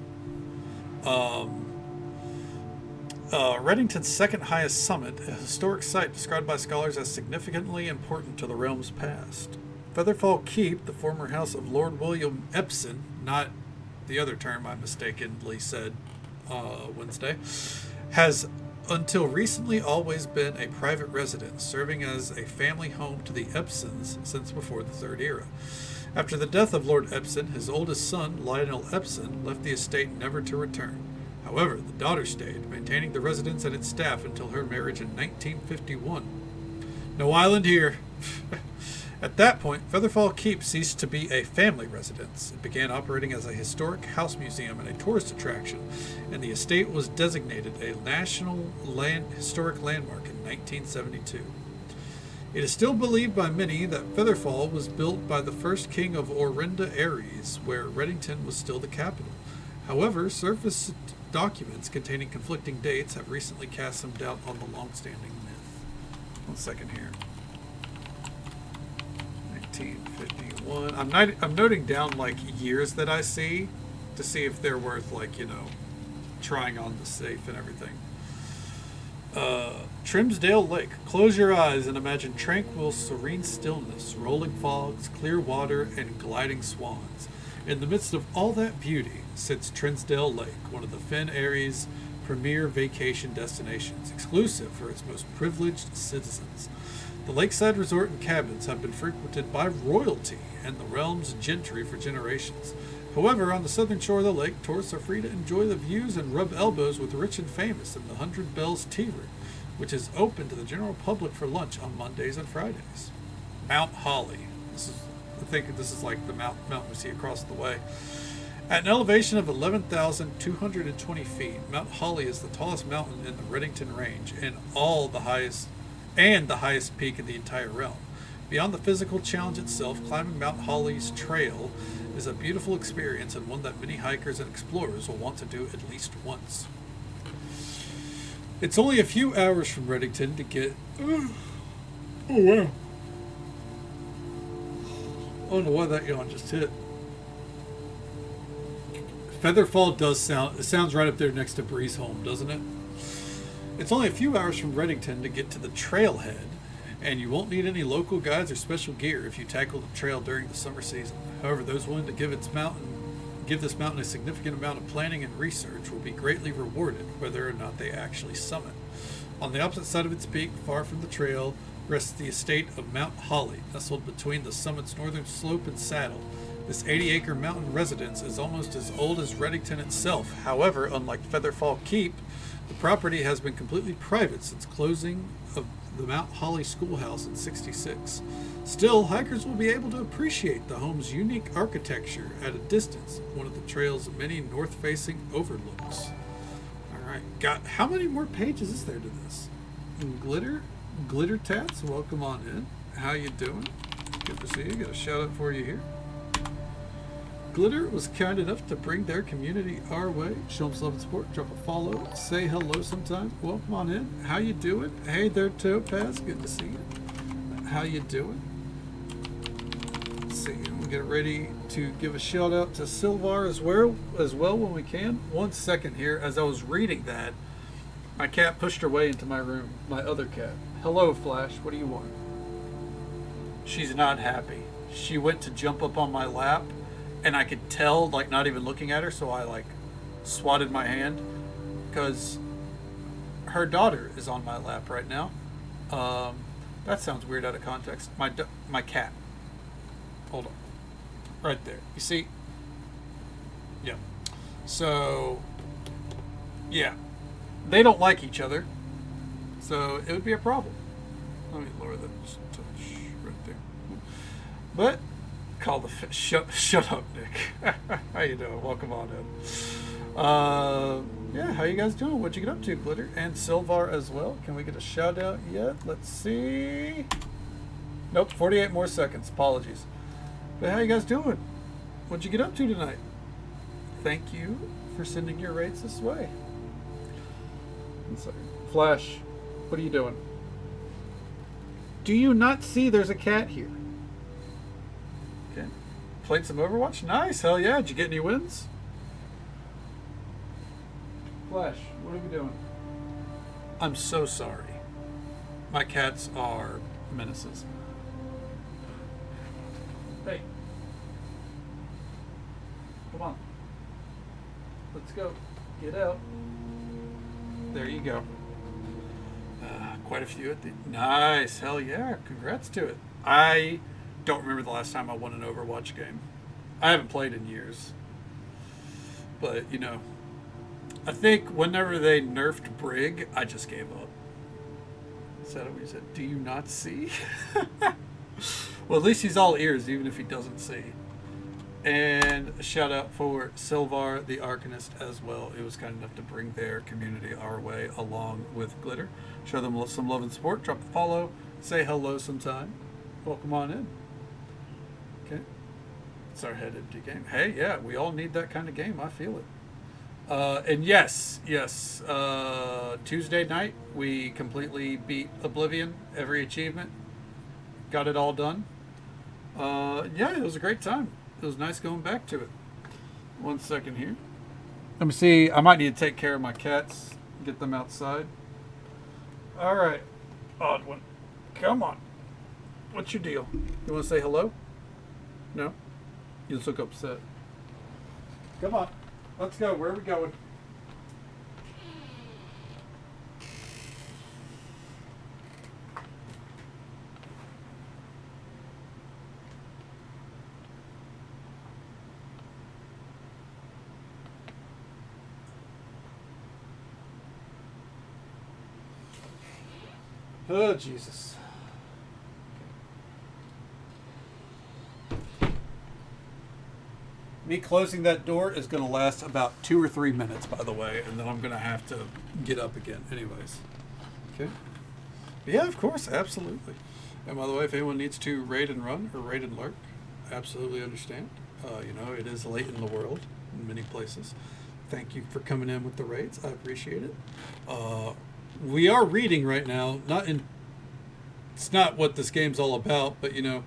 S1: Reddington's second highest summit, a historic site described by scholars as significantly important to the realm's past. Featherfall Keep, the former house of Lord William Epson, not the other term I mistakenly said Wednesday, has until recently always been a private residence, serving as a family home to the Epsons since before the Third Era. After the death of Lord Epson, his oldest son, Lionel Epson, left the estate never to return. However, the daughter stayed, maintaining the residence and its staff until her marriage in 1951. No island here. At that point, Featherfall Keep ceased to be a family residence. It began operating as a historic house museum and a tourist attraction, and the estate was designated a National Historic Landmark in 1972. It is still believed by many that Featherfall was built by the first king of Orinda Aries, where Reddington was still the capital. However, surface documents containing conflicting dates have recently cast some doubt on the long-standing myth. 1 second here. 1951. I'm noting down like years that I see to see if they're worth trying on the safe and everything. Trimsdale Lake. Close your eyes and imagine tranquil, serene stillness, rolling fogs, clear water, and gliding swans. In the midst of all that beauty sits Trimsdale Lake, one of the Fen Area's premier vacation destinations, exclusive for its most privileged citizens. The lakeside resort and cabins have been frequented by royalty and the realm's gentry for generations. However, on the southern shore of the lake, tourists are free to enjoy the views and rub elbows with the rich and famous in the 100 Bells Tea Room, which is open to the general public for lunch on Mondays and Fridays. Mount Holly. I think this is like the mountain we see across the way. At an elevation of 11,220 feet, Mount Holly is the tallest mountain in the Reddington Range and the highest peak in the entire realm. Beyond the physical challenge itself, climbing Mount Holly's trail is a beautiful experience and one that many hikers and explorers will want to do at least once. It's only a few hours from Reddington to get... Oh, wow. I don't know why that yawn just hit. Featherfall it sounds right up there next to Breezeholm, doesn't it? It's only a few hours from Reddington to get to the trailhead, and you won't need any local guides or special gear if you tackle the trail during the summer season. However, those willing to give this mountain a significant amount of planning and research will be greatly rewarded, whether or not they actually summit. On the opposite side of its peak, far from the trail, rests the estate of Mount Holly, nestled between the summit's northern slope and saddle. This 80-acre mountain residence is almost as old as Reddington itself. However, unlike Featherfall Keep, the property has been completely private since closing of the Mount Holly Schoolhouse in '66. Still, hikers will be able to appreciate the home's unique architecture at a distance, one of the trail's many north-facing overlooks. All right, how many more pages is there to this? Glitter Tats, welcome on in. How you doing? Good to see you. Got a shout out for you here. Glitter was kind enough to bring their community our way. Show them some love and support. Drop a follow. Say hello sometime. Welcome on in. How you doing? Hey there, Topaz. Good to see you. How you doing? Let's see. We'll get ready to give a shout out to Silvar as well when we can. 1 second here. As I was reading that, my cat pushed her way into my room. My other cat. Hello, Flash. What do you want? She's not happy. She went to jump up on my lap, and I could tell, not even looking at her, so I, swatted my hand, because her daughter is on my lap right now. That sounds weird out of context. My cat. Hold on. Right there. You see? Yeah. So, yeah. They don't like each other, so it would be a problem. Let me lower that just a touch right there. But... call the shut up, Nick. How you doing? Welcome on in. Yeah, how you guys doing? What'd you get up to, Glitter? And Silvar as well. Can we get a shout out yet? Let's see. Nope, 48 more seconds. Apologies. But how you guys doing? What'd you get up to tonight? Thank you for sending your rates this way. 1 second. Flash, what are you doing? Do you not see there's a cat here? Played some Overwatch? Nice, hell yeah. Did you get any wins? Flash, what are we doing? I'm so sorry. My cats are menaces. Let's go. Get out. There you go. Quite a few at the... Nice. Hell yeah. Congrats to it. I don't remember the last time I won an Overwatch game. I haven't played in years. But, you know, I think whenever they nerfed Brig, I just gave up. Is that what he said? Do you not see? Well, at least he's all ears, even if he doesn't see. And a shout out for Silvar the Arcanist as well. It was kind enough to bring their community our way along with Glitter. Show them some love and support. Drop a follow. Say hello sometime. Welcome on in. Okay. It's our head empty game. Hey, yeah, we all need that kind of game. I feel it. And yes, Tuesday night we completely beat Oblivion. Every achievement. Got it all done. Yeah, it was a great time. It was nice going back to it. 1 second here. Let me see. I might need to take care of my cats. Get them outside. All right. Odd one. Come on. What's your deal? You want to say hello? No? You just look upset. Come on. Let's go. Where are we going? Oh, Jesus. Me closing that door is going to last about 2 or 3 minutes, by the way, and then I'm going to have to get up again anyways. Okay? Yeah, of course, absolutely. And by the way, if anyone needs to raid and run or raid and lurk, absolutely understand. You know, it is late in the world in many places. Thank you for coming in with the raids. I appreciate it. We are reading right now. It's not what this game's all about, but, you know,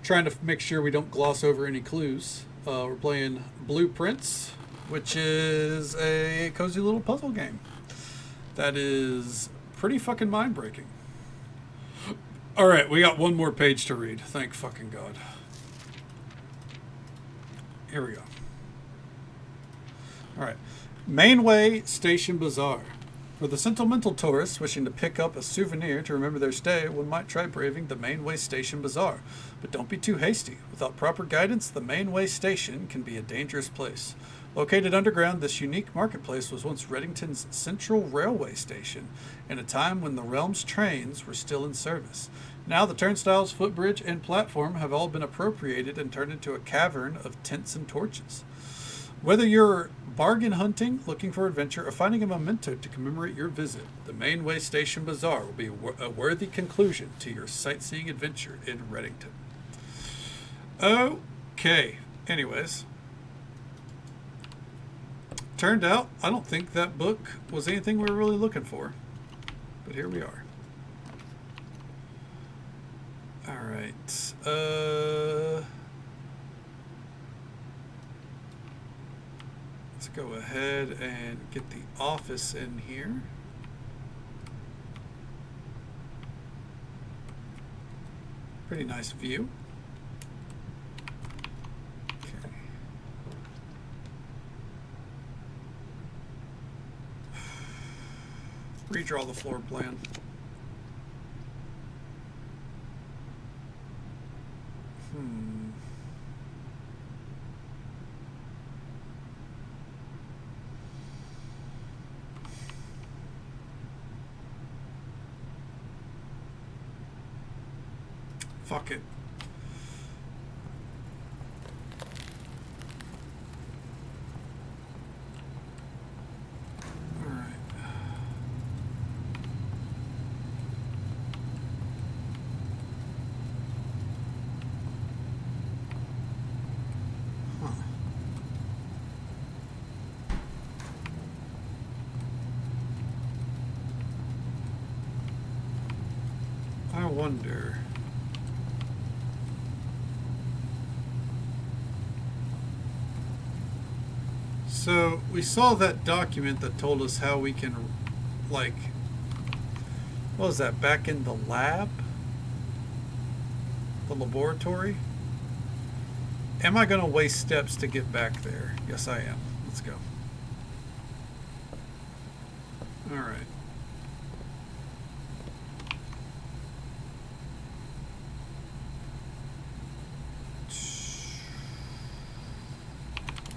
S1: trying to make sure we don't gloss over any clues. We're playing Blueprints, which is a cozy little puzzle game that is pretty fucking mind-breaking. All right, we got one more page to read. Thank fucking God. Here we go. All right. Mainway Station Bazaar. For the sentimental tourists wishing to pick up a souvenir to remember their stay, one might try braving the Mainway Station Bazaar. But don't be too hasty. Without proper guidance, the Mainway Station can be a dangerous place. Located underground, this unique marketplace was once Reddington's central railway station, in a time when the realm's trains were still in service. Now the turnstiles, footbridge, and platform have all been appropriated and turned into a cavern of tents and torches. Whether you're bargain hunting, looking for adventure, or finding a memento to commemorate your visit, the Mainway Station Bazaar will be a worthy conclusion to your sightseeing adventure in Reddington. Okay. Anyways. Turned out, I don't think that book was anything we were really looking for. But here we are. Alright. Let's go ahead and get the office in here. Pretty nice view. Okay. Redraw the floor plan. Fuck it. All right. Huh. I wonder. So we saw that document that told us how we can, like, what was that, back in the lab? The laboratory? Am I going to waste steps to get back there? Yes, I am. Let's go. All right.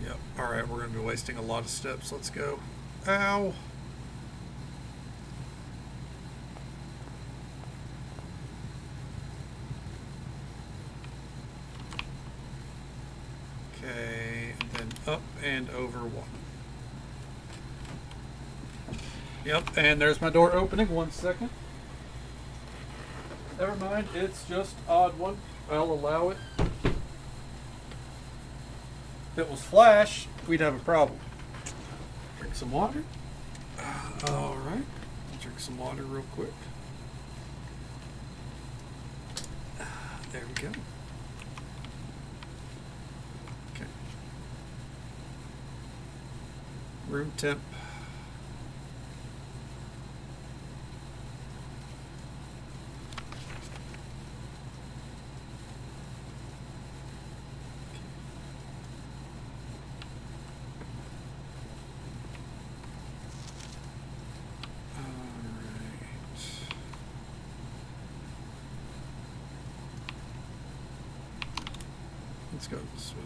S1: Yep. All right, we're going to be wasting a lot of steps. Let's go. Ow. Okay, and then up and over one. Yep, and there's my door opening. 1 second. Never mind, it's just odd one. I'll allow it. If it was Flash, we'd have a problem. Drink some water. All right, drink some water real quick. There we go. Okay. Room temp. Let's go this way.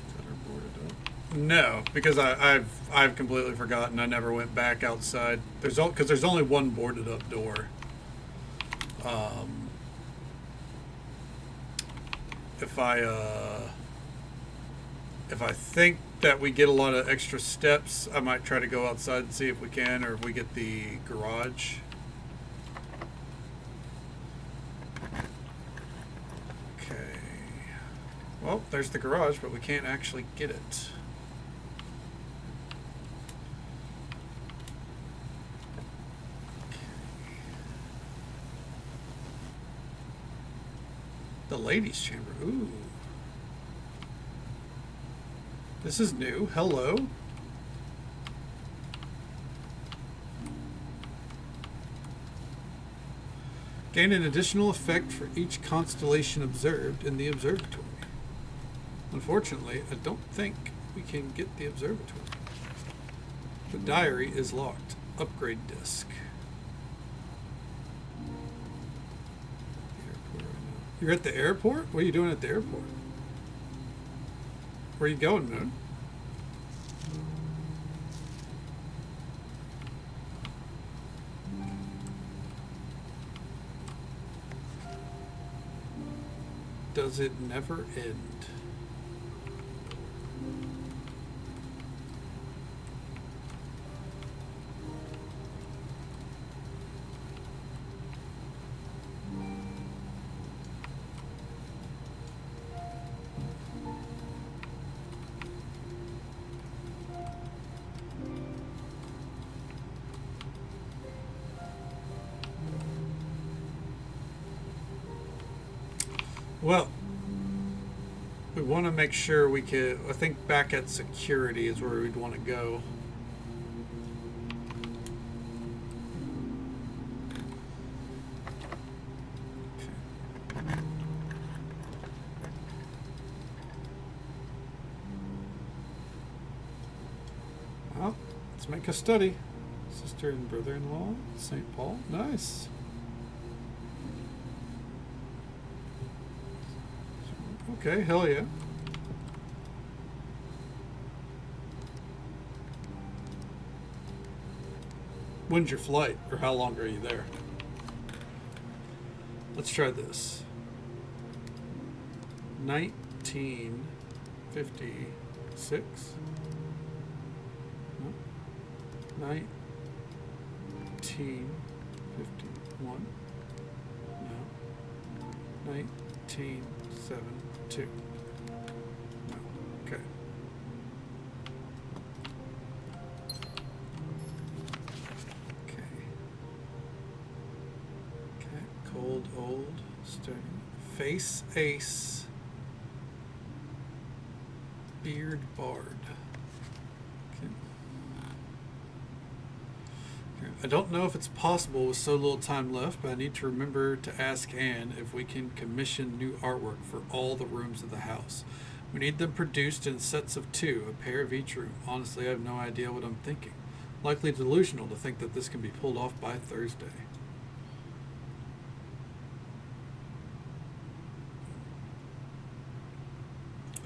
S1: Is that our boarded up? No, because I've completely forgotten. I never went back outside. Because there's only one boarded up door. If I think that we get a lot of extra steps, I might try to go outside and see if we can, or if we get the garage. Well, there's the garage, but we can't actually get it. The ladies' chamber. Ooh. This is new. Hello. Gain an additional effect for each constellation observed in the observatory. Unfortunately, I don't think we can get the observatory. The diary is locked. Upgrade disk. You're at the airport? What are you doing at the airport? Where are you going, Moon? Does it never end? Well, we want to make sure we can. I think back at security is where we'd want to go. Okay. Well, let's make a study. Sister and brother-in-law, St. Paul. Nice. Okay, hell yeah. When's your flight, or how long are you there? Let's try this. 1956. No. 1951. No. 1972. No. Okay. Okay. Cold, old, starting. Face ace. Beard bard. Okay. I don't know if it's possible with so little time left, but I need to remember to ask Anne if we can commission new artwork for all the rooms of the house. We need them produced in sets of 2, a pair of each room. Honestly, I have no idea what I'm thinking. Likely delusional to think that this can be pulled off by Thursday.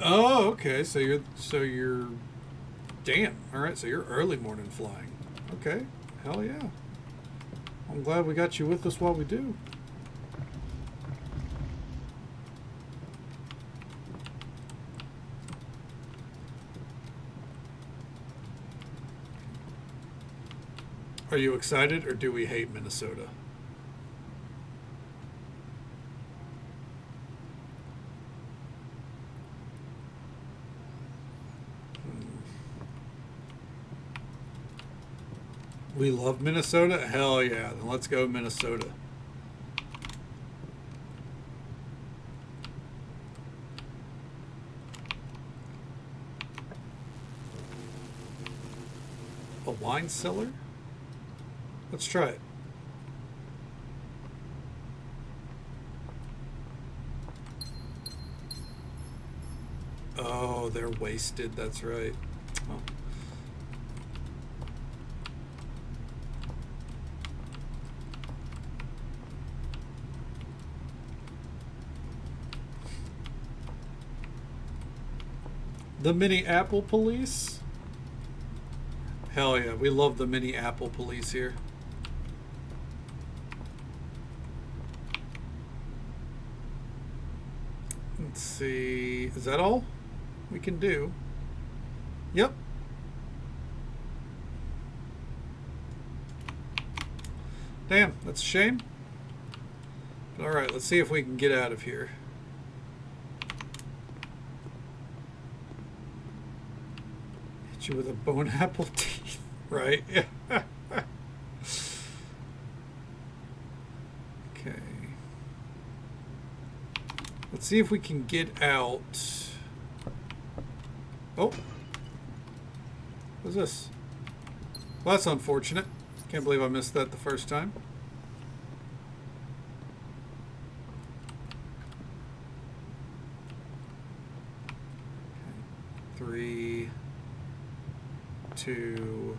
S1: Oh, okay. So you're damn. All right. So you're early morning flying. Okay. Hell yeah. I'm glad we got you with us while we do. Are you excited or do we hate Minnesota? We love Minnesota? Hell yeah. Then let's go Minnesota. A wine cellar? Let's try it. Oh, they're wasted. That's right. Oh. The mini Apple police? Hell yeah, we love the mini Apple police here. Let's see, is that all we can do? Yep. Damn, that's a shame. But all right, let's see if we can get out of here. Hit you with a bone apple teeth, right? Yeah. Okay. Let's see if we can get out. Oh. What's this? Well, that's unfortunate. Can't believe I missed that the first time. Okay. 3, 2,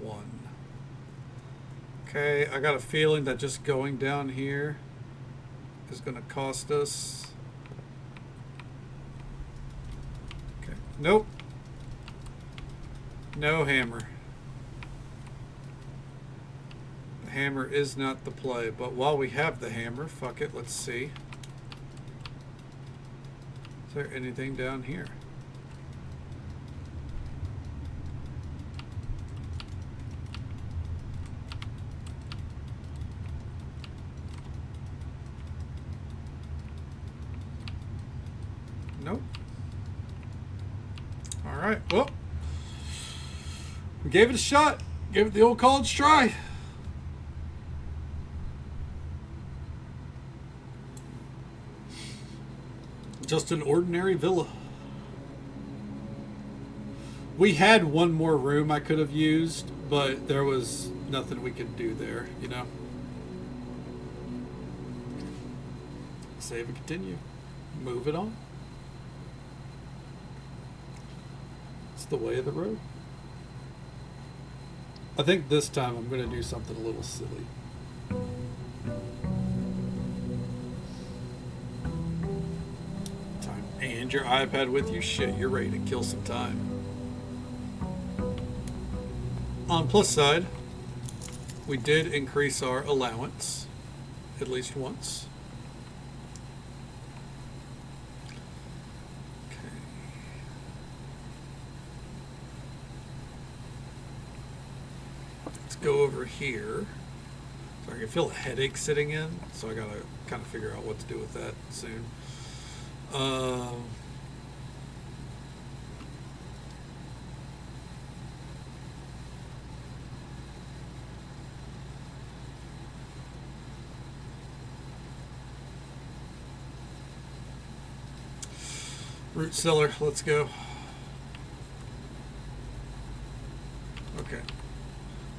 S1: 1. Okay, I got a feeling that just going down here is going to cost us. Okay, nope. No hammer. The hammer is not the play, but while we have the hammer, fuck it, let's see. Is there anything down here? Nope. All right, well. We gave it a shot. Gave it the old college try. Just an ordinary villa. We had one more room I could have used, but there was nothing we could do there, you know? Save and continue. Move it on. It's the way of the road. I think this time I'm going to do something a little silly. Time. And your iPad with you? Shit, you're ready to kill some time. On plus side, we did increase our allowance at least once. Go over here. So I can feel a headache sitting in, so I gotta kind of figure out what to do with that soon. Root cellar, let's go. Okay.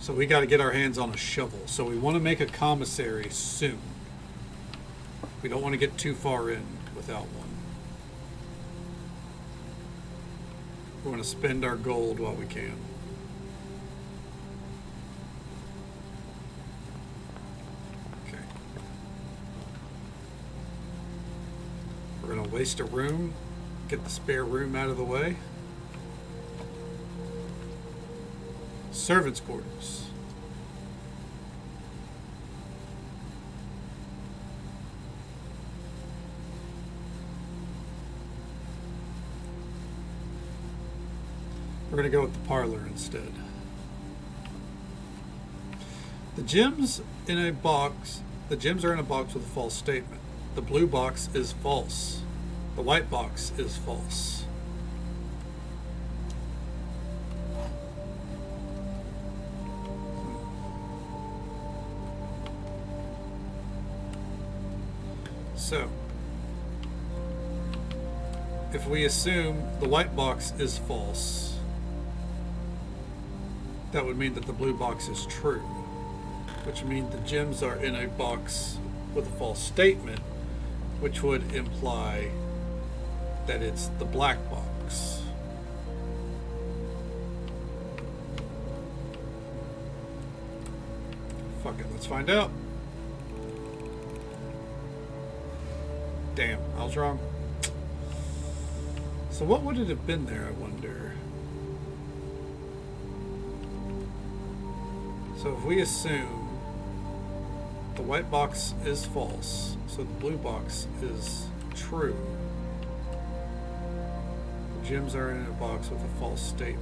S1: So we got to get our hands on a shovel. So we want to make a commissary soon. We don't want to get too far in without one. We want to spend our gold while we can. Okay. We're going to waste a room, get the spare room out of the way. Servants' quarters. We're going to go with the parlor instead. The gems in a box. The gems are in a box with a false statement. The blue box is false. The white box is false. So, if we assume the white box is false, that would mean that the blue box is true, which means the gems are in a box with a false statement, which would imply that it's the black box. Fuck it, let's find out. Damn, I was wrong. So what would it have been there, I wonder? So if we assume the white box is false, so the blue box is true, the gems are in a box with a false statement.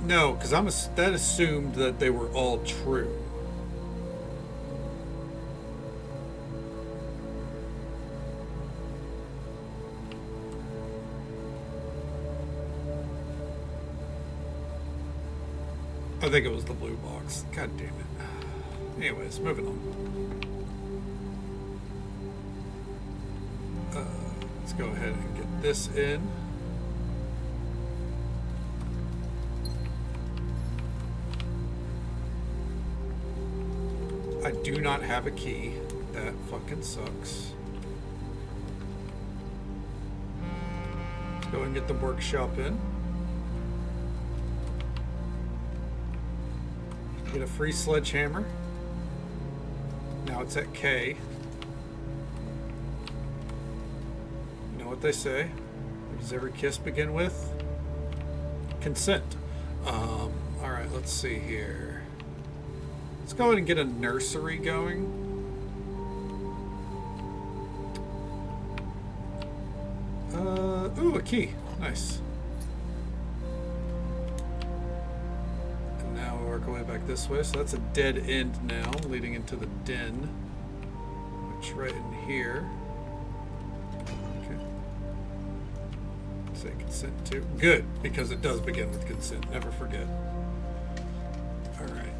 S1: No, because that assumed that they were all true. I think it was the blue box. God damn it. Anyways, moving on. Let's go ahead and get this in. I do not have a key. That fucking sucks. Let's go and get the workshop in. Get a free sledgehammer. Now it's at K. You know what they say? What does every kiss begin with? Consent. Alright, let's see here. Let's go ahead and get a nursery going. Ooh, a key. Nice. And now we'll work our way back this way. So that's a dead end now, leading into the den. Which right in here. Okay. Say consent to. Good, because it does begin with consent. Never forget. Alright.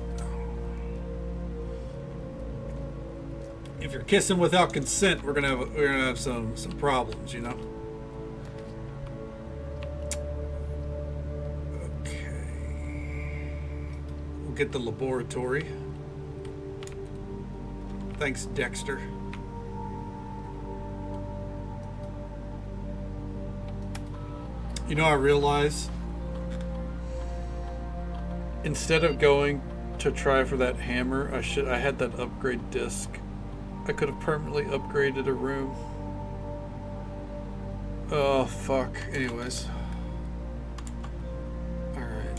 S1: If you're kissing without consent, we're gonna have some problems, you know. Okay, we'll get the laboratory. Thanks, Dexter. You know, I realize instead of going to try for that hammer, I had that upgrade disc. I could have permanently upgraded a room. Oh, fuck. Anyways. Alright.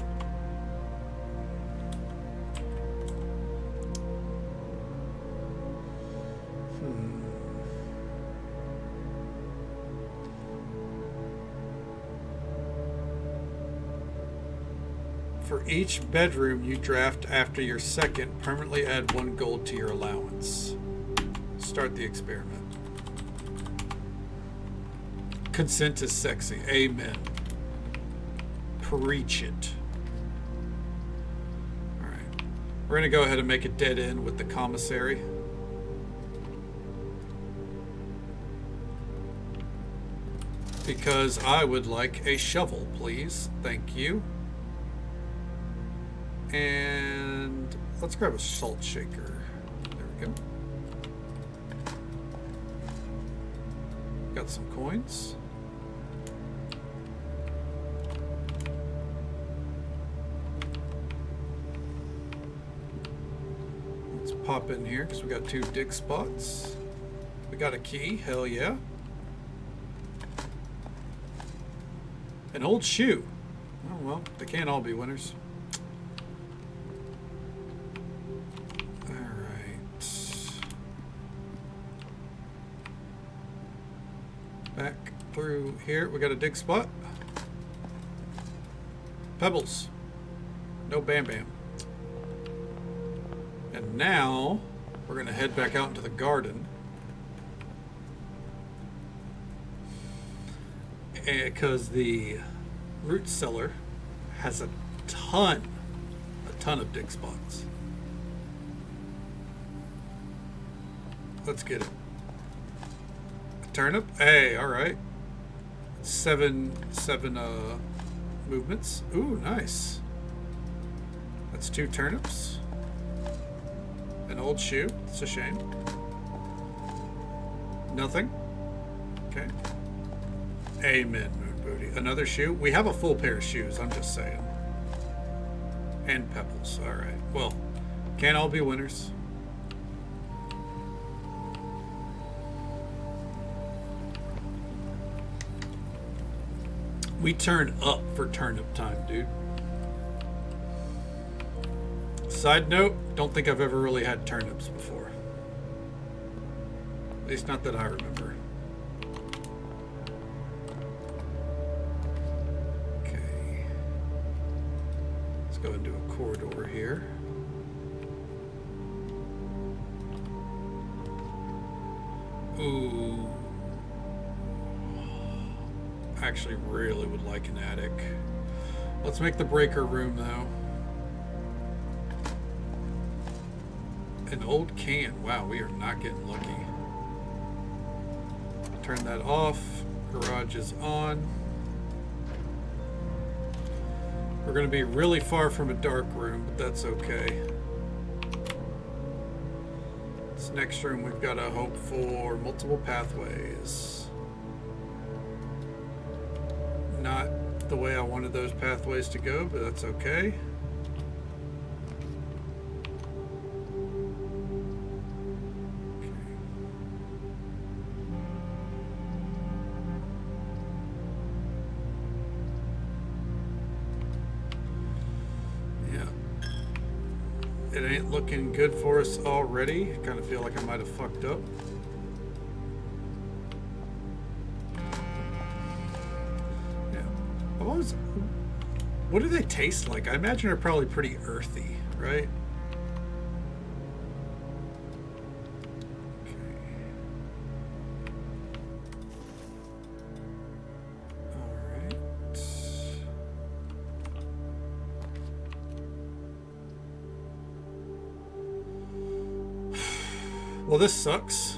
S1: For each bedroom you draft after your second, permanently add 1 gold to your allowance. Start the experiment. Consent is sexy. Amen. Preach it. Alright. We're going to go ahead and make a dead end with the commissary. Because I would like a shovel, please. Thank you. And let's grab a salt shaker. There we go. Got some coins. Let's pop in here because we got 2 dig spots. We got a key. Hell yeah. An old shoe. Oh well, they can't all be winners. Back through here, we got a dig spot. Pebbles. No Bam Bam. And now we're going to head back out into the garden. Because the root cellar has a ton of dig spots. Let's get it. Turnip. Hey, all right. 7 movements. Ooh, nice. That's 2 turnips. An old shoe. It's a shame. Nothing. Okay. Amen, Moon Booty. Another shoe. We have a full pair of shoes. I'm just saying. And pebbles. All right. Well, can't all be winners. We turn up for turnip time, dude. Side note, don't think I've ever really had turnips before. At least not that I remember. Okay. Let's go into a corridor here. Ooh. Actually really would like an attic. Let's make the breaker room though. An old can. Wow, we are not getting lucky. Turn that off. Garage is on. We're going to be really far from a dark room, but that's okay. This next room we've got to hope for multiple pathways. Not the way I wanted those pathways to go, but that's okay. It ain't looking good for us already. I kind of feel like I might have fucked up. Yeah. I've always... What do they taste like? I imagine they're probably pretty earthy, right? Well, this sucks.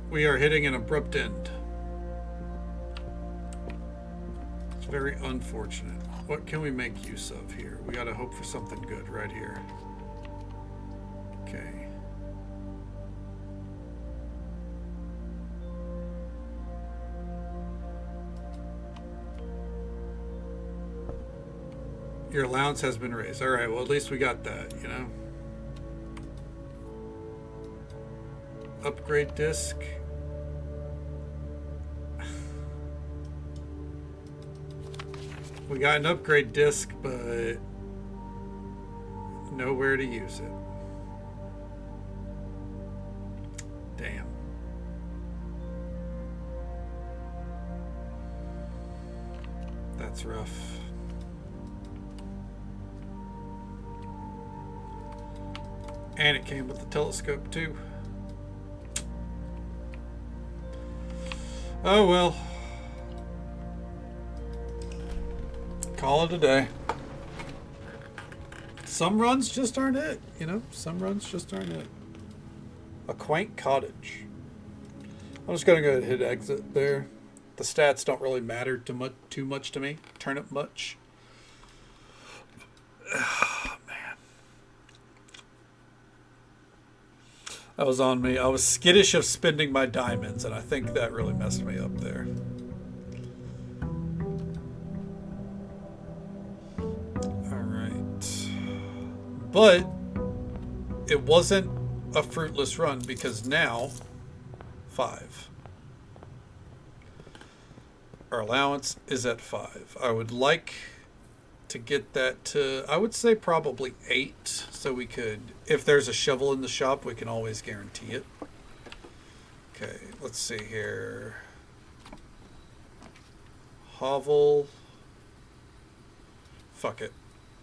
S1: We are hitting an abrupt end. It's very unfortunate. What can we make use of here? We gotta hope for something good right here. Okay. Your allowance has been raised. All right, well, at least we got that, you know? Upgrade disc. We got an upgrade disc, but nowhere to use it. Damn. That's rough. And it came with the telescope too. Oh well. Call it a day. Some runs just aren't it, you know? Some runs just aren't it. A quaint cottage. I'm just gonna go ahead and hit exit there. The stats don't really matter too much to me. Turnip much. Oh, man. That was on me. I was skittish of spending my diamonds, and I think that really messed me up there. Alright. But it wasn't a fruitless run because now 5. Our allowance is at 5. I would like to get that to, I would say probably 8, so we could, if there's a shovel in the shop, we can always guarantee it. Okay, let's see here. Hovel. Fuck it.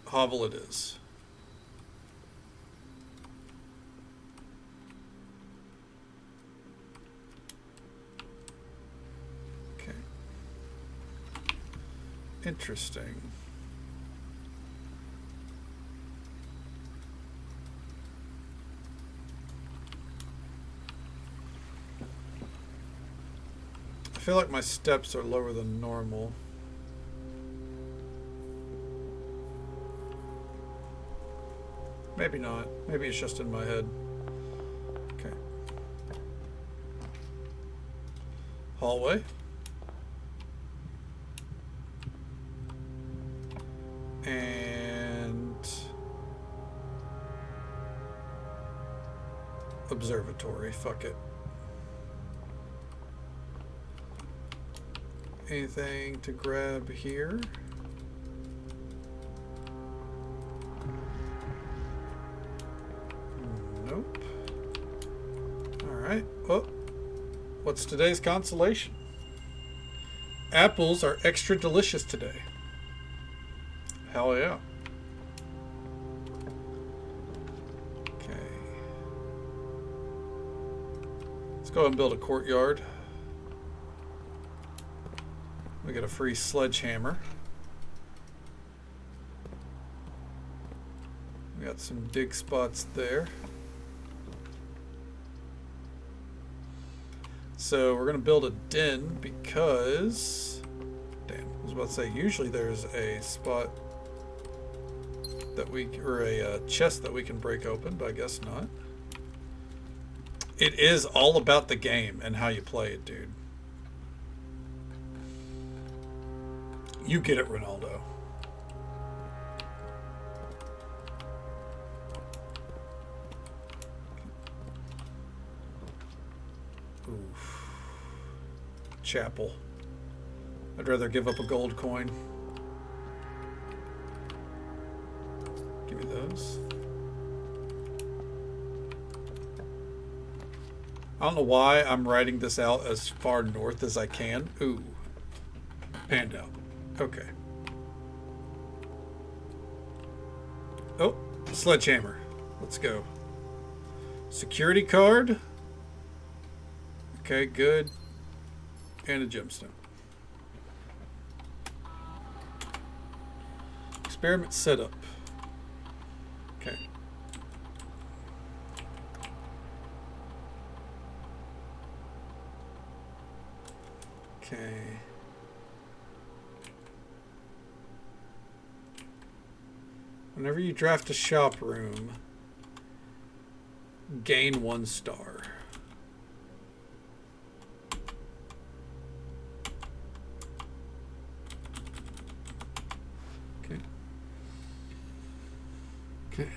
S1: Hovel it is. Okay. Interesting. I feel like my steps are lower than normal. Maybe not. Maybe it's just in my head. Okay. Hallway. And observatory. Fuck it. Anything to grab here? Nope. Alright. Well, what's today's consolation? Apples are extra delicious today. Hell yeah. Okay. Let's go ahead and build a courtyard. We get a free sledgehammer. We got some dig spots there. So we're gonna build a den because, damn, I was about to say usually there's a spot that we, or a chest that we can break open, but I guess not. It is all about the game and how you play it, dude. You get it, Ronaldo. Oof. Chapel. I'd rather give up a gold coin. Give me those. I don't know why I'm writing this out as far north as I can. Ooh. Panned out. Okay. Oh, sledgehammer. Let's go. Security card. Okay, good. And a gemstone. Experiment setup. Okay. Okay. Whenever you draft a shop room, gain 1 star. Okay. Okay.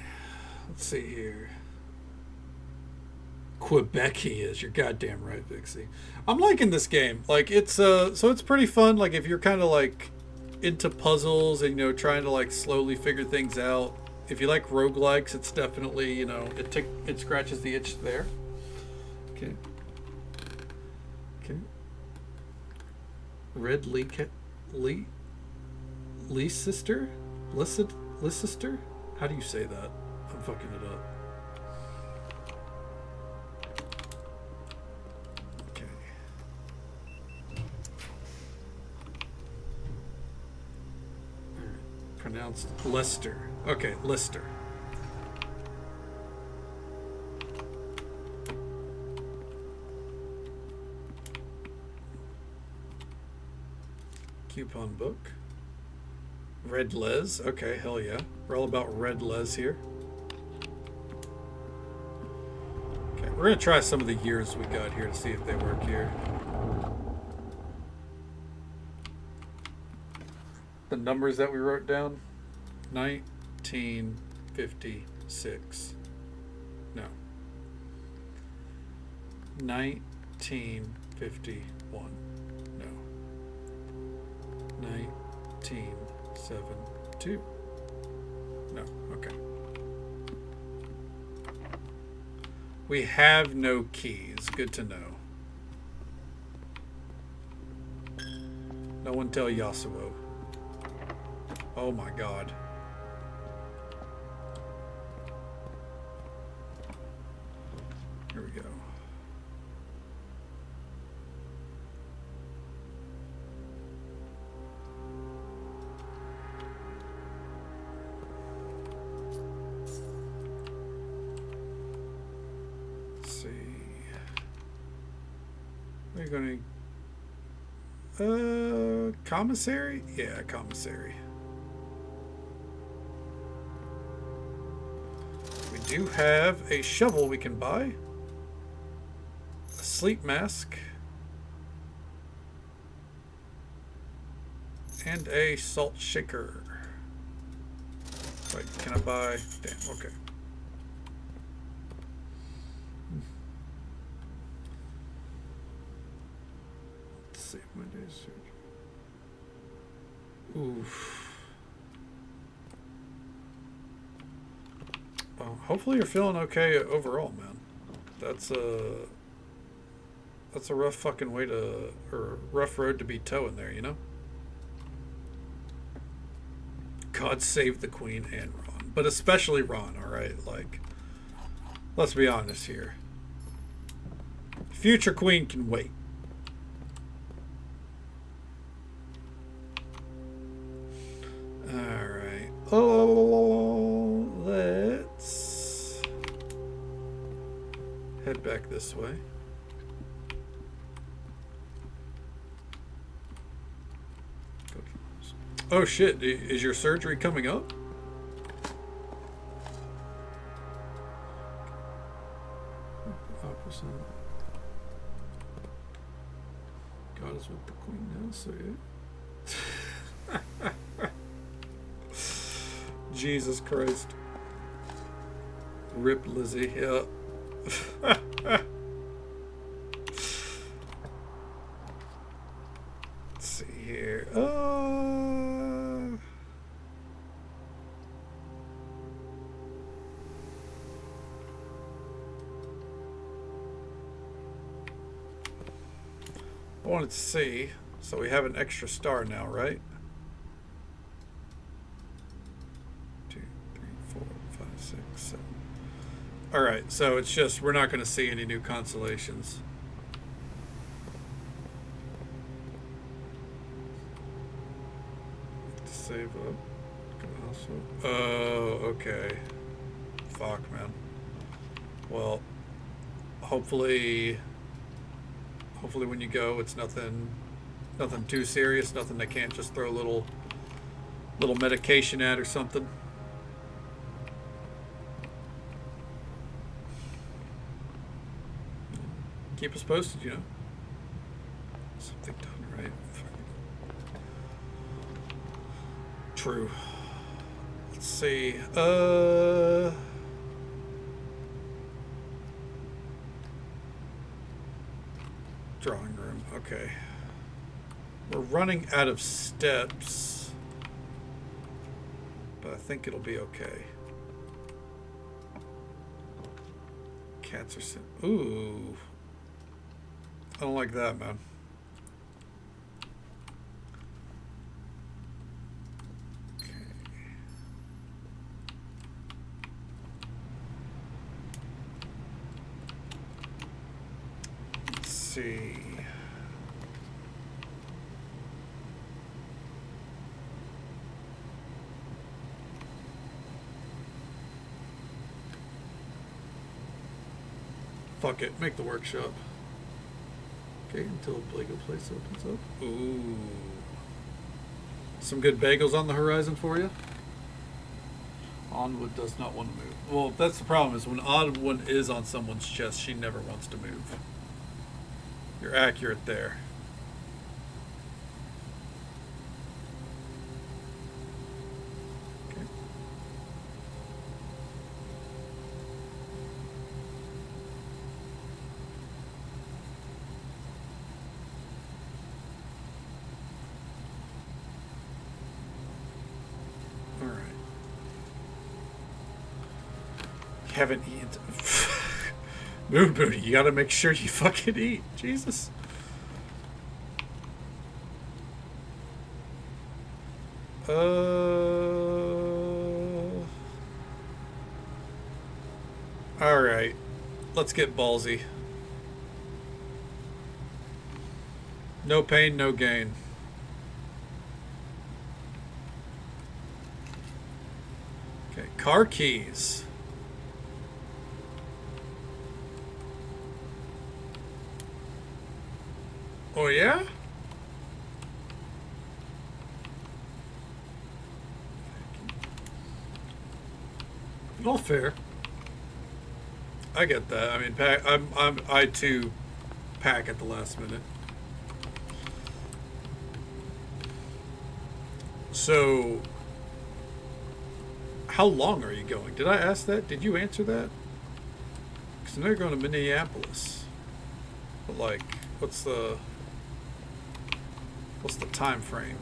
S1: Let's see here. Quebec he is. You're goddamn right, Vixie. I'm liking this game. Like it's so it's pretty fun. Like if you're kind of like into puzzles and, you know, trying to like slowly figure things out. If you like roguelikes, it's definitely, you know, it scratches the itch there. Okay. Okay. Red Leicester? Leicester? How do you say that? I'm fucking it up. Pronounced Leicester. Okay, Leicester. Coupon book. Red Les. Okay, hell yeah. We're all about Red Les here. Okay, we're going to try some of the years we got here to see if they work here. The numbers that we wrote down. 1956. No. 1951. No. 1972. No. Okay. We have no keys. Good to know. No one tell Yasuo. Oh my god. Here we go. Let's see. We're going to... commissary? Yeah, commissary. We do have a shovel we can buy. A sleep mask. And a salt shaker. Wait, can I buy? Damn, okay. Let's see, my day's search. Oof. Well, hopefully you're feeling okay overall, man. That's a rough fucking way to, or rough road to be towing there, you know? God save the Queen and Ron. But especially Ron, alright? Like, let's be honest here. Future Queen can wait. Alright. Oh, let's head back this way. Oh shit, is your surgery coming up?
S4: God is with the Queen now, so yeah.
S1: Jesus Christ. Rip Lizzie, yeah. Let's see here. I wanted to see. So we have an extra star now, right? 2, 3, 4, 5, 6, 7. All right, so it's just we're not going to see any new constellations. Save up. Oh, okay. Fuck, man. Well, hopefully when you go, it's nothing too serious, nothing they can't just throw a little medication at or something. Keep us posted, you know. Something done right. True. Let's see. Drawing room. Okay. We're running out of steps, but I think it'll be okay. Cats are ooh. I don't like that, man. See. Fuck it, make the workshop.
S4: Okay, until Blego Place opens up.
S1: Ooh. Some good bagels on the horizon for you. Onwood does not want to move. Well, that's the problem, is when Onwood is on someone's chest, she never wants to move. You're accurate there. Okay. All right. Haven't eaten. Moon Booty, you gotta make sure you fucking eat. Jesus. Alright. Let's get ballsy. No pain, no gain. Okay, car keys. Oh, yeah? All fair. I get that. I mean, I too pack at the last minute. So, how long are you going? Did I ask that? Did you answer that? Because they're going to Minneapolis. But like, what's the time frame?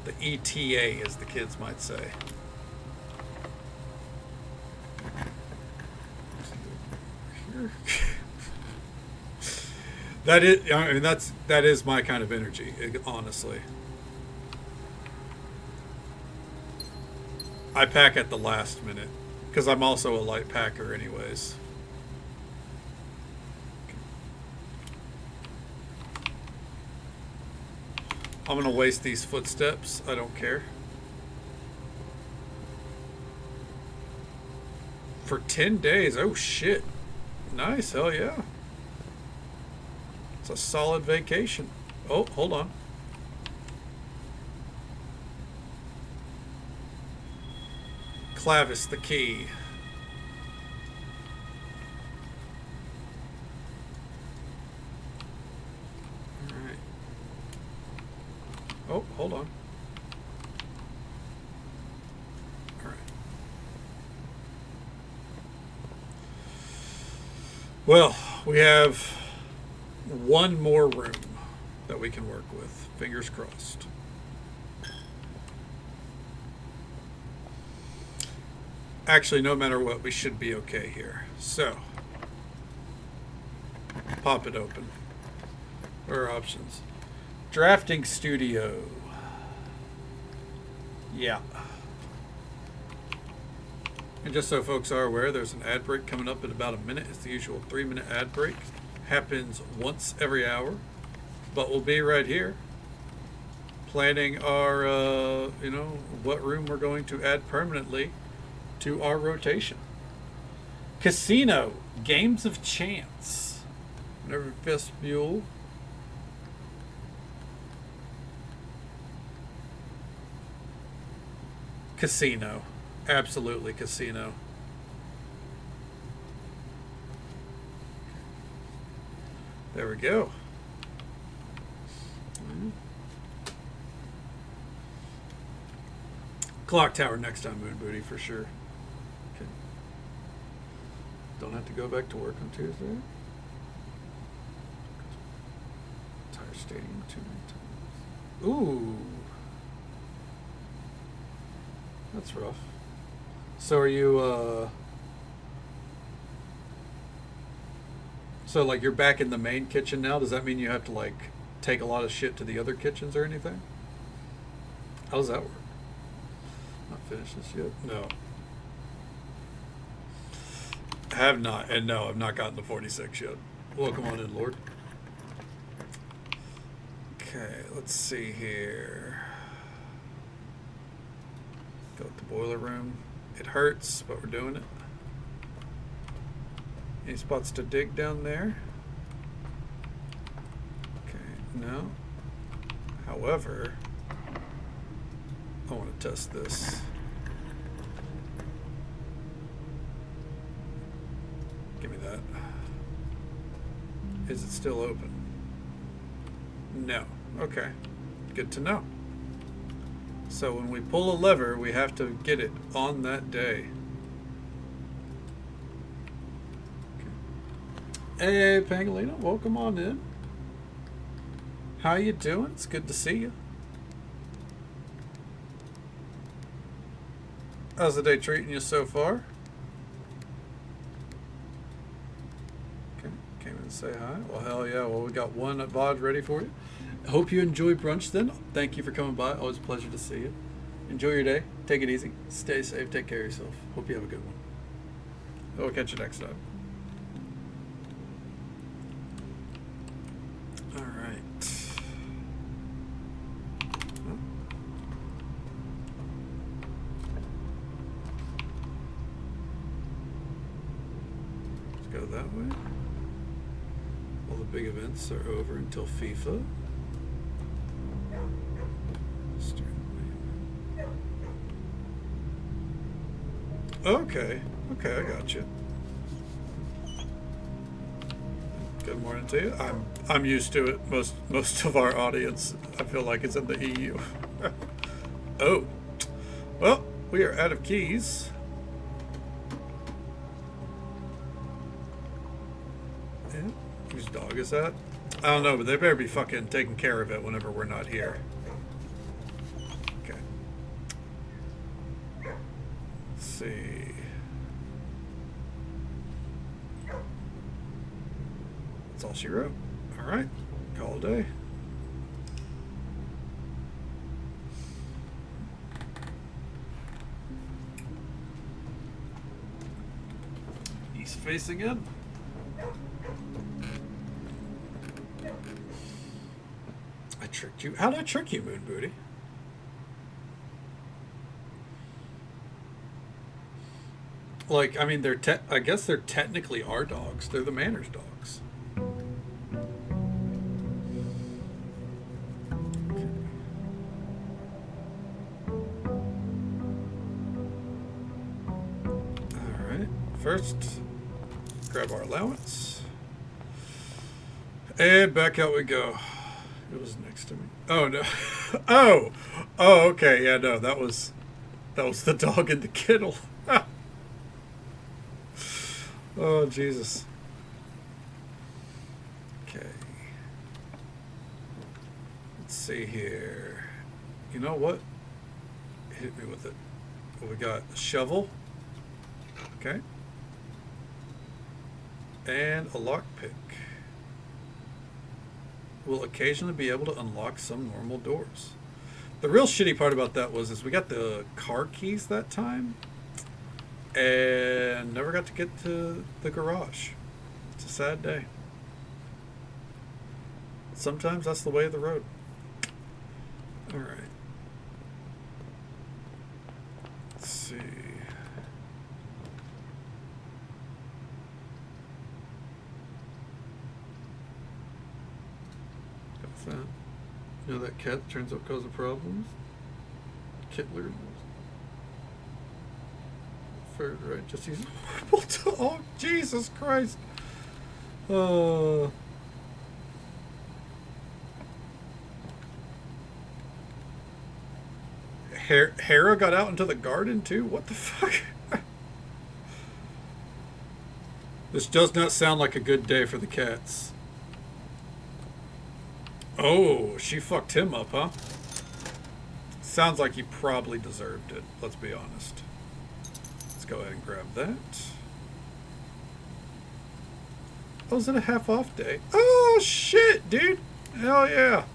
S1: The ETA, as the kids might say. That is, I mean, that is my kind of energy, honestly. I pack at the last minute because I'm also a light packer, anyways. I'm gonna waste these footsteps. I don't care. For 10 days. Oh shit. Nice. Hell yeah. It's a solid vacation. Oh, hold on. Clavis the key. Alright. Oh, hold on. Alright. Well, we have one more room that we can work with. Fingers crossed. Actually, no matter what, we should be okay here. So, pop it open. What are our options? Drafting studio. Yeah. And just so folks are aware, there's an ad break coming up in about a minute. It's the usual 3-minute ad break. Happens once every hour. But we'll be right here. Planning our, what room we're going to add permanently to our rotation. Casino, games of chance. Nerve vestibule. Casino, absolutely casino. There we go. Clock tower next time, Moon Booty, for sure. Okay. Don't have to go back to work on Tuesday. Tire Stadium 2 times. Ooh. That's rough. So are you, so like you're back in the main kitchen now? Does that mean you have to like take a lot of shit to the other kitchens or anything? How does that work? Not finished this yet? No. Have not, and no, I've not gotten the 46 yet. Welcome on in, Lord. Okay, let's see here. Go with the boiler room. It hurts, but we're doing it. Any spots to dig down there? Okay, no. However, I want to test this. Give me that. Is it still open? No. Okay. Good to know. So when we pull a lever, we have to get it on that day. Okay. Hey, Pangolino, welcome on in. How you doing? It's good to see you. How's the day treating you so far? Okay, came in to say hi. Well, hell yeah. Well, we got one VOD ready for you. I hope you enjoy brunch then. Thank you for coming by. Always a pleasure to see you. Enjoy your day. Take it easy. Stay safe. Take care of yourself. Hope you have a good one. We'll catch you next time. All right. Let's go that way. All the big events are over until FIFA. Okay. Okay, I got you. Good morning to you. I'm used to it. Most of our audience, I feel like, is in the EU. Oh. Well, we are out of keys. And whose dog is that? I don't know, but they better be fucking taking care of it whenever we're not here. Okay. Let's see. That's all she wrote. All right. Call a day. East facing in. I tricked you. How did I trick you, Moon Booty? Like, I mean, I guess they're technically our dogs. They're the Manners dogs. First, grab our allowance. And back out we go. It was next to me. Oh, no. Oh, okay. Yeah, no, that was the dog in the kennel. Oh, Jesus. Okay. Let's see here. You know what? Hit me with it. We got a shovel. Okay. And a lockpick. We'll occasionally be able to unlock some normal doors. The real shitty part about that is we got the car keys that time and never got to get to the garage. It's a sad day. Sometimes that's the way of the road. All right. Let's see. That. You know that cat turns up cause of problems? Kittler. Third right, just he's horrible to, oh, Jesus Christ. Hera got out into the garden too? What the fuck? This does not sound like a good day for the cats. Oh, she fucked him up, huh? Sounds like he probably deserved it, let's be honest. Let's go ahead and grab that. Oh, is it a half off day? Oh, shit, dude. Hell yeah.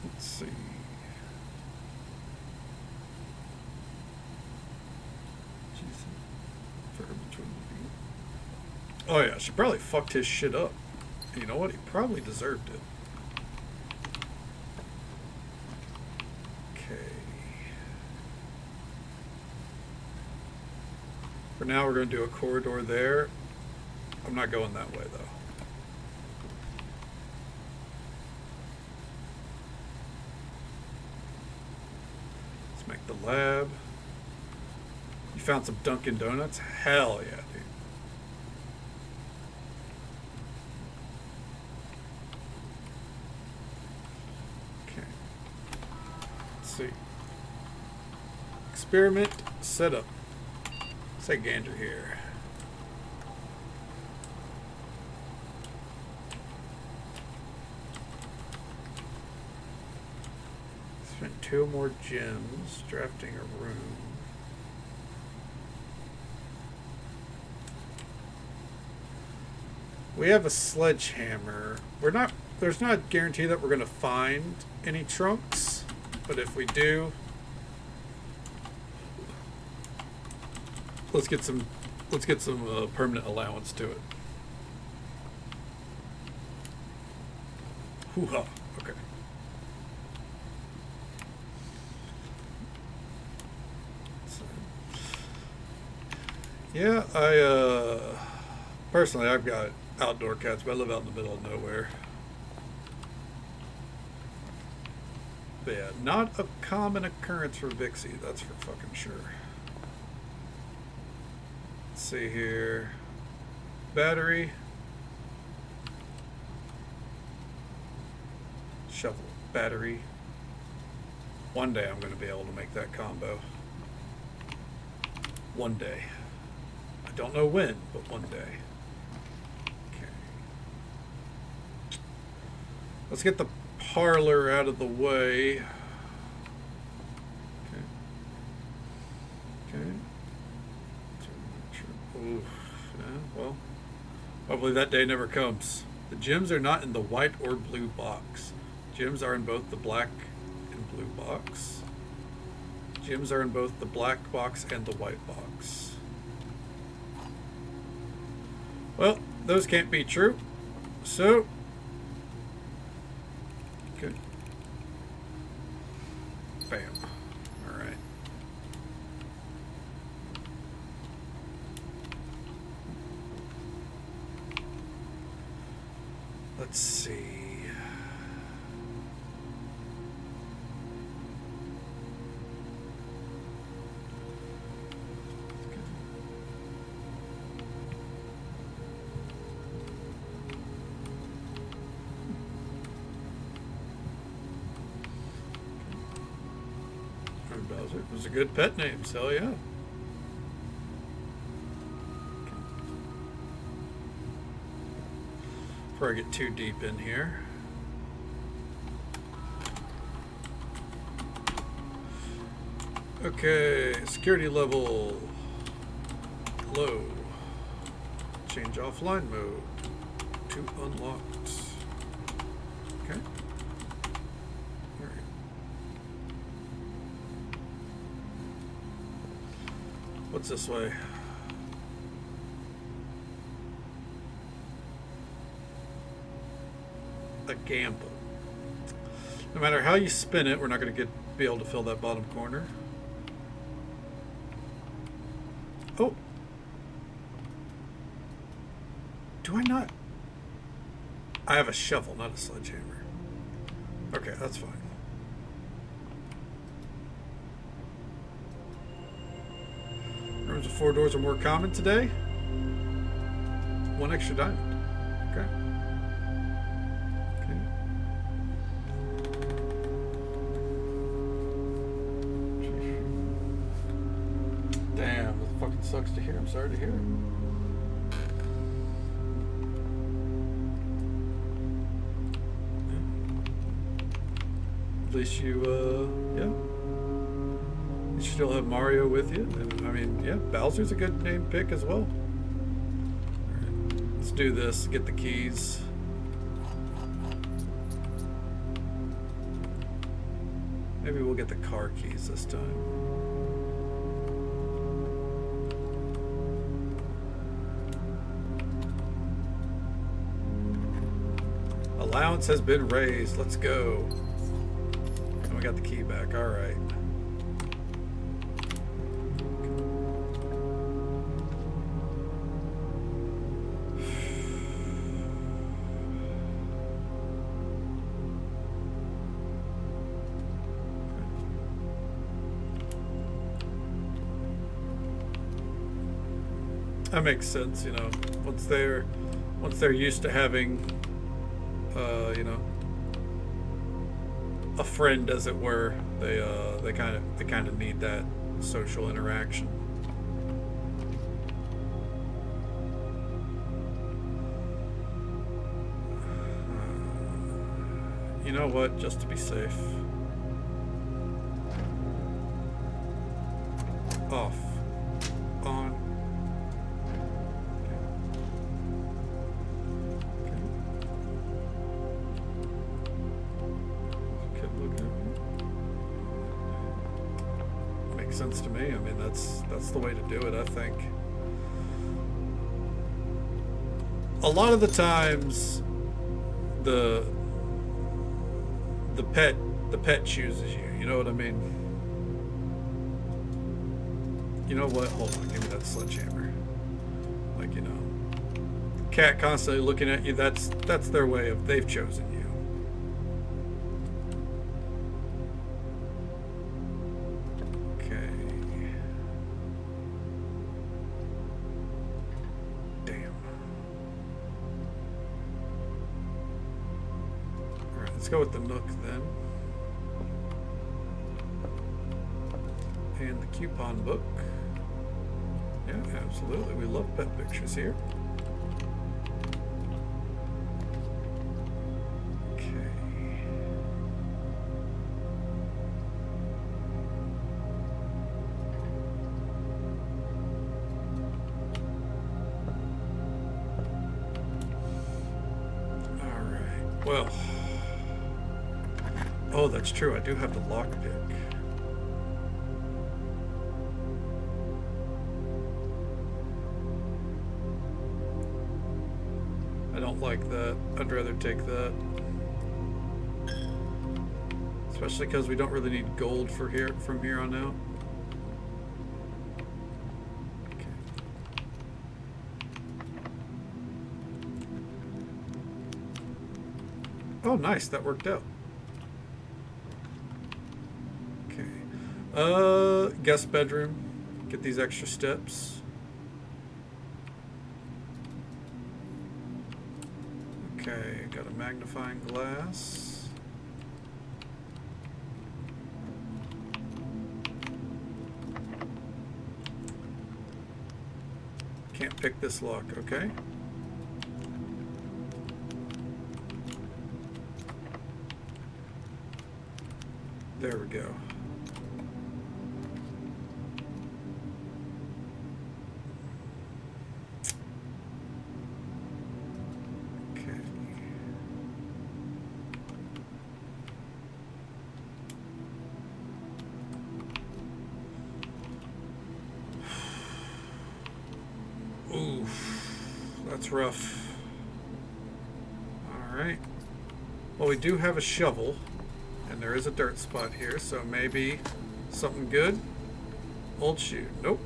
S1: Let's see. Oh yeah, she probably fucked his shit up. You know what? He probably deserved it. Okay. For now, we're going to do a corridor there. I'm not going that way, though. Let's make the lab. You found some Dunkin' Donuts? Hell yeah, dude. Okay. Let's see. Experiment setup. Let's take gander here. Spent 2 more gems drafting a room. We have a sledgehammer. There's not a guarantee that we're gonna find any trunks, but if we do, let's get some permanent allowance to it. Hoo-ha. Okay. Yeah, personally, I've got outdoor cats, but I live out in the middle of nowhere. But yeah, not a common occurrence for Vixie, that's for fucking sure. Let's see here. Battery. Shovel. Battery. One day I'm going to be able to make that combo. One day. I don't know when, but one day. Okay. Let's get the parlor out of the way. Okay. Okay. Oof. Yeah, well, hopefully that day never comes. The gems are not in the white or blue box. Gems are in both the black and blue box. Gems are in both the black box and the white box. Well, those can't be true. So, okay. Bam. All right. Let's see. Bowser was a good pet name, so yeah. Before I get too deep in here. Okay, security level low. Change offline mode to unlocked. Okay. All right. What's this way? A gamble. No matter how you spin it, we're not going to be able to fill that bottom corner. Oh. Do I not? I have a shovel, not a sledgehammer. Okay, that's fine. Rooms with 4 doors are more common today. 1 extra diamond. Okay. Damn, that fucking sucks to hear. I'm sorry to hear. At least you, yeah. You still have Mario with you. And, I mean, yeah, Bowser's a good name pick as well. Alright, let's do this. Get the keys. Maybe we'll get the car keys this time. Allowance has been raised. Let's go. And we got the key back. All right. that makes sense. You know, once they're used to having, you know, a friend, as it were, they kind of need that social interaction. You know what? Just to be safe. Off. On. Okay. Kid looking at me. Makes sense to me. I mean, that's the way to do it, I think. A lot of the times, the pet chooses you. You know what I mean? You know what? Hold on. Give me that sledgehammer. Like, you know, cat constantly looking at you. That's their way of, they've chosen you. Okay. Damn. All right. Let's go with the Nook then. And the coupon book. Yeah, absolutely. We love pet pictures here. Okay. All right. Well. Oh, that's true. I do have the lockpick. Like that. I'd rather take that. Especially because we don't really need gold from here on out. Okay. Oh, nice. That worked out. Okay. Guest bedroom. Get these extra steps. Okay, got a magnifying glass. Can't pick this lock, okay. There we go. That's rough. Alright. Well, we do have a shovel, and there is a dirt spot here, so maybe something good. Old shoe. Nope.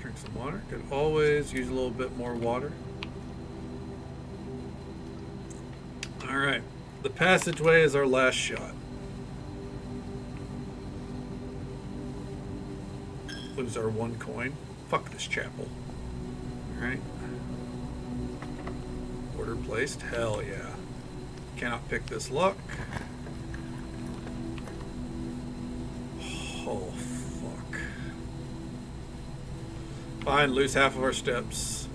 S1: Drink some water. Could always use a little bit more water. Alright. The passageway is our last shot. Lose our 1 coin. Fuck this chapel. Alright. Order placed. Hell yeah. Cannot pick this lock. Oh, fuck. Fine, lose half of our steps.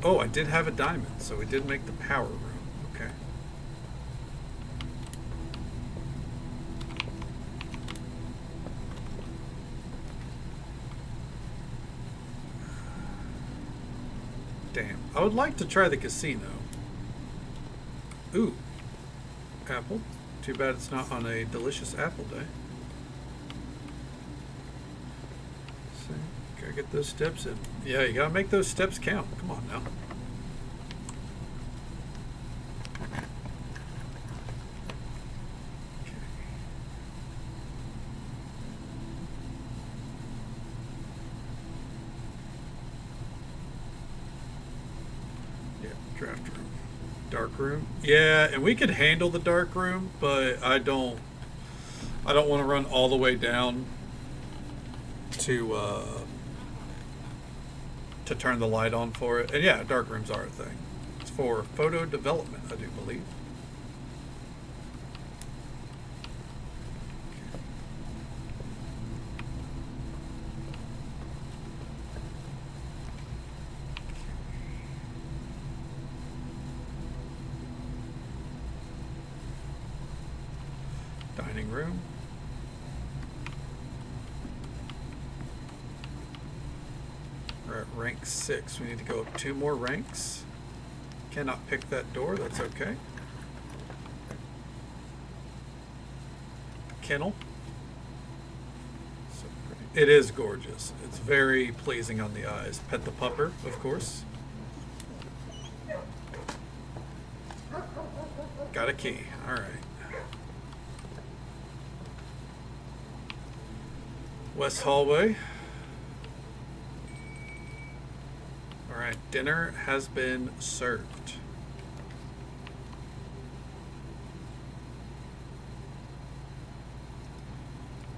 S1: Oh, I did have a diamond, so we did make the power room. Okay. Damn. I would like to try the casino. Ooh. Apple. Too bad it's not on a delicious apple day. See, gotta get those steps in. Yeah, you gotta make those steps count. Come on now. Draft room. Dark room. Yeah, and we could handle the dark room, but I don't want to run all the way down to turn the light on for it. And yeah, dark rooms are a thing. It's for photo development, I do believe. Dining room. We're at rank 6. We need to go up 2 more ranks. Cannot pick that door. That's okay. Kennel. So pretty. It is gorgeous. It's very pleasing on the eyes. Pet the pupper, of course. Got a key. All right. West hallway. All right, dinner has been served.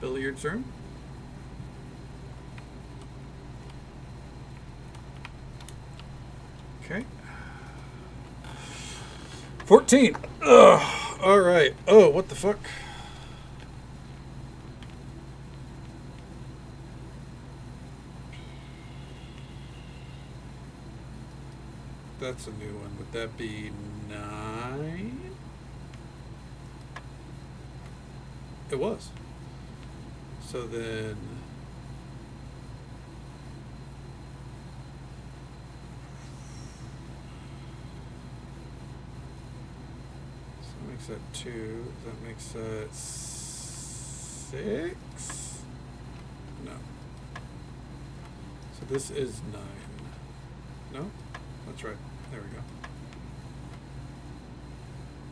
S1: Billiards room. Okay. 14. Ugh. All right. Oh, what the fuck? That's a new one. Would that be 9? It was. So then... So that makes that 2. That makes that 6? No. So this is 9. No? That's right. There we go.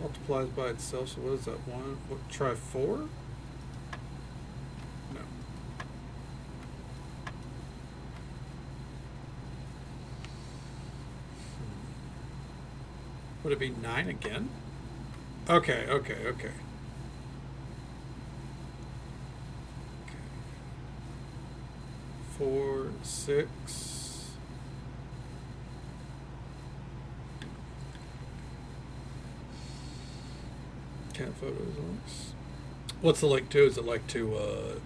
S1: Multiplies by itself, so what is that? 1? What, try 4? No. Would it be 9 again? Okay. 4, 6. Cat photos links. What's the link to? Is it like to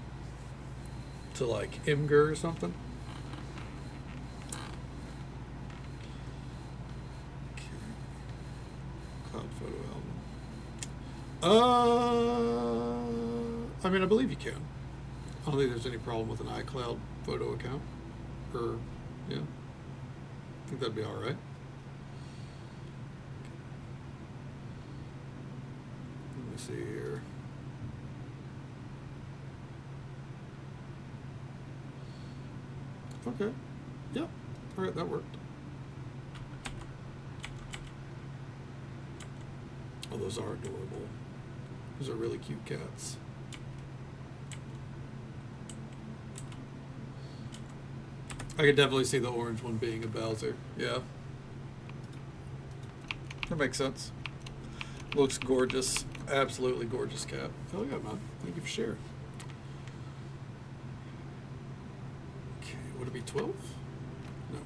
S1: like Imgur or something? Okay. Cloud photo album. I mean, I believe you can. I don't think there's any problem with an iCloud photo account. Or, yeah. I think that'd be all right. Let me see here. Okay. Yep. All right, that worked. Oh, those are adorable. Those are really cute cats. I could definitely see the orange one being a Bowser. Yeah. That makes sense. Looks gorgeous. Absolutely gorgeous cat. Hell yeah, man. Thank you for sharing. Okay, would it be 12? No.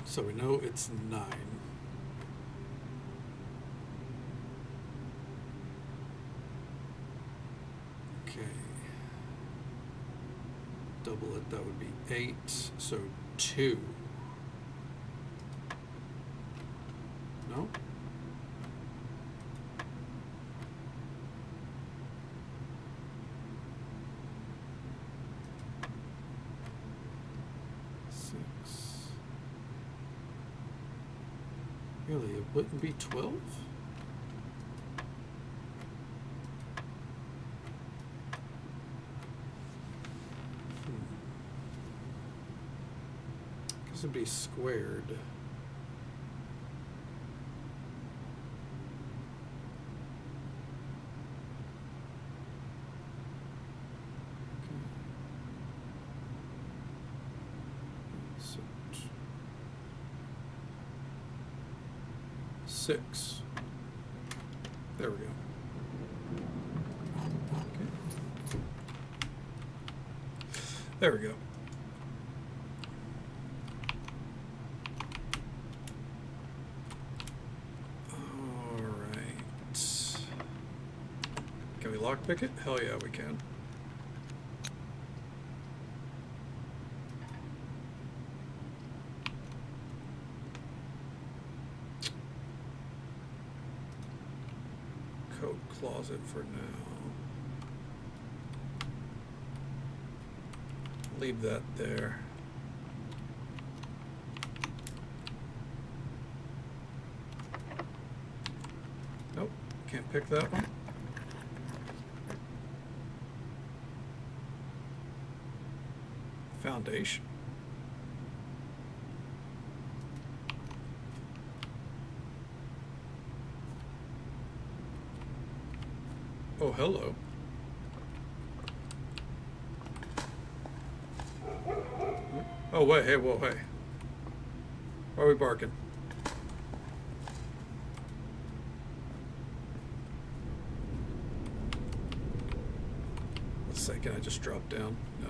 S1: So we know it's 9. Okay. Double it, that would be 8. So 2. No? Really, it wouldn't be 12? Because it'd be squared. 6. There we go. Okay. There we go. All right. Can we lockpick it? Hell yeah, we can. Coat closet for now. Leave that there. Nope, can't pick that one. Foundation. Oh, hello. Oh, wait, hey, whoa, hey. Why are we barking? Let's say, can I just drop down? No.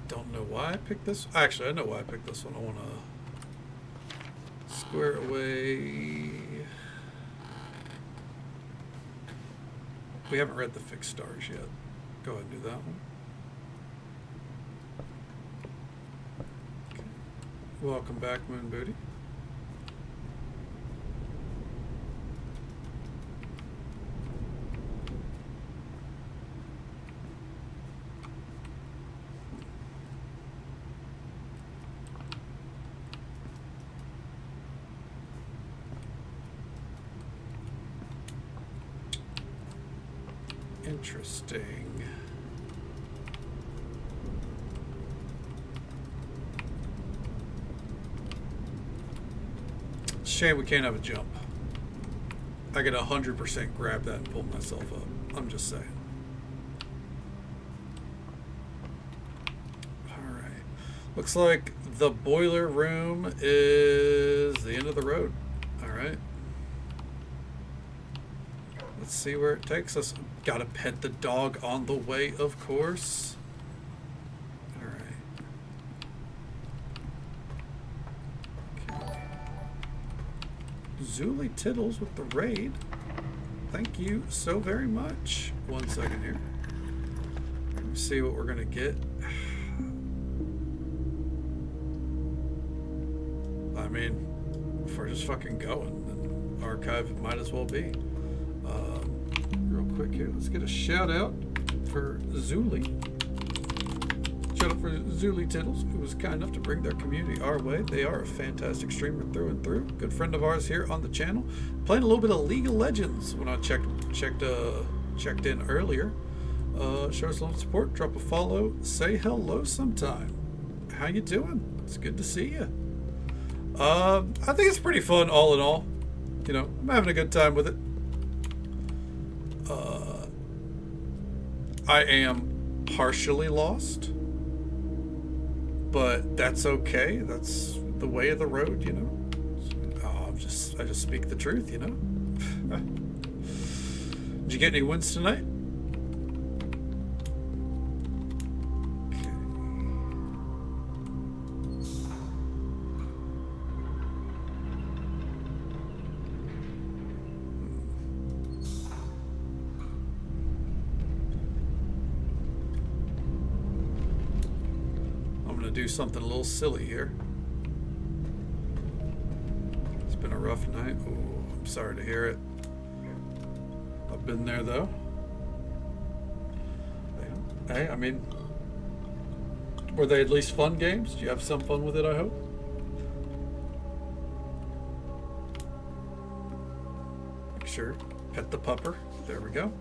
S1: Don't know why I picked this. Actually, I know why I picked this one. I want to square it away. We haven't read the fixed stars yet. Go ahead and do that one. Okay. Welcome back, Moon Booty. Interesting. Shame we can't have a jump. I could 100% grab that and pull myself up. I'm just saying. Alright. Looks like the boiler room is the end of the road. Alright. Let's see where it takes us. Gotta pet the dog on the way, of course. Alright. Okay. Zuli Tiddles with the raid. Thank you so very much. 1 second here. Let me see what we're gonna get. I mean, if we're just fucking going, then archive it might as well be. Real quick here, let's get a shout out for Zuli. Shout out for Zuli Tiddles, who was kind enough to bring their community our way. They are a fantastic streamer through and through. Good friend of ours here on the channel. Playing a little bit of League of Legends when I checked in earlier. Show us a little support, drop a follow, say hello sometime. How you doing? It's good to see you. I think it's pretty fun all in all. You know, I'm having a good time with it. I am partially lost, but that's okay. That's the way of the road, you know. I just speak the truth, you know. Did you get any wins tonight? Do something a little silly here. It's been a rough night. Oh, I'm sorry to hear it. I've been there though. Hey, I mean, were they at least fun games? Did you have some fun with it, I hope? Make sure, pet the pupper. There we go.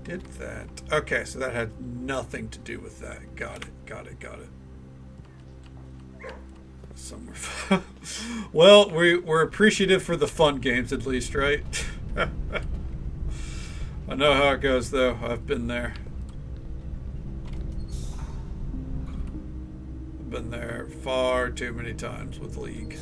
S1: did that. Okay, so that had nothing to do with that. Got it. Somewhere. Well, we're appreciative for the fun games at least, right? I know how it goes, though. I've been there. I've been there far too many times with League.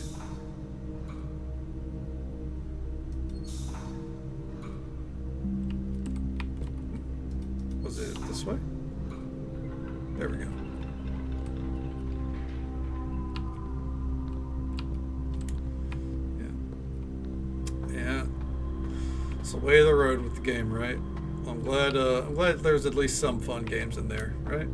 S1: Was it this way? There we go. Yeah. It's the way of the road with the game, right? I'm glad there's at least some fun games in there, right?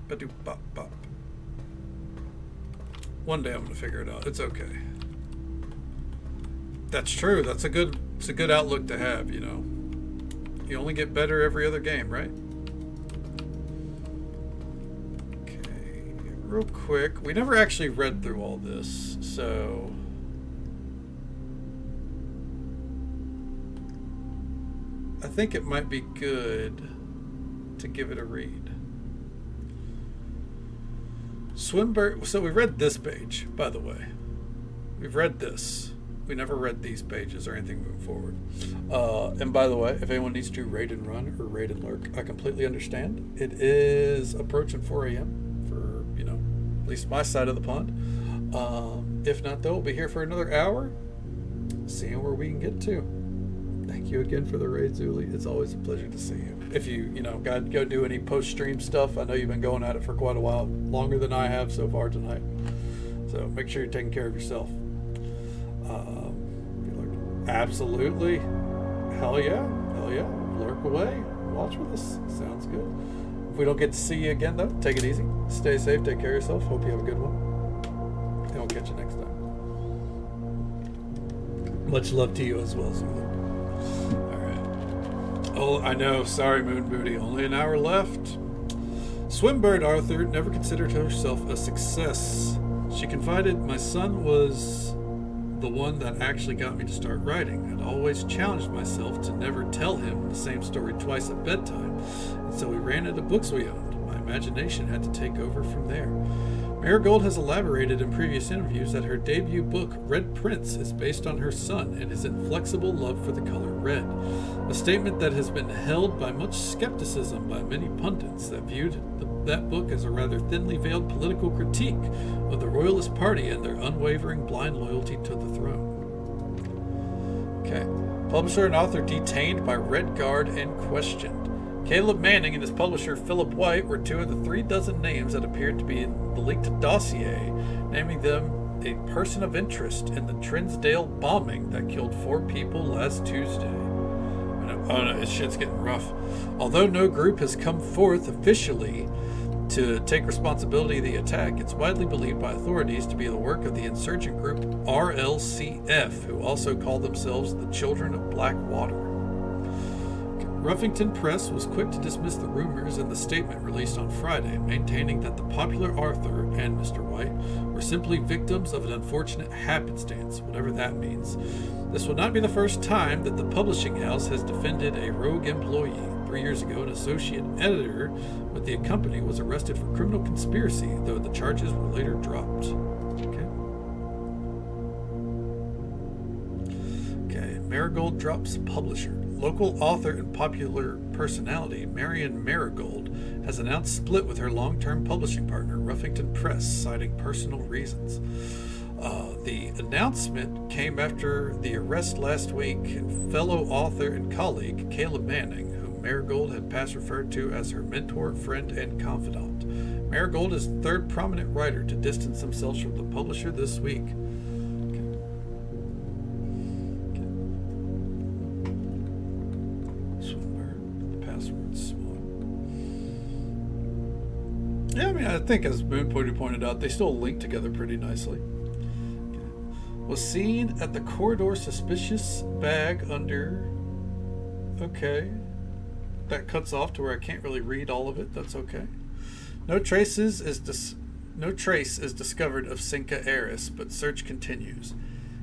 S1: Ba-doop-bop bop. One day I'm gonna figure it out. It's okay. That's true. It's a good outlook to have, you know. You only get better every other game, right? Okay, real quick. We never actually read through all this, so I think it might be good to give it a read. Swinburne. So we read this page, by the way. We've read this. We never read these pages or anything moving forward. And by the way, if anyone needs to raid and run or raid and lurk, I completely understand. It is approaching 4 a.m. for, you know, at least my side of the pond. If not, though, we'll be here for another hour, seeing where we can get to. Thank you again for the raid, Zuli. It's always a pleasure to see you. If you know, go do any post-stream stuff, I know you've been going at it for quite a while, longer than I have so far tonight. So make sure you're taking care of yourself. Absolutely. Hell yeah. Lurk away. Watch with us. Sounds good. If we don't get to see you again, though, take it easy. Stay safe. Take care of yourself. Hope you have a good one. And we'll catch you next time. Much love to you as well, Zulu. All right. Oh, I know. Sorry, Moon Booty. Only an hour left. Swinburne Arthur never considered herself a success. She confided, "My son was the one that actually got me to start writing. I'd always challenged myself to never tell him the same story twice at bedtime, and so we ran into books we owned. My imagination had to take over from there." Marigold has elaborated in previous interviews that her debut book, Red Prince, is based on her son and his inflexible love for the color red, a statement that has been held by much skepticism by many pundits that viewed that book as a rather thinly veiled political critique of the Royalist Party and their unwavering blind loyalty to the throne. Okay. Publisher and author detained by Red Guard and questioned. Caleb Manning and his publisher Philip White were two of the 36 names that appeared to be in the leaked dossier, naming them a person of interest in the Trinsdale bombing that killed 4 people last Tuesday. Oh no, this shit's getting rough. Although no group has come forth officially to take responsibility of the attack, it's widely believed by authorities to be the work of the insurgent group RLCF, who also call themselves the Children of Blackwater. Ruffington Press was quick to dismiss the rumors in the statement released on Friday, maintaining that the popular Arthur and Mr. White were simply victims of an unfortunate happenstance, whatever that means. This will not be the first time that the publishing house has defended a rogue employee. 3 years ago, an associate editor with the company was arrested for criminal conspiracy, though the charges were later dropped. Okay, Marigold drops publisher. Local author and popular personality Marion Marigold has announced split with her long-term publishing partner, Ruffington Press, citing personal reasons. The announcement came after the arrest last week of fellow author and colleague Caleb Manning, whom Marigold had past referred to as her mentor, friend, and confidant. Marigold is the third prominent writer to distance themselves from the publisher this week. Yeah, I mean, I think as Moon pointed out, they still link together pretty nicely. Okay. Was seen at the corridor. Suspicious bag under. Okay. That cuts off to where I can't really read all of it. That's okay. No trace is discovered of Cinca Eris, but search continues.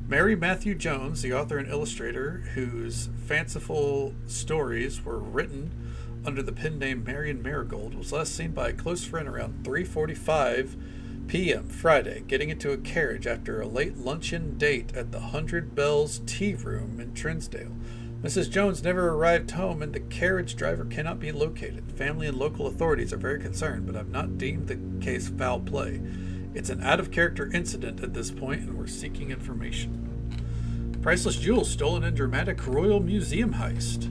S1: Mary Matthew Jones, the author and illustrator whose fanciful stories were written under the pen name Marion Marigold, was last seen by a close friend around 3:45 p.m. Friday, getting into a carriage after a late luncheon date at the 100 Bells Tea Room in Trinsdale. Mrs. Jones never arrived home and the carriage driver cannot be located. Family and local authorities are very concerned, but have not deemed the case foul play. It's an out-of-character incident at this point, and we're seeking information. Priceless jewels stolen in dramatic Royal Museum heist.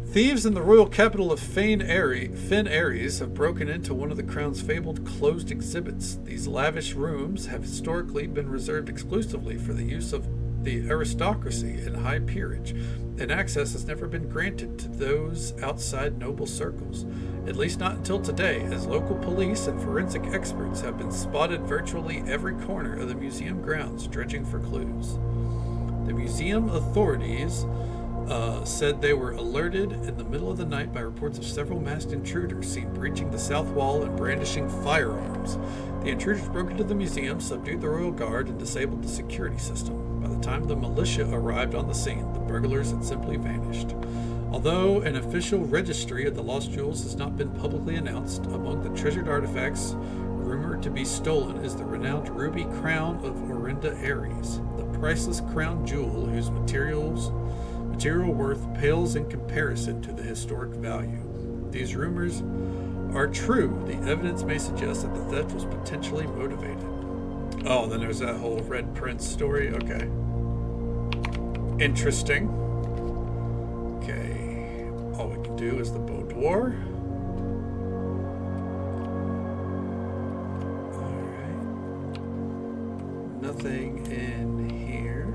S1: Thieves in the royal capital of Fen Ares have broken into one of the Crown's fabled closed exhibits. These lavish rooms have historically been reserved exclusively for the use of the aristocracy and high peerage, and access has never been granted to those outside noble circles, at least not until today, as local police and forensic experts have been spotted virtually every corner of the museum grounds dredging for clues. The museum authorities said they were alerted in the middle of the night by reports of several masked intruders seen breaching the south wall and brandishing firearms. The intruders broke into the museum, subdued the royal guard, and disabled the security system. By the time the militia arrived on the scene, the burglars had simply vanished. Although an official registry of the lost jewels has not been publicly announced, among the treasured artifacts rumored to be stolen is the renowned ruby crown of Orinda Ares, the priceless crown jewel whose material worth pales in comparison to the historic value. These rumors are true. The evidence may suggest that the theft was potentially motivated. Oh, then there's that whole Red Prince story. Okay. Interesting. Okay. All we can do is the boudoir. Alright. Nothing in here.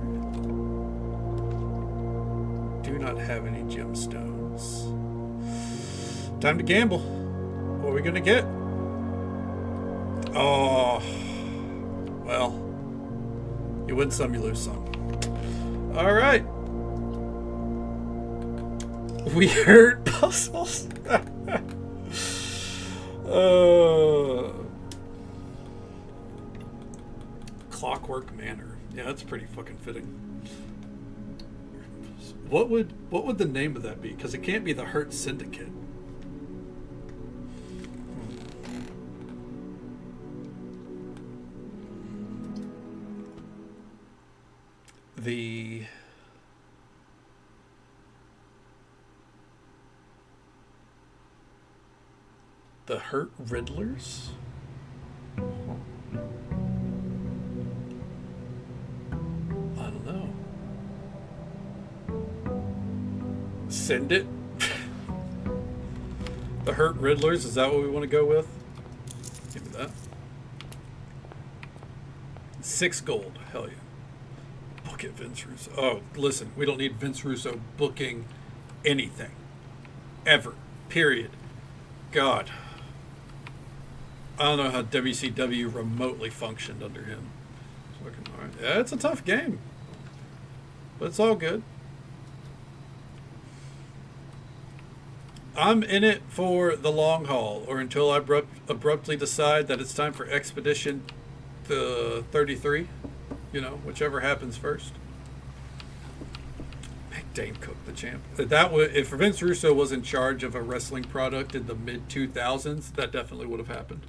S1: Do not have any gemstones. Time to gamble. What are we gonna get? Oh, well, you win some, you lose some. All right. Weird puzzles. Clockwork Manor. Yeah, that's pretty fucking fitting. What would the name of that be? Because it can't be the Hurt Syndicate. The Hurt Riddlers? I don't know. Send it? The Hurt Riddlers, is that what we want to go with? Give me that. 6 gold, hell yeah. Book it, Vince Russo. Oh, listen, we don't need Vince Russo booking anything. Ever. Period. God. I don't know how WCW remotely functioned under him. Fucking all right. Yeah, it's a tough game. But it's all good. I'm in it for the long haul, or until I abruptly decide that it's time for Expedition 33. You know, whichever happens first. Make Dane Cook the champ. That would, if Vince Russo was in charge of a wrestling product in the mid-2000s, that definitely would have happened.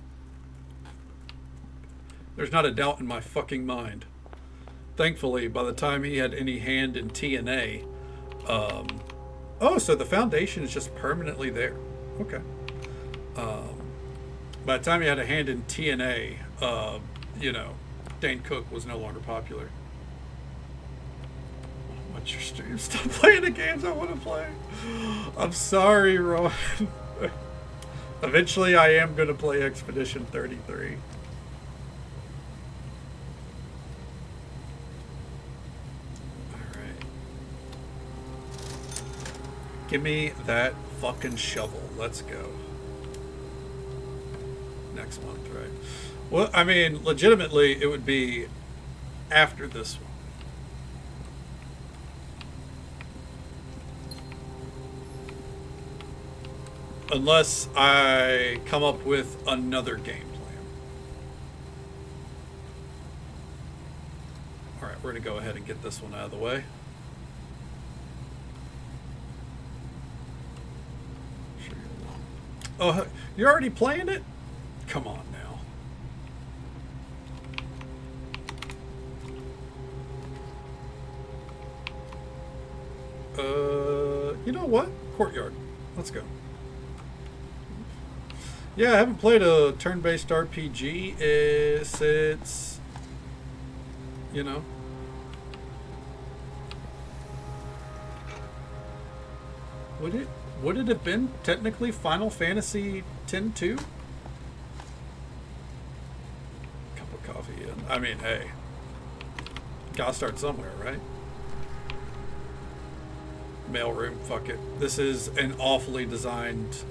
S1: There's not a doubt in my fucking mind. Thankfully, by the time he had any hand in TNA, oh, so the foundation is just permanently there. Okay. By the time he had a hand in TNA, you know, Dane Cook was no longer popular. What's your stream? Stop playing the games I want to play. I'm sorry, Ron. Eventually, I am going to play Expedition 33. Give me that fucking shovel. Let's go. Next month, right? Well, I mean, legitimately, it would be after this one. Unless I come up with another game plan. Alright, we're going to go ahead and get this one out of the way. Oh, you're already playing it? Come on now. You know what? Courtyard. Let's go. Yeah, I haven't played a turn-based RPG since, you know. Would it have been technically Final Fantasy X-2? Cup of coffee in. I mean, hey. Gotta start somewhere, right? Mailroom, fuck it. This is an awfully designed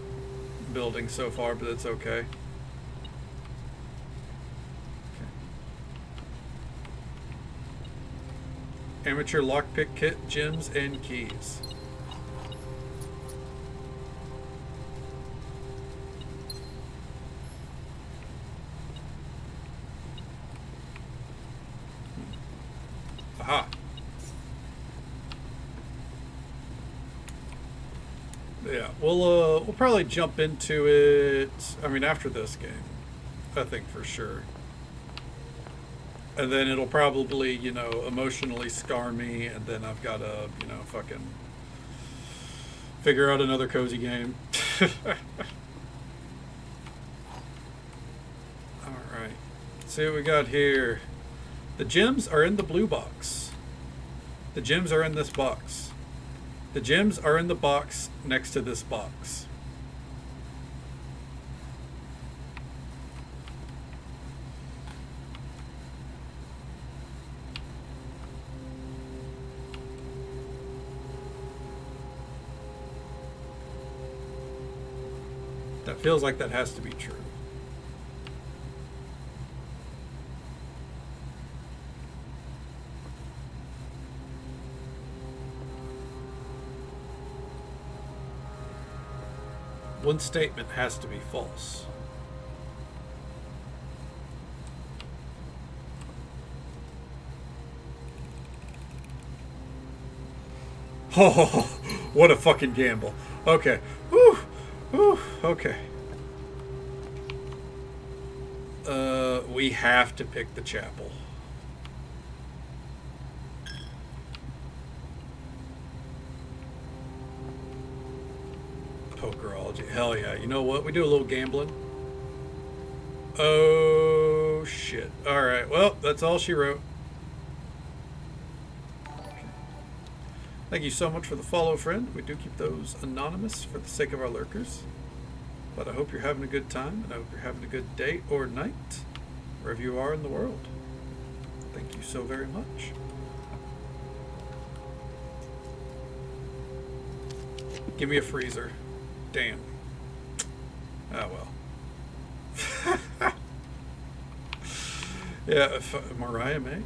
S1: building so far, but it's okay. Amateur lockpick kit, gems, and keys. Aha. Yeah, we'll probably jump into it. I mean, after this game, I think for sure. And then it'll probably, you know, emotionally scar me, and then I've got to, you know, fucking figure out another cozy game. All right, let's see what we got here. The gems are in the blue box. The gems are in this box. The gems are in the box next to this box. That feels like that has to be true. One statement has to be false. Oh, what a fucking gamble. Okay. Whew. Whew. Okay. We have to pick the chapel. Pokerology. Hell yeah. You know what? We do a little gambling. Oh, shit. Alright. Well, that's all she wrote. Thank you so much for the follow, friend. We do keep those anonymous for the sake of our lurkers. But I hope you're having a good time, and I hope you're having a good day or night, wherever you are in the world. Thank you so very much. Give me a freezer. Damn. Ah, well. Yeah, Mariah May?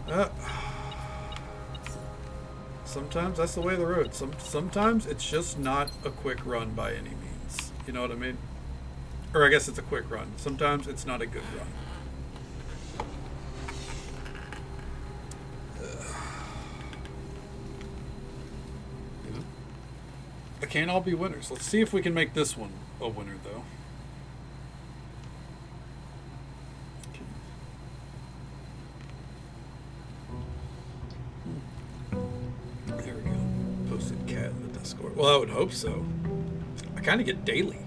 S1: No. Sometimes that's the way of the road. Sometimes it's just not a quick run by any means. You know what I mean? Or I guess it's a quick run. Sometimes it's not a good run. You know? They can't all be winners. Let's see if we can make this one a winner, though. Well, I would hope so. I kind of get daily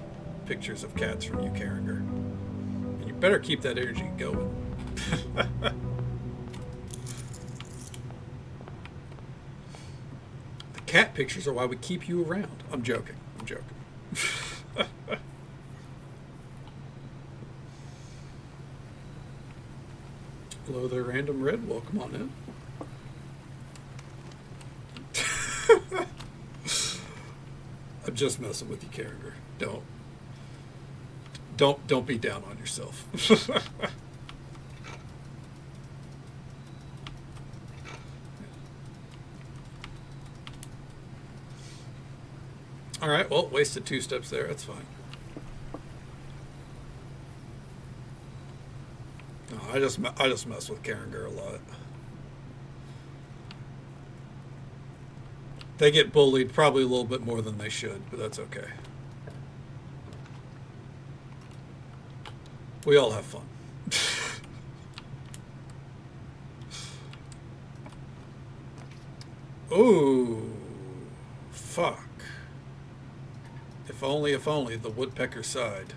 S1: pictures of cats from you, Carringer. And you better keep that energy going. The cat pictures are why we keep you around. I'm joking. I'm joking. Hello there, Random Red. Welcome on in. I'm just messing with you, Carringer. Don't be down on yourself. All right. Well, wasted 2 steps there. That's fine. No, I just mess with Karengar a lot. They get bullied probably a little bit more than they should, but that's okay. We all have fun. Ooh, fuck. If only the woodpecker side.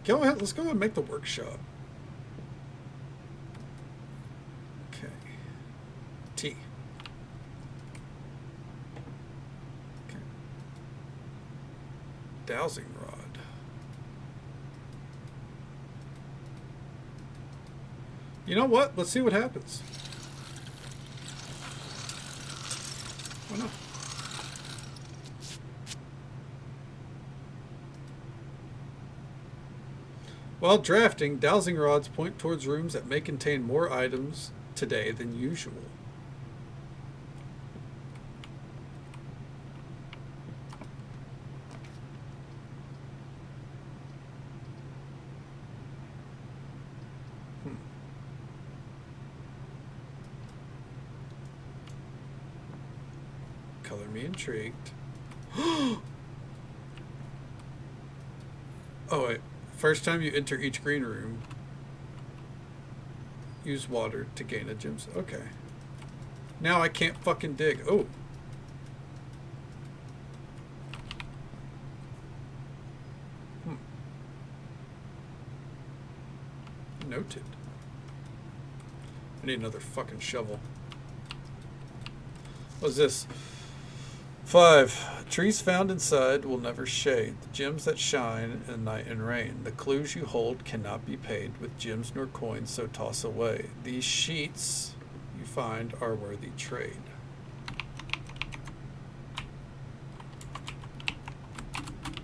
S1: Go ahead. Let's go ahead and make the workshop. Okay. T. Okay. Dowsing rod. You know what? Let's see what happens. Why not? While drafting, dowsing rods point towards rooms that may contain more items today than usual. Color me intrigued. Oh, wait. First time you enter each green room, use water to gain a gem. Okay. Now I can't fucking dig. Oh. Noted. I need another fucking shovel. What's this? 5. Trees found inside will never shade. The gems that shine in night and rain. The clues you hold cannot be paid with gems nor coins, so toss away. These sheets you find are worthy trade.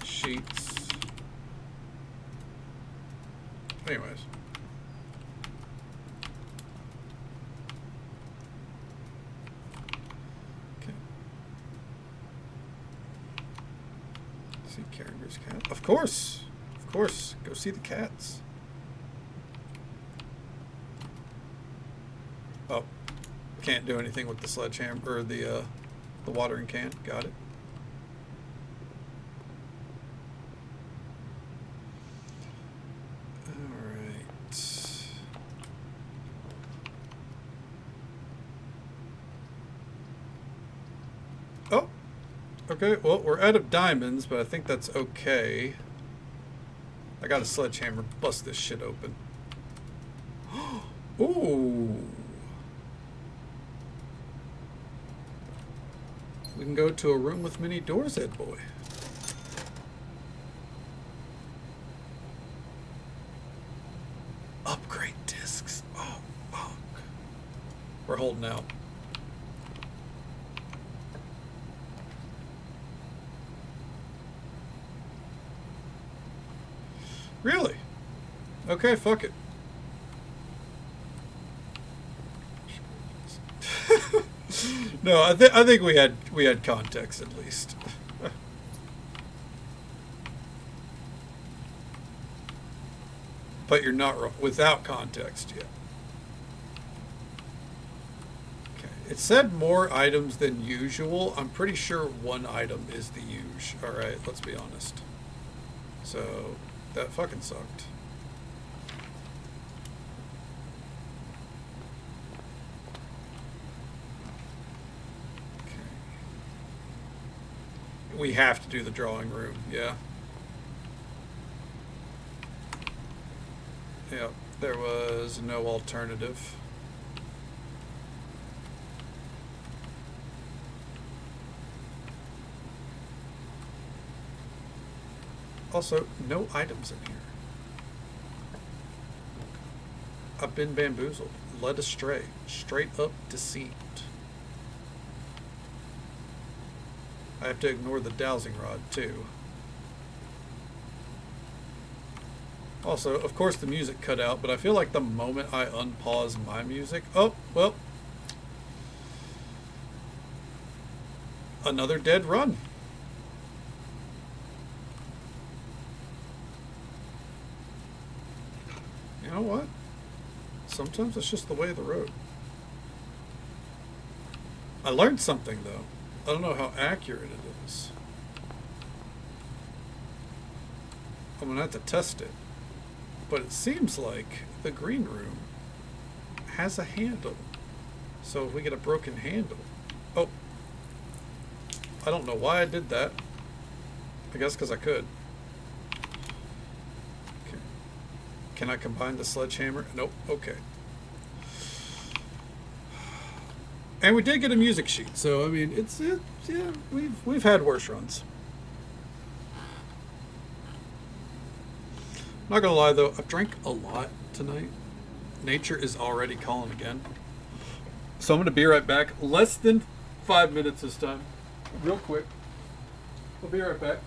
S1: Sheets. Anyways. See Karengar's cat. Of course. Of course. Go see the cats. Oh. Can't do anything with the sledgehammer or the watering can. Got it. Alright. Oh. Okay, well, we're out of diamonds, but I think that's okay. I got a sledgehammer. Bust this shit open. Ooh. We can go to a room with many doors, Ed boy. Upgrade discs. Oh, fuck. We're holding out. Really? Okay, fuck it. No, I think we had context at least. But you're not wrong. Without context yet. Okay. It said more items than usual. I'm pretty sure one item is the usual. Alright, let's be honest. So that fucking sucked. Okay. We have to do the drawing room, yeah. Yep, there was no alternative. Also, no items in here. I've been bamboozled, led astray, straight up deceived. I have to ignore the dowsing rod, too. Also, of course, the music cut out, but I feel like the moment I unpause my music... Oh, well. Another dead run. You know what? Sometimes it's just the way of the road. I learned something, though. I don't know how accurate it is. I'm going to have to test it. But it seems like the green room has a handle. So if we get a broken handle... Oh. I don't know why I did that. I guess because I could. Okay. Can I combine the sledgehammer? Nope. Okay. And we did get a music sheet, so I mean, yeah, we've had worse runs. Not gonna lie though, I've drank a lot tonight. Nature is already calling again. So I'm gonna be right back. Less than 5 minutes this time. Real quick. I'll be right back.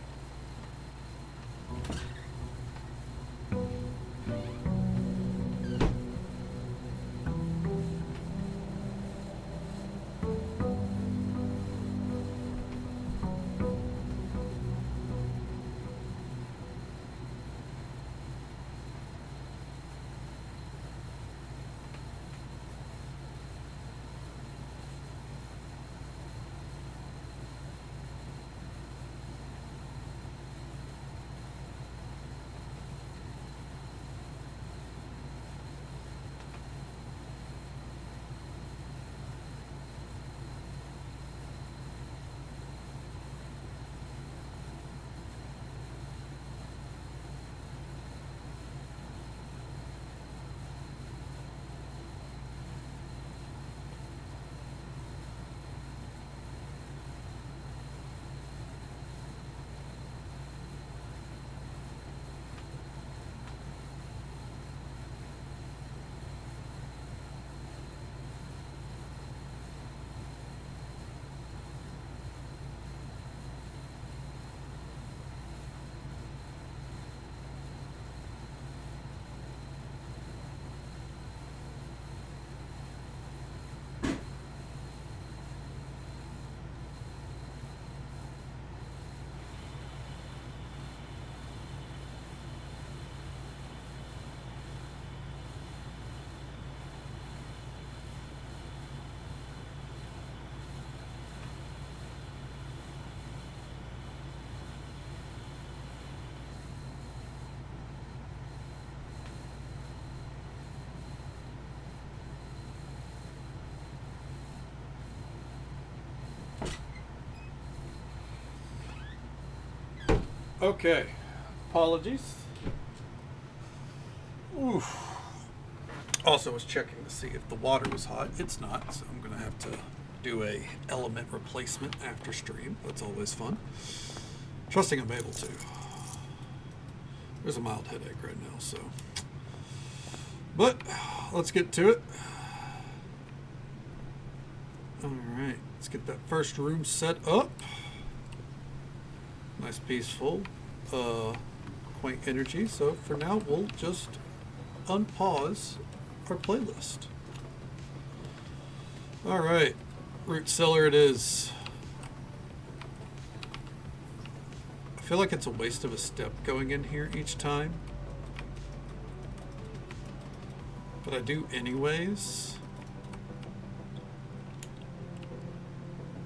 S1: Okay. Apologies. Oof. Also was checking to see if the water was hot. It's not, so I'm going to have to do a element replacement after stream. That's always fun. Trusting I'm able to. There's a mild headache right now, so. But let's get to it. All right, let's get that first room set up. Nice, peaceful, quaint energy. So for now, we'll just unpause our playlist. All right, root cellar it is. I feel like it's a waste of a step going in here each time, but I do anyways.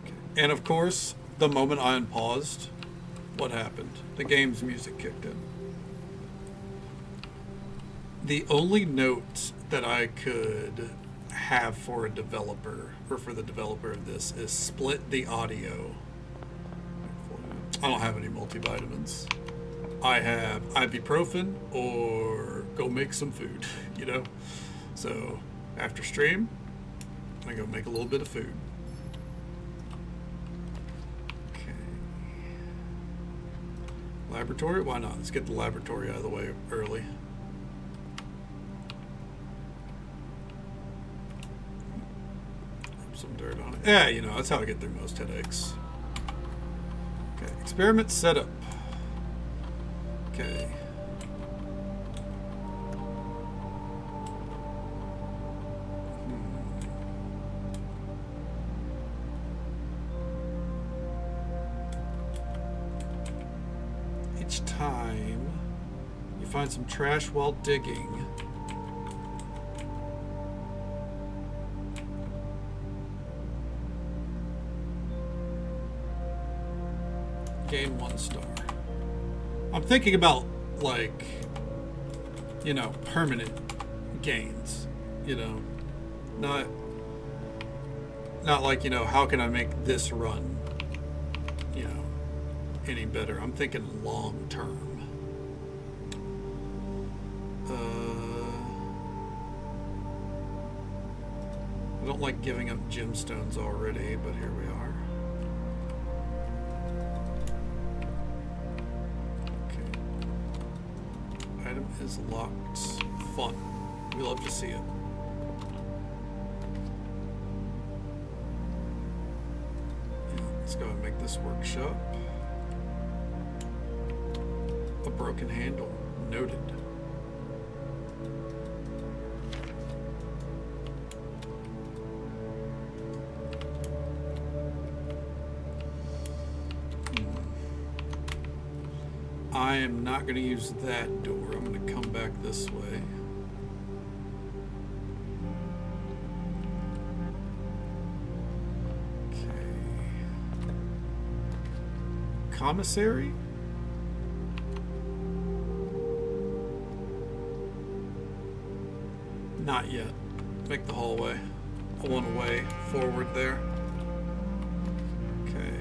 S1: Okay. And of course, the moment I unpaused, what happened? The game's music kicked in. The only note that I could have for a developer, or for the developer of this, is split the audio. I don't have any multivitamins. I have ibuprofen or go make some food, you know? So after stream, I go make a little bit of food. Laboratory? Why not? Let's get the laboratory out of the way early. Rub some dirt on it. Yeah, you know, that's how I get through most headaches. Okay, experiment setup. Okay. each time you find some trash while digging. Gain 1 star. I'm thinking about, like, you know, permanent gains, you know, not like, you know, how can I make this run, you know, any better. I'm thinking long term. I don't like giving up gemstones already, but here we are. Is locked. Fun. We love to see it. Yeah, let's go and make this workshop. A broken handle. Noted. I am not going to use that door. I'm going to come back this way. Okay. Commissary? Not yet. Make the hallway. I want a way forward there. Okay.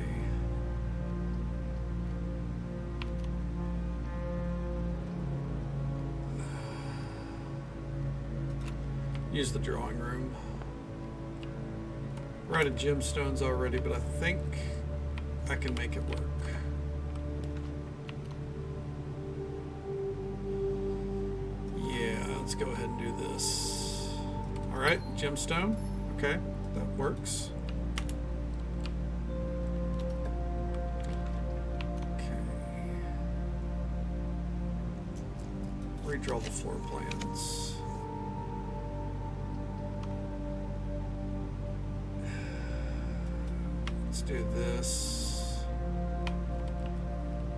S1: Use the drawing room. We're out of gemstones already, but I think I can make it work. Yeah, let's go ahead and do this. All right, gemstone. Okay, that works. Okay. Redraw the floor plans. Do this.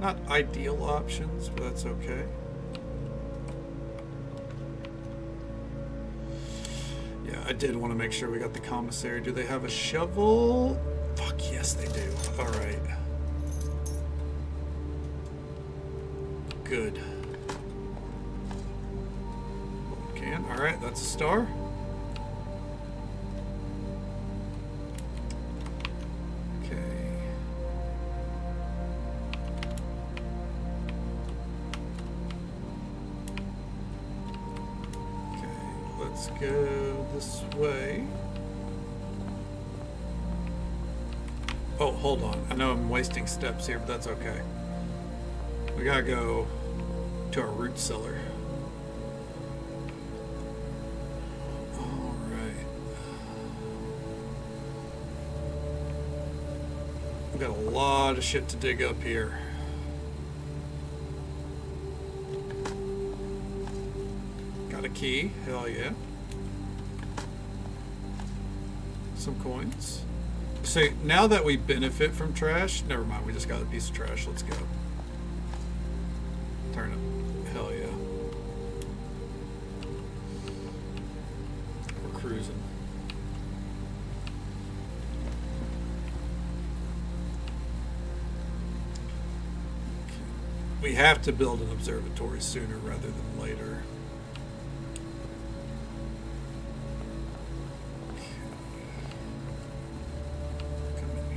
S1: Not ideal options, but that's okay. Yeah, I did want to make sure we got the commissary. Do they have a shovel? Fuck yes, they do. All right. Good. Can. All right, that's a star. Go this way. Oh, hold on. I know I'm wasting steps here, but that's okay. We gotta go to our root cellar. All right. We've got a lot of shit to dig up here. Got a key. Hell yeah. Some coins. So now that we benefit from trash, never mind, we just got a piece of trash. Let's go. Turn it. Hell yeah. We're cruising. We have to build an observatory sooner rather than later.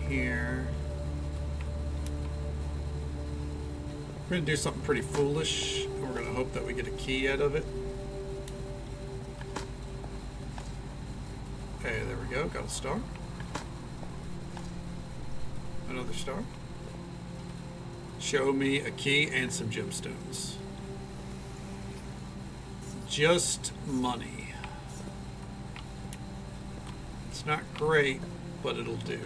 S1: Here. We're going to do something pretty foolish, and we're going to hope that we get a key out of it. Hey, there we go. Got a star. Another star. Show me a key and some gemstones. Just money. It's not great, but it'll do.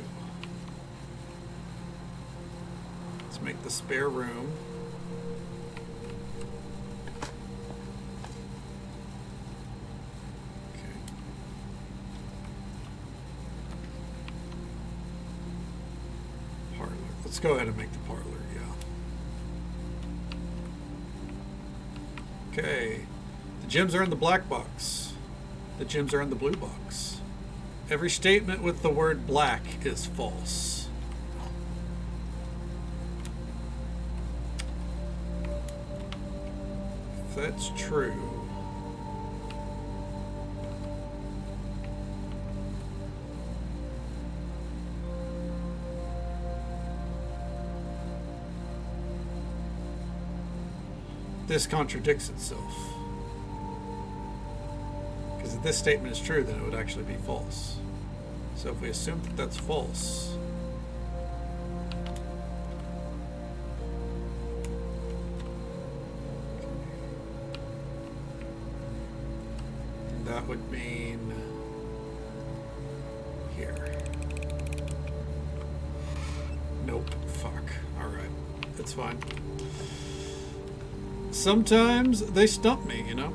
S1: Let's make the spare room. Okay. Parlor. Let's go ahead and make the parlor, yeah. Okay. The gems are in the black box. The gems are in the blue box. Every statement with the word black is false. If that's true, this contradicts itself. Because if this statement is true, then it would actually be false. So if we assume that that's false, that would mean here. Nope. Fuck. Alright. It's fine. Sometimes they stump me, you know?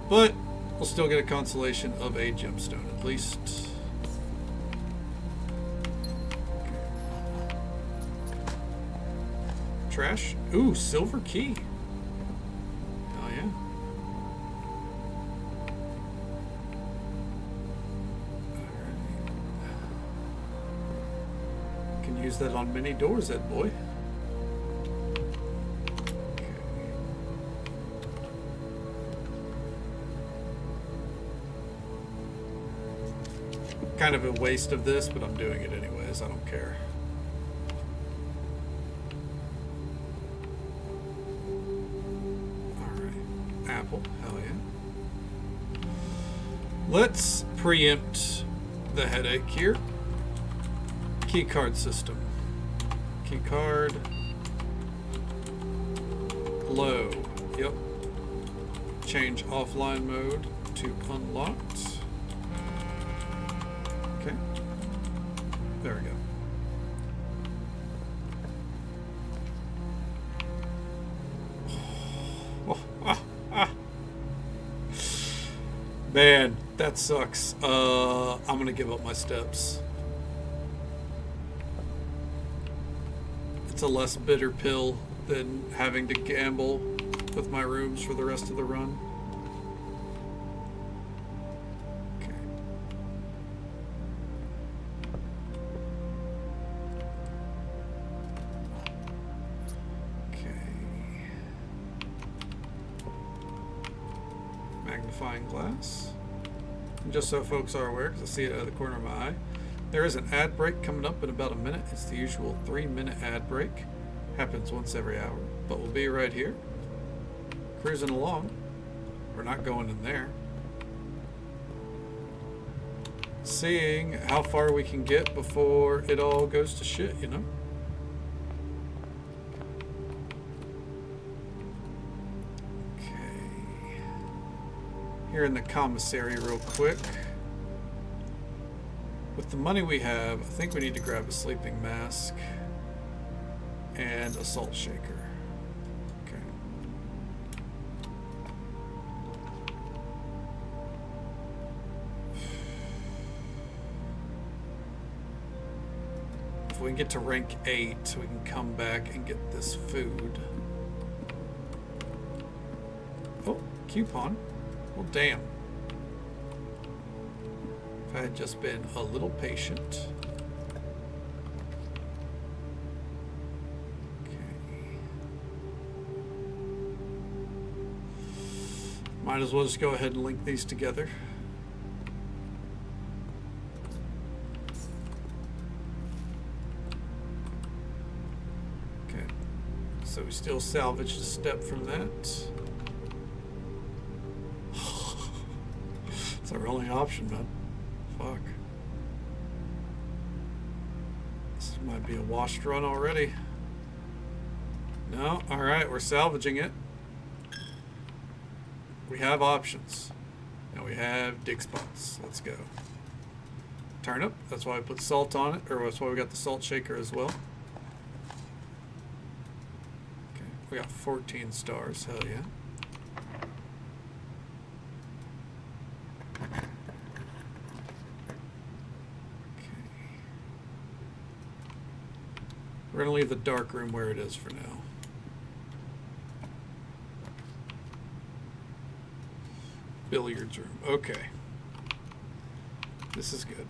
S1: But we'll still get a consolation of a gemstone, at least. Okay. Trash. Ooh, silver key. Oh, yeah. Alright. Can use that on many doors, Ed boy. Kind of a waste of this, but I'm doing it anyways. I don't care. Alright. Apple. Hell yeah. Let's preempt the headache here. Key card system. Key card. Low. Yep. Change offline mode to unlocked. Okay. There we go. Oh, Man, that sucks. I'm gonna give up my steps. It's a less bitter pill than having to gamble with my rooms for the rest of the run. Magnifying glass. And just so folks are aware, because I see it out of the corner of my eye, there is an ad break coming up in about a minute. It's the usual 3-minute ad break. Happens once every hour. But we'll be right here, cruising along. We're not going in there. Seeing how far we can get before it all goes to shit, you know? Here in the commissary real quick. With the money we have, I think we need to grab a sleeping mask and a salt shaker. Okay. If we can get to rank 8, we can come back and get this food. Oh, coupon. Well, damn. If I had just been a little patient. Okay. Might as well just go ahead and link these together. Okay. So we still salvaged a step from that. It's our only option, man. Fuck. This might be a washed run already. No? Alright, we're salvaging it. We have options. And we have dig spots. Let's go. Turnip. That's why I put salt on it. Or that's why we got the salt shaker as well. Okay. We got 14 stars. Hell yeah. We're going to leave the dark room where it is for now. Billiards room. Okay. This is good.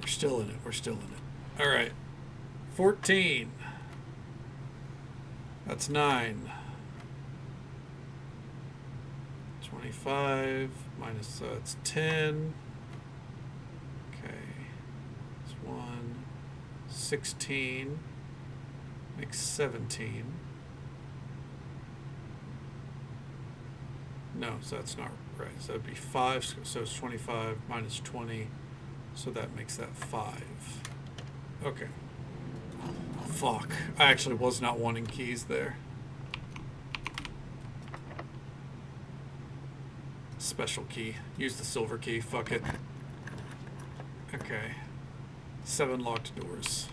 S1: We're still in it. We're still in it. All right. 14. That's 9. 25 minus, so it's 10. Okay. It's 1. 16. Makes 17. No, so that's not right. So it'd be 5. So it's 25 minus 20. So that makes that 5. Okay. Fuck. I actually was not wanting keys there. Special key. Use the silver key. Fuck it. Okay. 7 locked doors.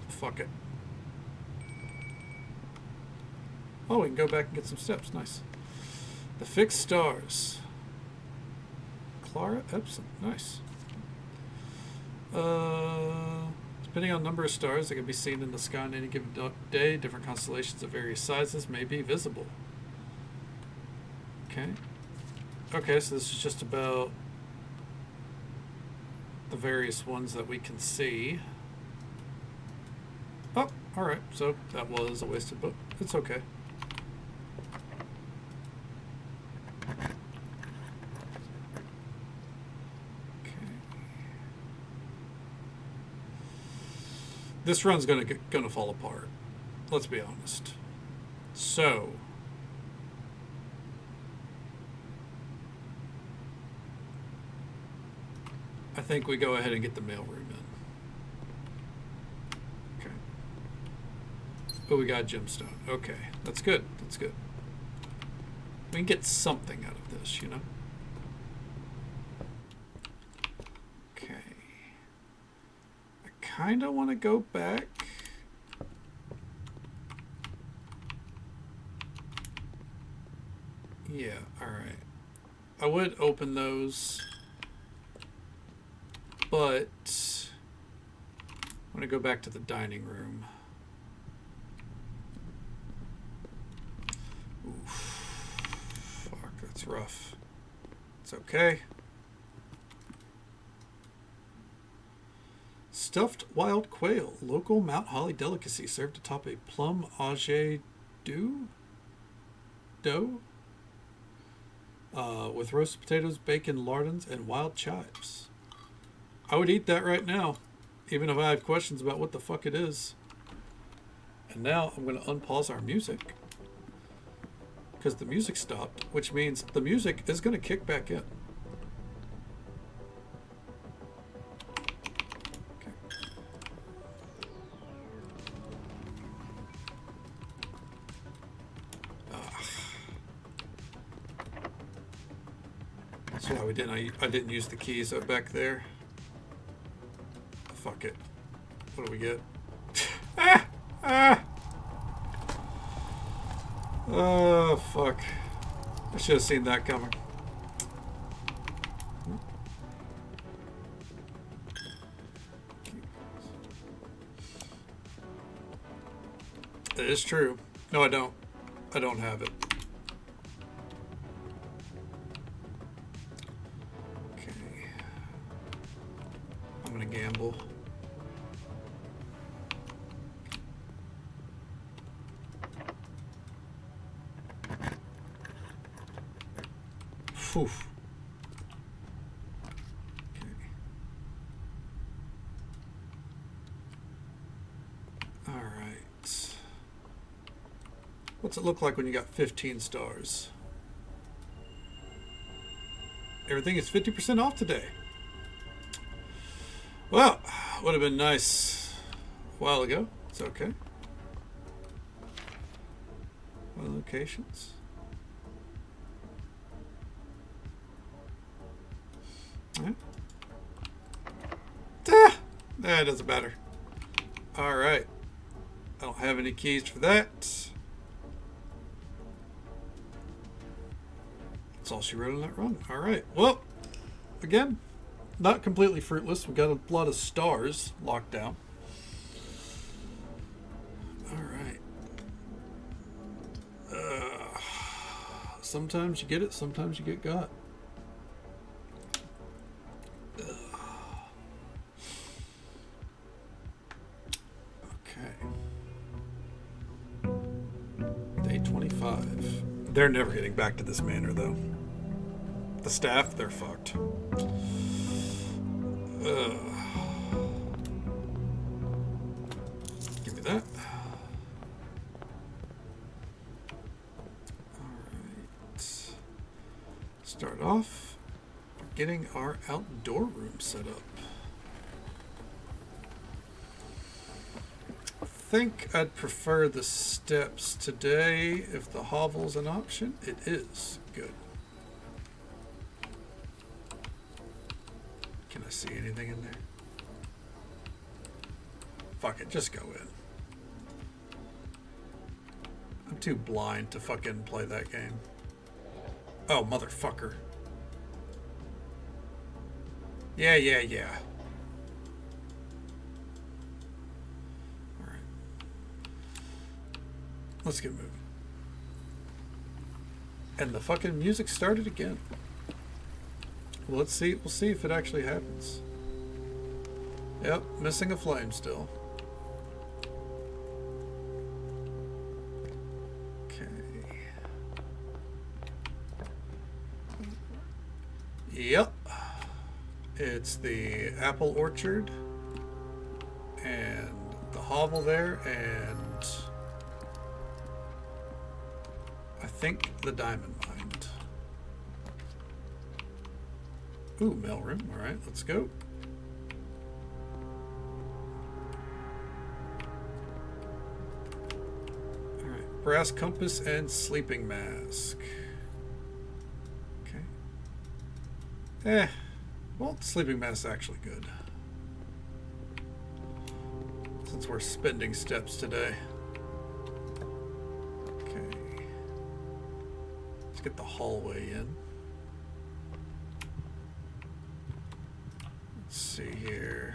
S1: Fuck it. Oh, we can go back and get some steps. Nice. The fixed stars. Clara Epson. Nice. Depending on number of stars that can be seen in the sky on any given day, different constellations of various sizes may be visible. Okay. Okay, so this is just about the various ones that we can see. Oh, alright, so that was a wasted book. It's okay. Okay. This run's gonna fall apart. Let's be honest. So I think we go ahead and get the mailroom in. Okay. Oh, we got a gemstone. Okay, that's good. That's good. We can get something out of this, you know? Okay. I kind of want to go back. Yeah, alright. I would open those, but I want to go back to the dining room. Oof. Fuck, that's rough. It's okay. Stuffed wild quail, local Mount Holly delicacy, served atop a plum au dough with roasted potatoes, bacon, lardons, and wild chives. I would eat that right now, even if I have questions about what the fuck it is. And now I'm going to unpause our music, because the music stopped, which means the music is going to kick back in. Okay. That's why we didn't. I didn't use the keys up back there. Fuck it. What do we get? Oh, fuck. I should have seen that coming. It is true. No, I don't. I don't have it. Okay. I'm gonna gamble. Phew. Okay. All right. What's it look like when you got 15 stars? Everything is 50% off today. Well, would have been nice a while ago. It's okay. Locations. Alright. Ah, that doesn't matter. Alright. I don't have any keys for that. That's all she wrote on that run. Alright. Well, again, not completely fruitless. We got a lot of stars locked down. Alright. Sometimes you get it, sometimes you get got. Day 25. They're never getting back to this manor, though. The staff, they're fucked. Give me that. Alright. Start off getting our outdoor room set up. I think I'd prefer the steps today. If the hovel's an option, it is. Good. Can I see anything in there? Fuck it, just go in. I'm too blind to fucking play that game. Oh, motherfucker. Yeah. Alright. Let's get moving. And the fucking music started again. Well, let's see. We'll see if it actually happens. Yep, missing a flame still. Okay. Yep. It's the apple orchard and the hovel there, and I think the diamond mine. Ooh, mailroom. All right, let's go. All right, brass compass and sleeping mask. Okay. Well, sleeping mask is actually good. Since we're spending steps today. Okay. Let's get the hallway in. Let's see here.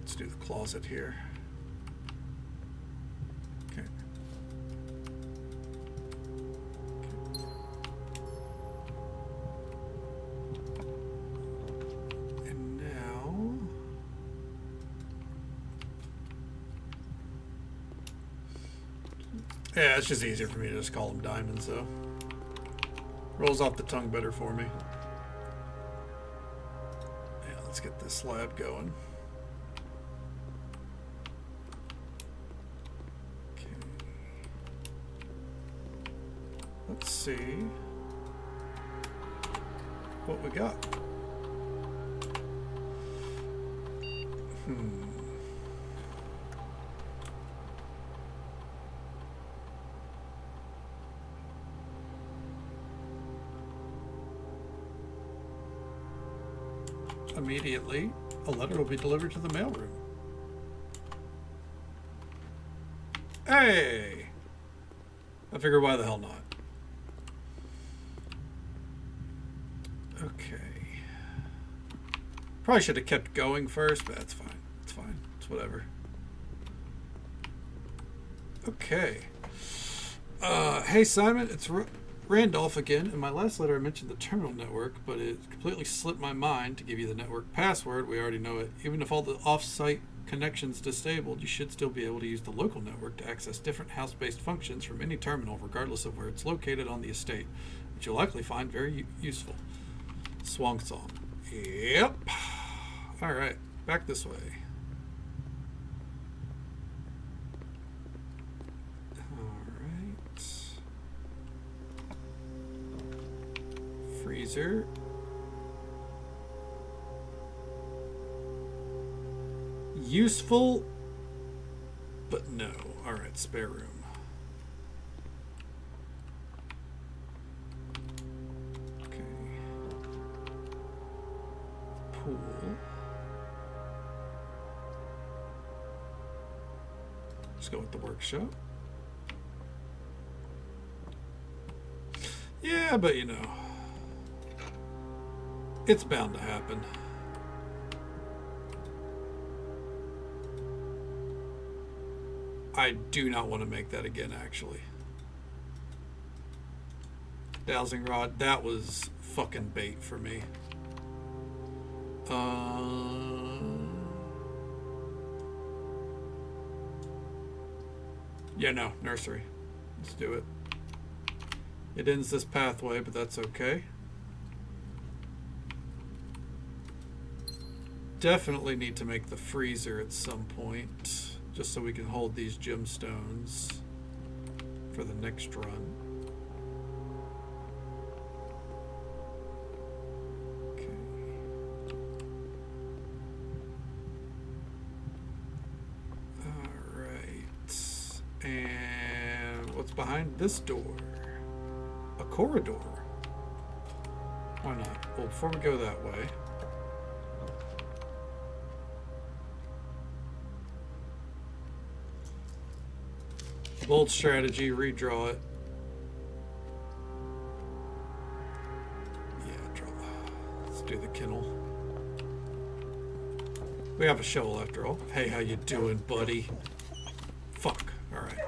S1: Let's do the closet here. Okay. And now yeah, it's just easier for me to just call them diamonds though. Rolls off the tongue better for me. Yeah, let's get this slab going. Okay. Let's see what we got. Immediately, a letter will be delivered to the mailroom. Hey! I figure why the hell not. Okay. Probably should have kept going first, but that's fine. It's fine. It's whatever. Okay. Hey Simon, it's Randolph again. In my last letter I mentioned the terminal network, but it completely slipped my mind to give you the network password. We already know it. Even if all the off-site connections disabled, you should still be able to use the local network to access different house-based functions from any terminal, regardless of where it's located on the estate, which you'll likely find very useful. Swang song. Yep. Alright, back this way. Alright. Freezer. Useful, but no. Alright, spare room. Let's go with the workshop. Yeah, but you know, it's bound to happen. I do not want to make that again, actually. Dowsing rod, that was fucking bait for me. Yeah, no, nursery. Let's do it. It ends this pathway, but that's okay. Definitely need to make the freezer at some point, just so we can hold these gemstones for the next run. Okay. All right. And what's behind this door? A corridor. Why not? Well, before we go that way, bold strategy, redraw it. Yeah, draw. Let's do the kennel. We have a shovel after all. Hey, how you doing, buddy? Fuck. All right.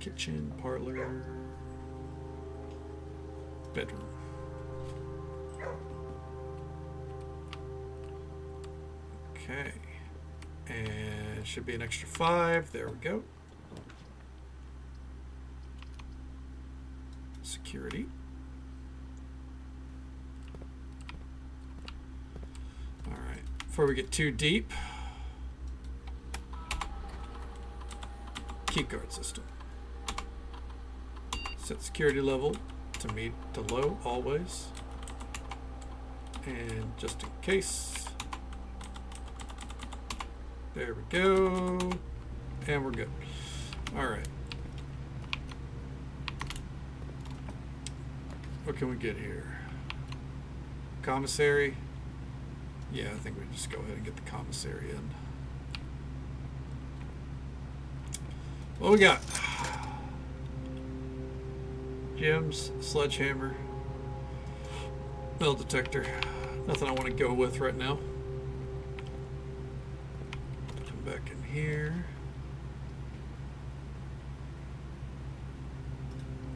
S1: Kitchen, parlor, bedroom. Okay. And should be an extra 5. There we go. Security. All right. Before we get too deep, keycard system. Set security level to low always. And just in case. There we go. And we're good. All right. What can we get here? Commissary. Yeah, I think we just go ahead and get the commissary in. What we got? Gems, sledgehammer, metal detector. Nothing I want to go with right now. Come back in here.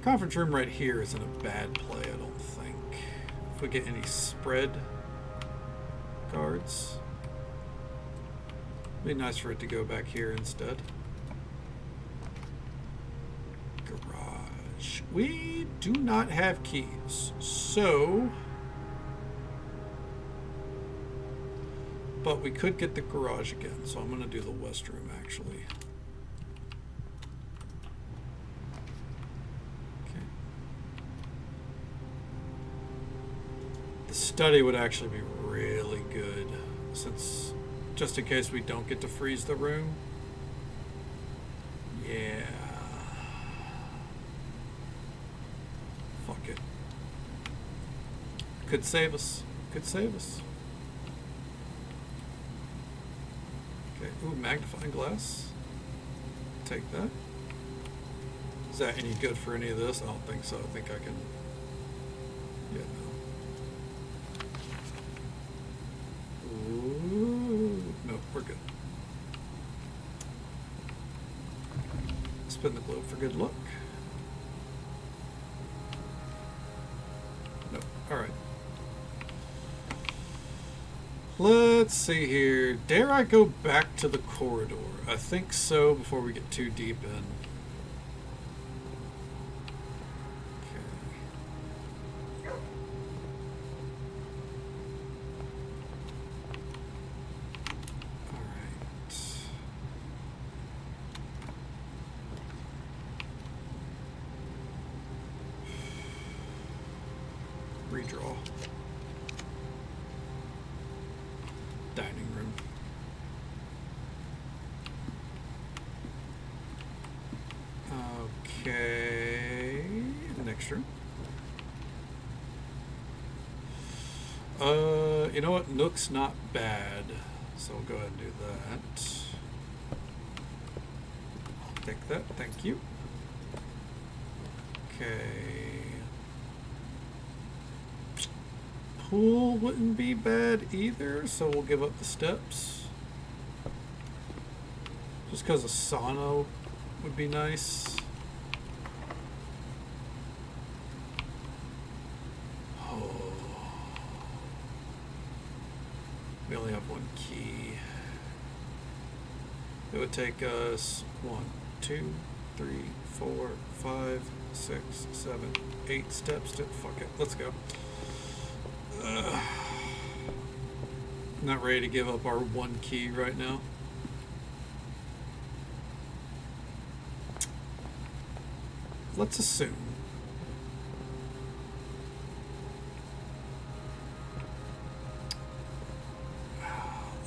S1: Conference room right here isn't a bad play, I don't think. If we get any spread cards, it'd be nice for it to go back here instead. Garage. We do not have keys, so... But we could get the garage again, so I'm going to do the west room, actually. Okay. The study would actually be really good, since just in case we don't get to freeze the room. Yeah. Fuck it. Could save us. Could save us. Okay. Ooh, magnifying glass. Take that. Is that any good for any of this? I don't think so. I think I can... Yeah, no. Ooh. No, we're good. Spin the globe for good luck. Nope. Alright. Let's see here. Dare I go back to the corridor? I think so before we get too deep in. Okay. Alright. Redraw. Dining room. Okay. Next room. You know what? Nook's not bad. So we'll go ahead and do that. Take that, thank you. Okay. Pool wouldn't be bad either, so we'll give up the steps. Just because a sauna would be nice. Oh. We only have one key. It would take us 1, 2, 3, 4, 5, 6, 7, 8 steps to. Fuck it. Let's go. Not ready to give up our one key right now. Let's assume.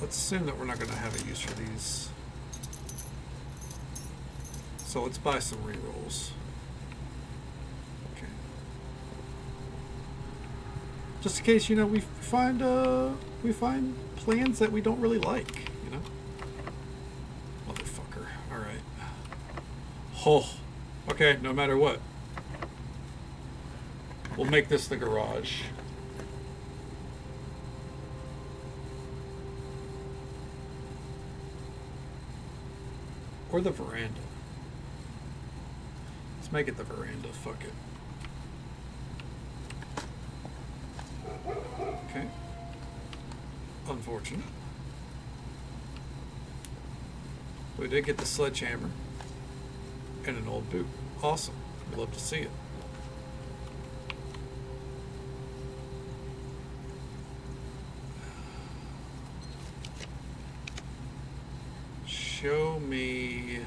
S1: Let's assume that we're not going to have a use for these. So let's buy some rerolls. Okay. Just in case, you know, we find plans that we don't really like, you know? Motherfucker. Alright. Oh. Okay, no matter what. We'll make this the garage. Or the veranda. Let's make it the veranda. Fuck it. Okay. Unfortunate. We did get the sledgehammer and an old boot. Awesome. We'd love to see it. Show me.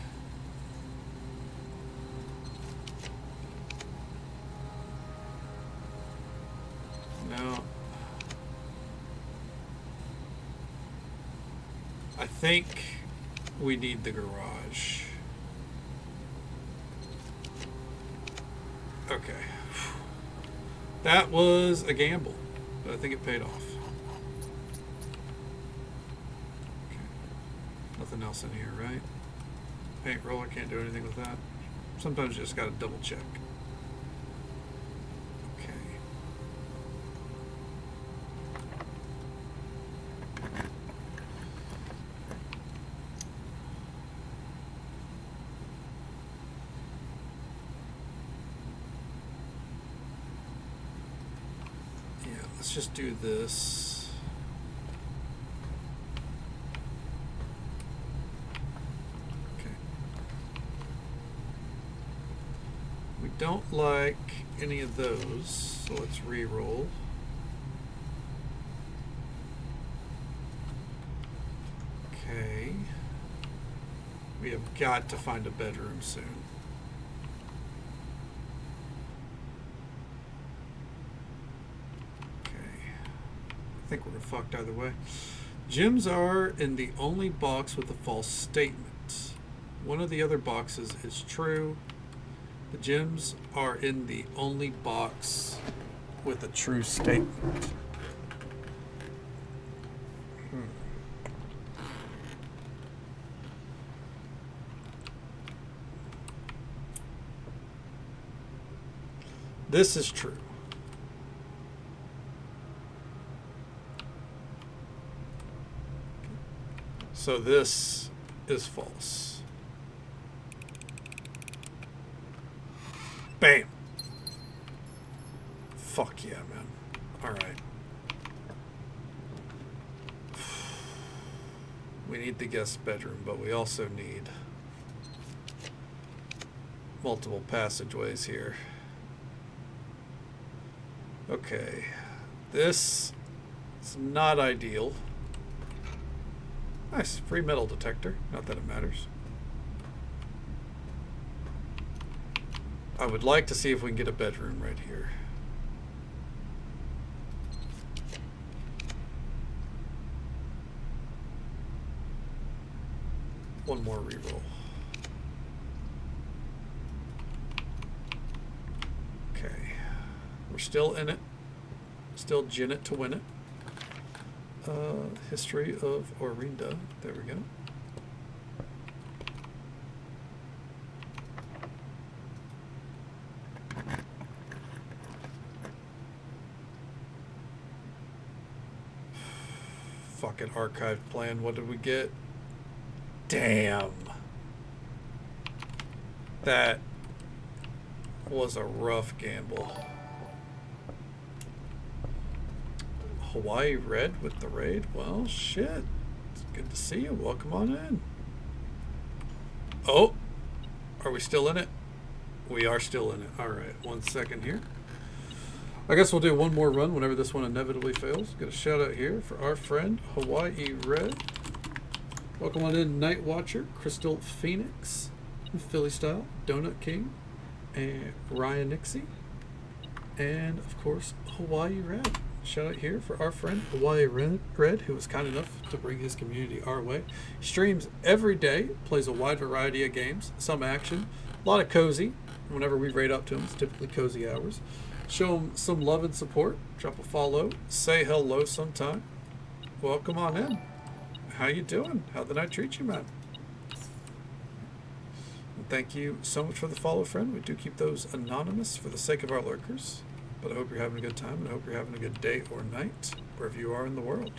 S1: No. I think we need the garage. Okay. That was a gamble, but I think it paid off. Okay. Nothing else in here, right? Paint roller, can't do anything with that. Sometimes you just gotta double check. Okay. Yeah, let's just do this. Okay. We don't like any of those, so let's re-roll. Okay. We have got to find a bedroom soon. I think we're fucked either way. Gems are in the only box with a false statement. One of the other boxes is true. The gems are in the only box with a true statement. This is true. So this is false. Bam. Fuck yeah, man. Alright. We need the guest bedroom, but we also need multiple passageways here. Okay. This is not ideal. Nice, free metal detector. Not that it matters. I would like to see if we can get a bedroom right here. One more reroll. Okay. We're still in it. Still gin it to win it. History of Orinda. There we go. Fucking archived plan. What did we get? Damn. That was a rough gamble. Hawaii Red with the raid? Well, shit. It's good to see you. Welcome on in. Oh, are we still in it? We are still in it. All right, 1 second here. I guess we'll do one more run whenever this one inevitably fails. Get a shout out here for our friend Hawaii Red. Welcome on in, Night Watcher, Crystal Phoenix, Philly Style, Donut King, and Ryan Nixie, and of course Hawaii Red. Shout out here for our friend Hawaii Red, who was kind enough to bring his community our way. He streams every day, plays a wide variety of games, some action, a lot of cozy. Whenever we raid up to him, it's typically cozy hours. Show him some love and support. Drop a follow. Say hello sometime. Welcome on in. How you doing? How'd the night treat you, man? And thank you so much for the follow, friend. We do keep those anonymous for the sake of our lurkers. But I hope you're having a good time, and I hope you're having a good day or night, wherever you are in the world.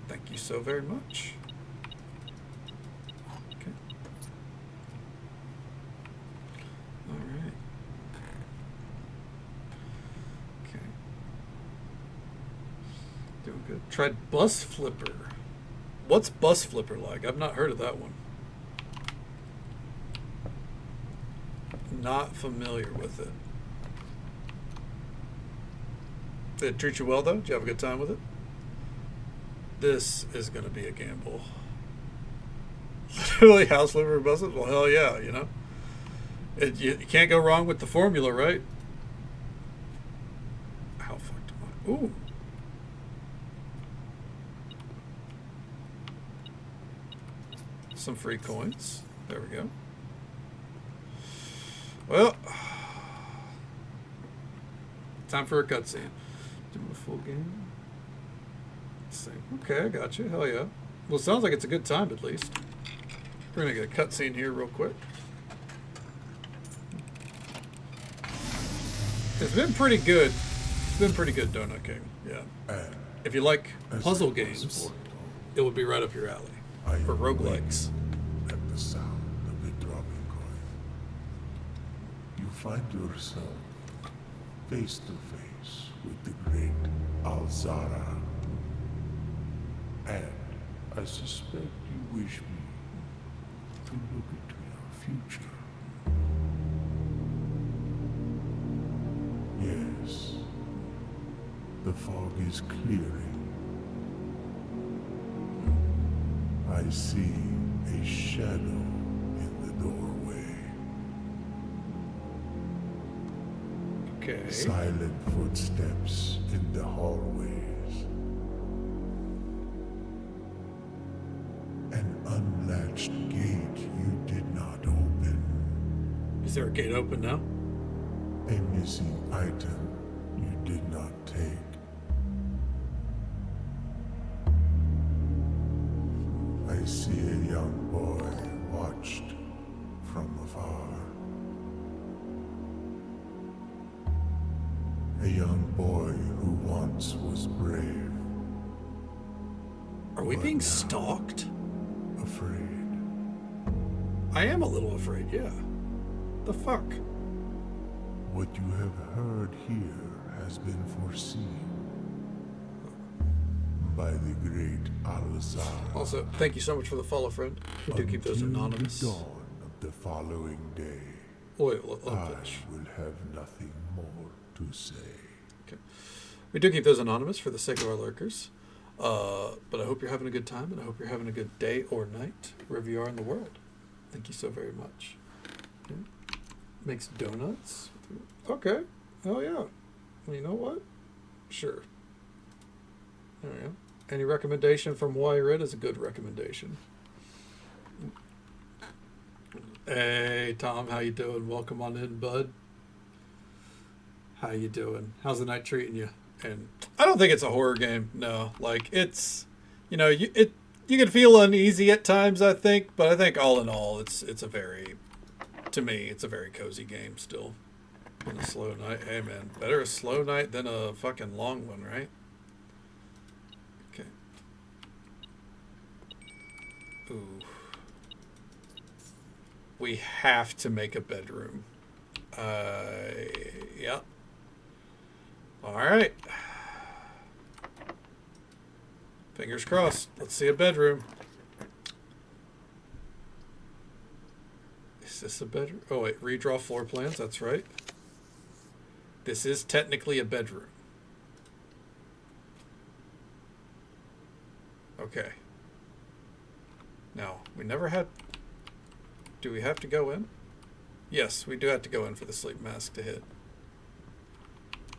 S1: Thank you so very much. Okay. All right. Okay. Doing good. Tried Bus Flipper. What's Bus Flipper like? I've not heard of that one. Not familiar with it. Did it treat you well, though? Did you have a good time with it? This is going to be a gamble. Literally house liver buses? Well, hell yeah, you know. You can't go wrong with the formula, right? How fucked am I? Ooh. Some free coins. There we go. Well, time for a cutscene. Doing a full game. Let's see. Okay, I got you. Hell yeah. Well, it sounds like it's a good time at least. We're gonna get a cutscene here real quick. It's been pretty good. It's been pretty good, Donut King. Yeah.
S2: And
S1: If you like
S2: as
S1: puzzle
S2: I
S1: games,
S2: was
S1: it would be right up your alley.
S2: I
S1: For
S2: am
S1: roguelikes.
S2: waiting at the sound of the dropping coin. You find yourself face to face with the great Alzara. And I suspect you wish me to look into your future. Yes, the fog is clearing. I see a shadow in the doorway.
S1: Okay.
S2: Silent footsteps in the hallways. An unlatched gate you did not open.
S1: Is there a gate open now?
S2: A missing item you did not take. I see a young boy watched from afar. A young boy who once was brave,
S1: Are we
S2: What
S1: being
S2: now?
S1: stalked?
S2: afraid.
S1: I am a little afraid, yeah. The fuck?
S2: What you have heard here has been foreseen by the great Alazar.
S1: Also, thank you so much for the follow, friend. We do keep those
S2: Until
S1: anonymous.
S2: the dawn of the following day,
S1: Wait, let
S2: I
S1: finish.
S2: will have nothing more to say.
S1: Okay. We do keep those anonymous for the sake of our lurkers. But I hope you're having a good time, and I hope you're having a good day or night, wherever you are in the world. Thank you so very much. Okay. Makes donuts. Okay. Hell yeah. Well, you know what? Sure. There we go. Any recommendation from Hawaii Red is a good recommendation. Hey, Tom, how you doing? Welcome on in, bud. How you doing? How's the night treating you? And I don't think it's a horror game. No, like it's, you know, you can feel uneasy at times. I think, but I think all in all, it's a very, to me, it's a very cozy game still. On a slow night, hey man, better a slow night than a fucking long one, right? Okay. Ooh. We have to make a bedroom. Yeah. All right. Fingers crossed. Let's see a bedroom. Is this a bedroom? Oh, wait. Redraw floor plans. That's right. This is technically a bedroom. Okay. Now, we never had... Do we have to go in? Yes, we do have to go in for the sleep mask to hit.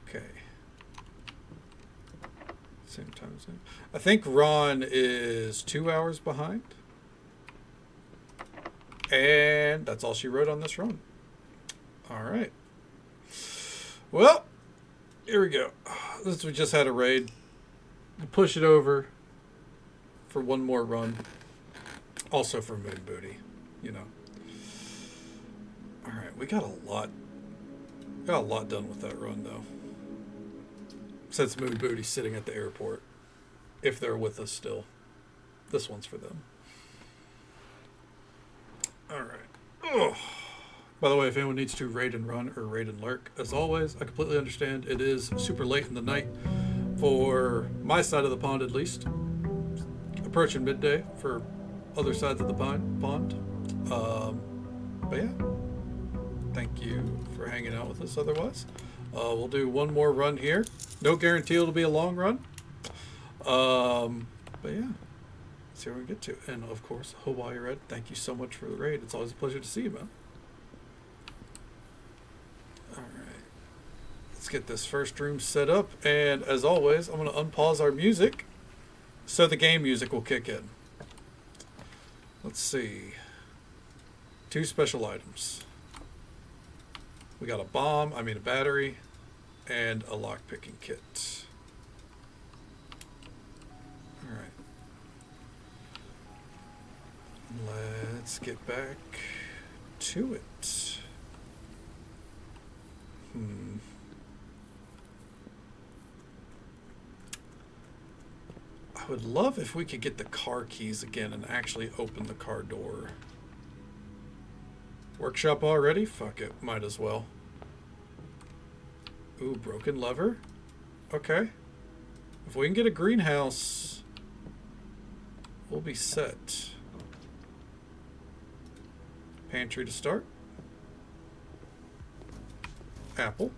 S1: Okay. Same time zone. I think Ron is 2 hours behind. And that's all she wrote on this run. All right. Well, here we go. Since we just had a raid, we'll push it over for one more run. Also for Moon Booty, you know. All right, we got a lot done with that run though. Since Moon Booty's sitting at the airport, if they're with us still, this one's for them. All right. Ugh. By the way, if anyone needs to raid and run or raid and lurk, as always, I completely understand. It is super late in the night for my side of the pond, at least. Approaching midday for other sides of the pond. But yeah, thank you for hanging out with us. Otherwise, we'll do one more run here. No guarantee it'll be a long run. But yeah, see where we get to. And of course, Hawaii Red, thank you so much for the raid. It's always a pleasure to see you, man. Alright, let's get this first room set up, and as always, I'm going to unpause our music so the game music will kick in. Let's see. 2 special items. We got a battery, and a lockpicking kit. Alright. Let's get back to it. I would love if we could get the car keys again and actually open the car door. Workshop already? Fuck it. Might as well. Ooh, broken lever? Okay. If we can get a greenhouse, we'll be set. Pantry to start. Apple.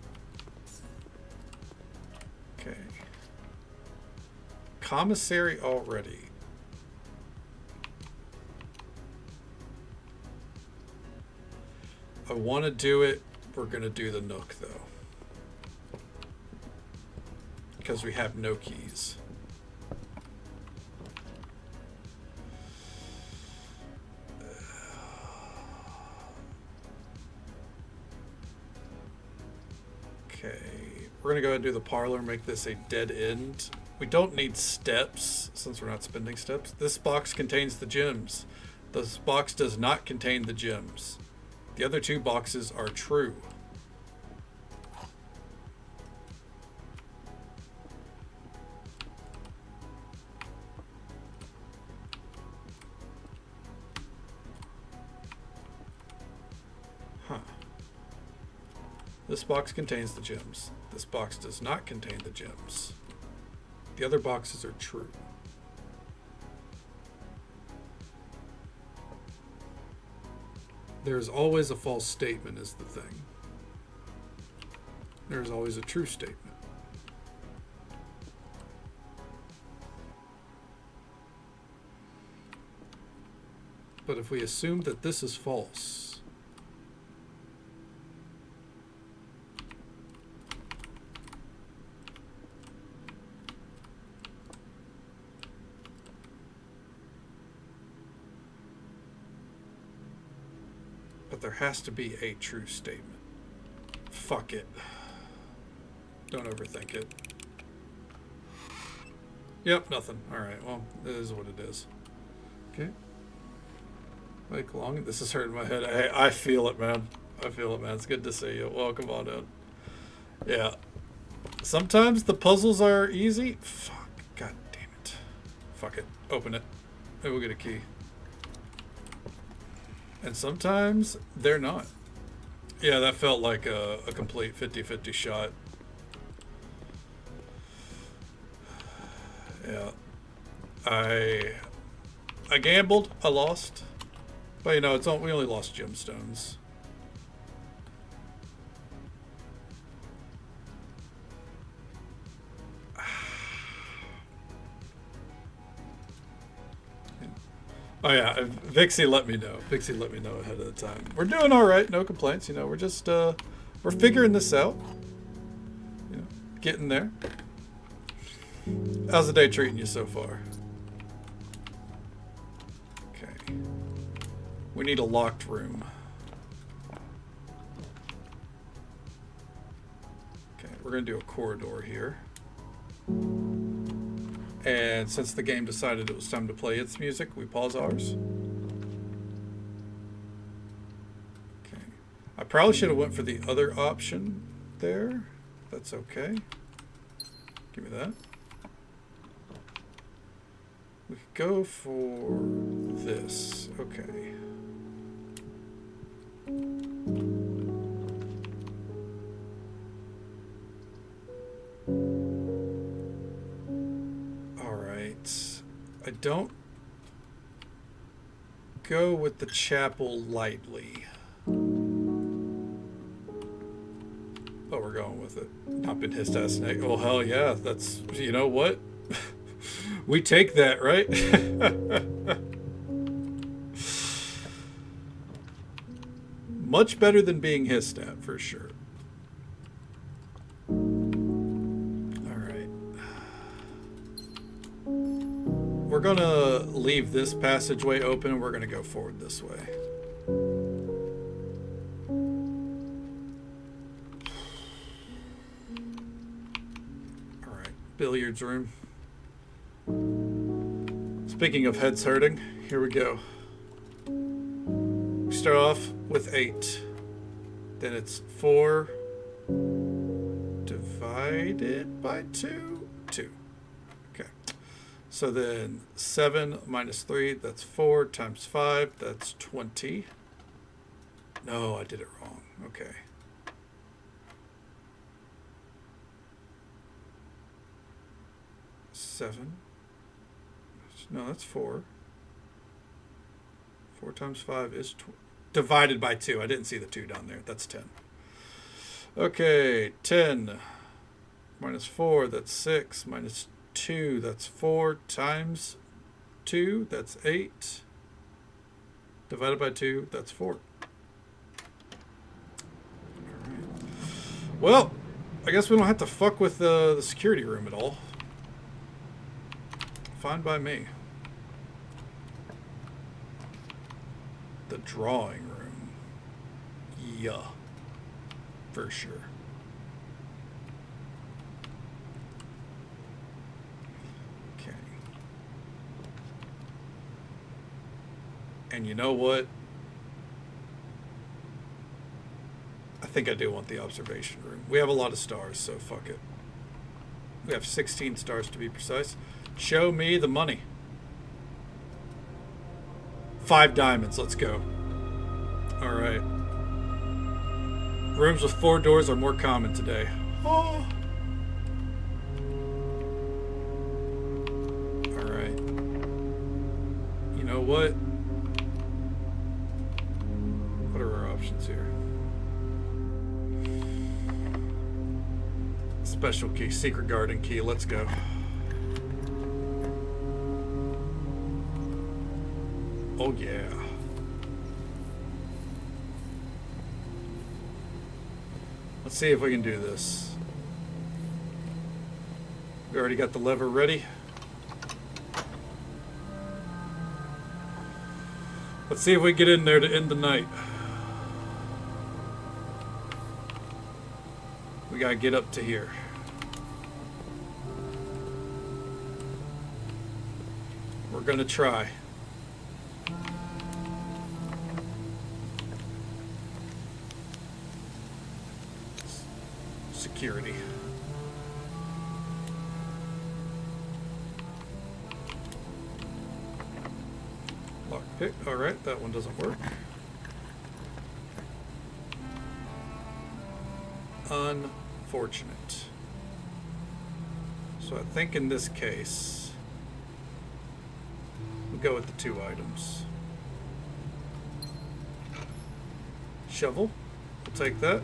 S1: Okay. Commissary already. I want to do it. We're going to do the Nook, though. Because we have no keys. Okay. We're going to go ahead and do the parlor, make this a dead end. We don't need steps, since we're not spending steps. This box contains the gems. This box does not contain the gems. The other 2 boxes are true. Huh. This box contains the gems. This box does not contain the gems. The other boxes are true. There's always a false statement is the thing. There's always a true statement. But if we assume that this is false, but there has to be a true statement. Fuck it. Don't overthink it. Yep, nothing. Alright, well, it is what it is. Okay. Mike Long, this is hurting my head. I feel it, man. I feel it, man. It's good to see you. Welcome on in. Yeah. Sometimes the puzzles are easy. Fuck. God damn it. Fuck it. Open it. Maybe we'll get a key. And sometimes they're not. Yeah, that felt like a complete 50-50 shot. Yeah. I gambled. I lost. But you know, we only lost gemstones. Oh yeah, Vixie let me know. Vixie let me know ahead of the time. We're doing all right, no complaints. You know, we're just we're figuring this out. You know, getting there. How's the day treating you so far? Okay. We need a locked room. Okay, we're gonna do a corridor here. And since the game decided it was time to play its music, we pause ours. Okay. I probably should have went for the other option there. That's okay. Give me that. We could go for this. Okay. I don't go with the chapel lightly. Oh, we're going with it. Not been hissed at snake. Oh, hell yeah. That's, you know what? We take that, right? Much better than being hissed at, for sure. We're gonna leave this passageway open and we're gonna go forward this way. Alright, billiards room. Speaking of heads hurting, here we go. We start off with 8. Then it's 4 divided by 2. 2. Okay. So then 7 minus 3, that's 4 times 5, that's 20. No, I did it wrong. Okay. Seven. No, that's 4. 4 times 5 is divided by 2. I didn't see the 2 down there. That's 10. Okay, 10 minus 4, that's 6. Minus 2, that's 4 times 2, that's 8. Divided by 2, that's 4. All right. Well, I guess we don't have to fuck with the security room at all. Fine by me. The drawing room. Yeah. For sure. Okay. And you know what? I think I do want the observation room. We have a lot of stars, so fuck it. We have 16 stars to be precise. Show me the money. 5 diamonds. Let's go. All right. Rooms with 4 doors are more common today. Oh. All right. You know what? What are our options here? Special key, secret garden key. Let's go. Oh yeah. Let's see if we can do this. We already got the lever ready. Let's see if we get in there to end the night. We gotta get up to here. We're gonna try. Security. Lockpick. Alright, that one doesn't work. Unfortunate. So I think in this case, we'll go with the 2 items. Shovel. We'll take that.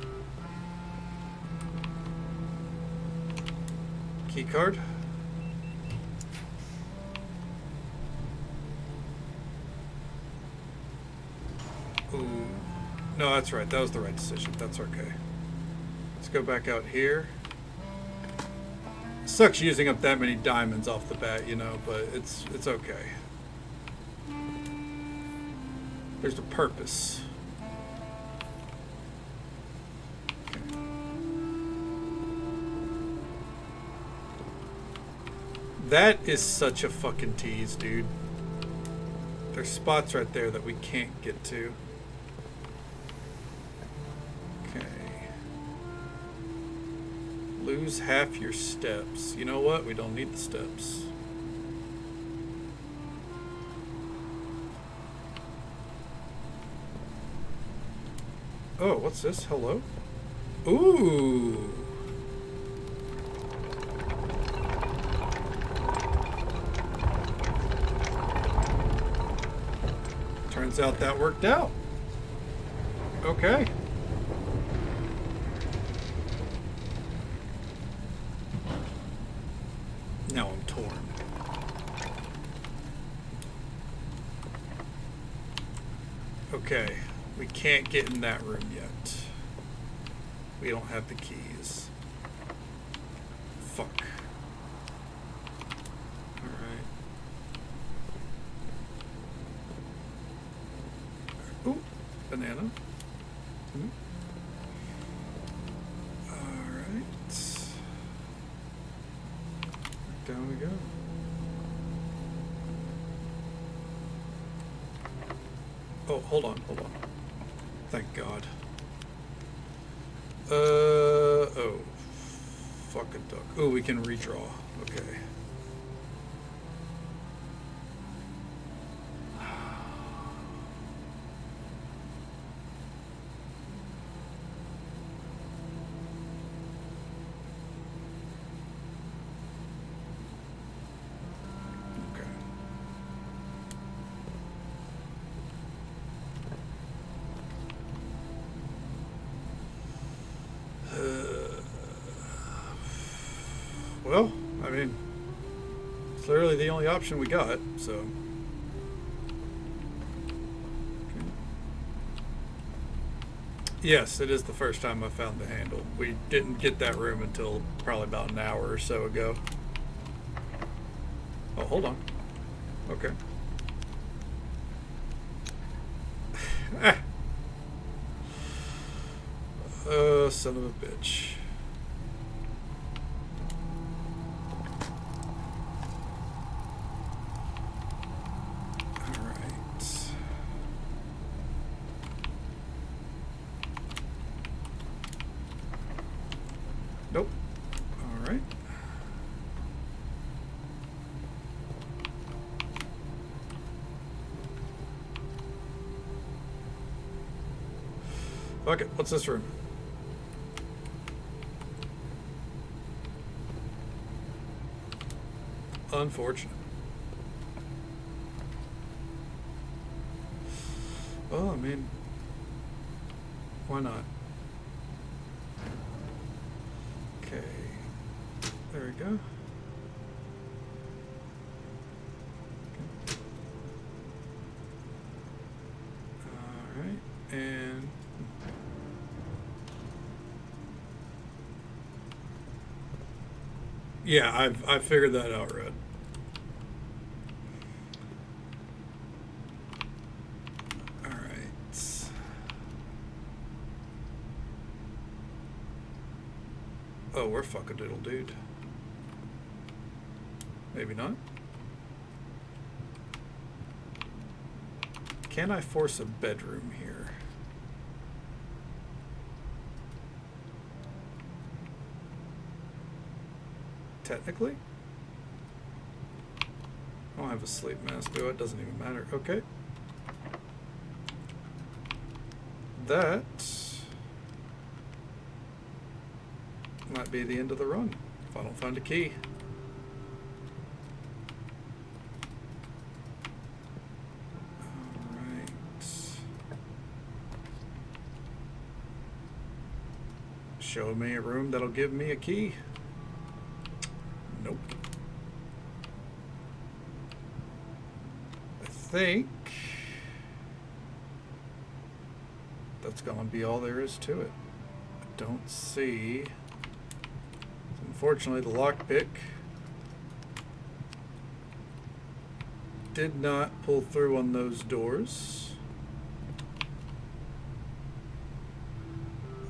S1: Key card. Ooh. No, that's right. That was the right decision. That's okay. Let's go back out here. Sucks using up that many diamonds off the bat, you know, but it's okay. There's a purpose. That is such a fucking tease, dude. There's spots right there that we can't get to. Okay. Lose half your steps. You know what? We don't need the steps. Oh, what's this? Hello? Ooh. Turns out that worked out. Okay. Now I'm torn. Okay. We can't get in that room yet. We don't have the keys. Fuck. Alright. Ooh, banana. Alright. Down we go. Oh, hold on. Thank God. Oh. Fucking duck. Oh, we can redraw. Okay. Well, I mean, it's literally the only option we got, so. Okay. Yes, it is the first time I found the handle. We didn't get that room until probably about an hour or so ago. Oh, hold on. Okay. Son of a bitch. Nope. All right. Fuck it. What's this room? Unfortunate. Well, I mean, why not? Okay, there we go. Okay. All right, and yeah, I've figured that out, Red. All right. Oh, we're fuck-a-doodle dude. Maybe not. Can I force a bedroom here? Technically? I don't have a sleep mask, do I? It doesn't even matter. Okay. That might be the end of the run if I don't find a key. Show me a room that'll give me a key. Nope. I think that's gonna be all there is to it. I don't see. Unfortunately, the lockpick did not pull through on those doors.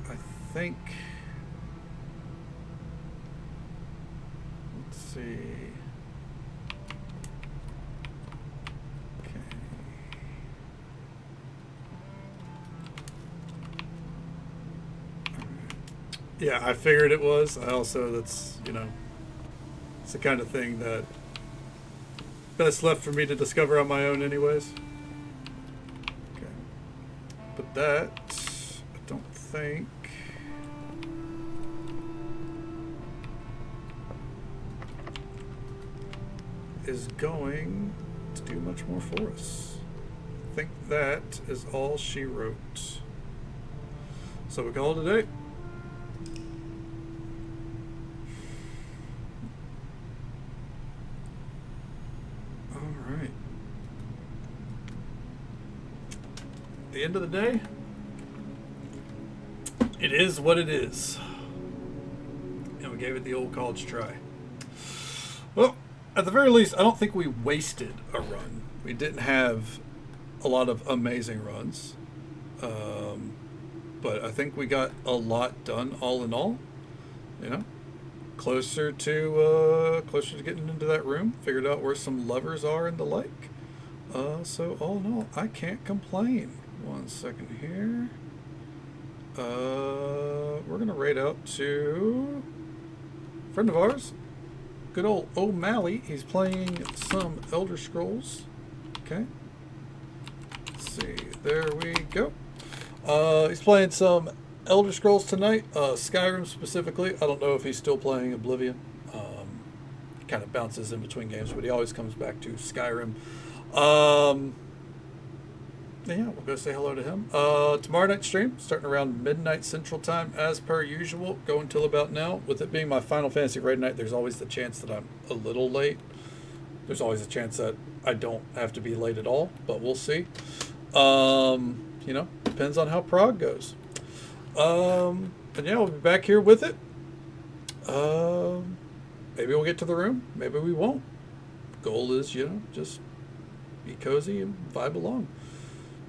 S1: I think. Let's see. Okay. Yeah, I figured it was. I also, that's, you know, it's the kind of thing that best left for me to discover on my own anyways. Okay. But that, I don't think. Is going to do much more for us. I think that is all she wrote. So we call it a day. All right. At the end of the day, it is what it is. And we gave it the old college try. Well, at the very least, I don't think we wasted a run. We didn't have a lot of amazing runs. But I think we got a lot done all in all. You know, closer to getting into that room. Figured out where some levers are and the like. So all in all, I can't complain. 1 second here. We're gonna raid out to a friend of ours. Good old O'Malley. He's playing some Elder Scrolls. Okay. Let's see. There we go. He's playing some Elder Scrolls tonight. Skyrim specifically. I don't know if he's still playing Oblivion. Kind of bounces in between games, but he always comes back to Skyrim. Yeah, we'll go say hello to him. Tomorrow night stream, starting around midnight Central Time, as per usual, going till about now. With it being my Final Fantasy raid night, there's always the chance that I'm a little late. There's always a chance that I don't have to be late at all, but we'll see. You know, depends on how Prague goes. And yeah, we'll be back here with it. Maybe we'll get to the room. Maybe we won't. Goal is, you know, just be cozy and vibe along.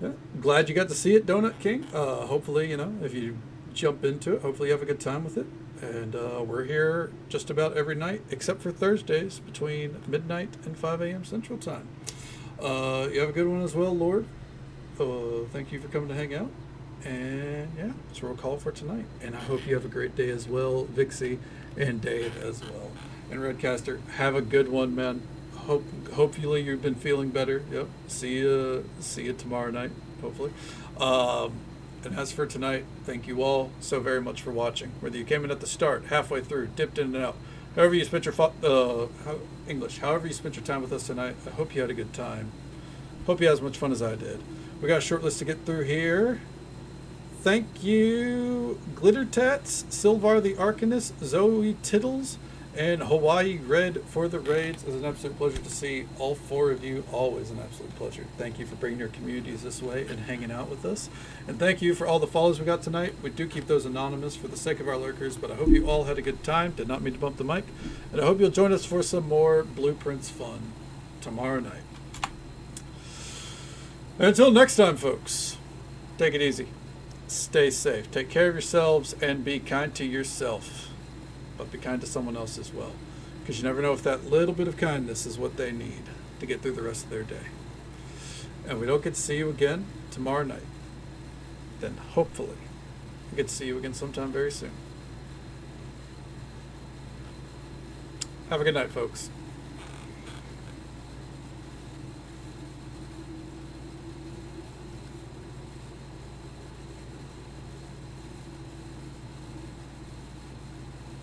S1: Yeah, glad you got to see it, Donut King. Hopefully, you know, if you jump into it, hopefully you have a good time with it. And we're here just about every night, except for Thursdays, between midnight and 5 a.m. Central Time. You have a good one as well, Lord. Thank you for coming to hang out. And yeah, that's roll call for tonight. And I hope you have a great day as well, Vixie and Dave as well. And Redcaster, have a good one, man. Hopefully you've been feeling better. Yep. See you tomorrow night, hopefully. And as for tonight, thank you all so very much for watching. Whether you came in at the start, halfway through, dipped in and out, however you spent your however you spent your time with us tonight, I hope you had a good time. Hope you had as much fun as I did. We got a short list to get through here. Thank you, Glitter Tats, Silvar the Arcanist, Zoe Tittles, and Hawaii Red for the raids. It was an absolute pleasure to see all four of you. Always an absolute pleasure. Thank you for bringing your communities this way and hanging out with us. And thank you for all the follows we got tonight. We do keep those anonymous for the sake of our lurkers, but I hope you all had a good time. Did not mean to bump the mic. And I hope you'll join us for some more Blueprints fun tomorrow night. And until next time, folks, take it easy. Stay safe. Take care of yourselves and be kind to yourself. But be kind to someone else as well. Because you never know if that little bit of kindness is what they need to get through the rest of their day. and we don't get to see you again tomorrow night, then hopefully we get to see you again sometime very soon. Have a good night, folks.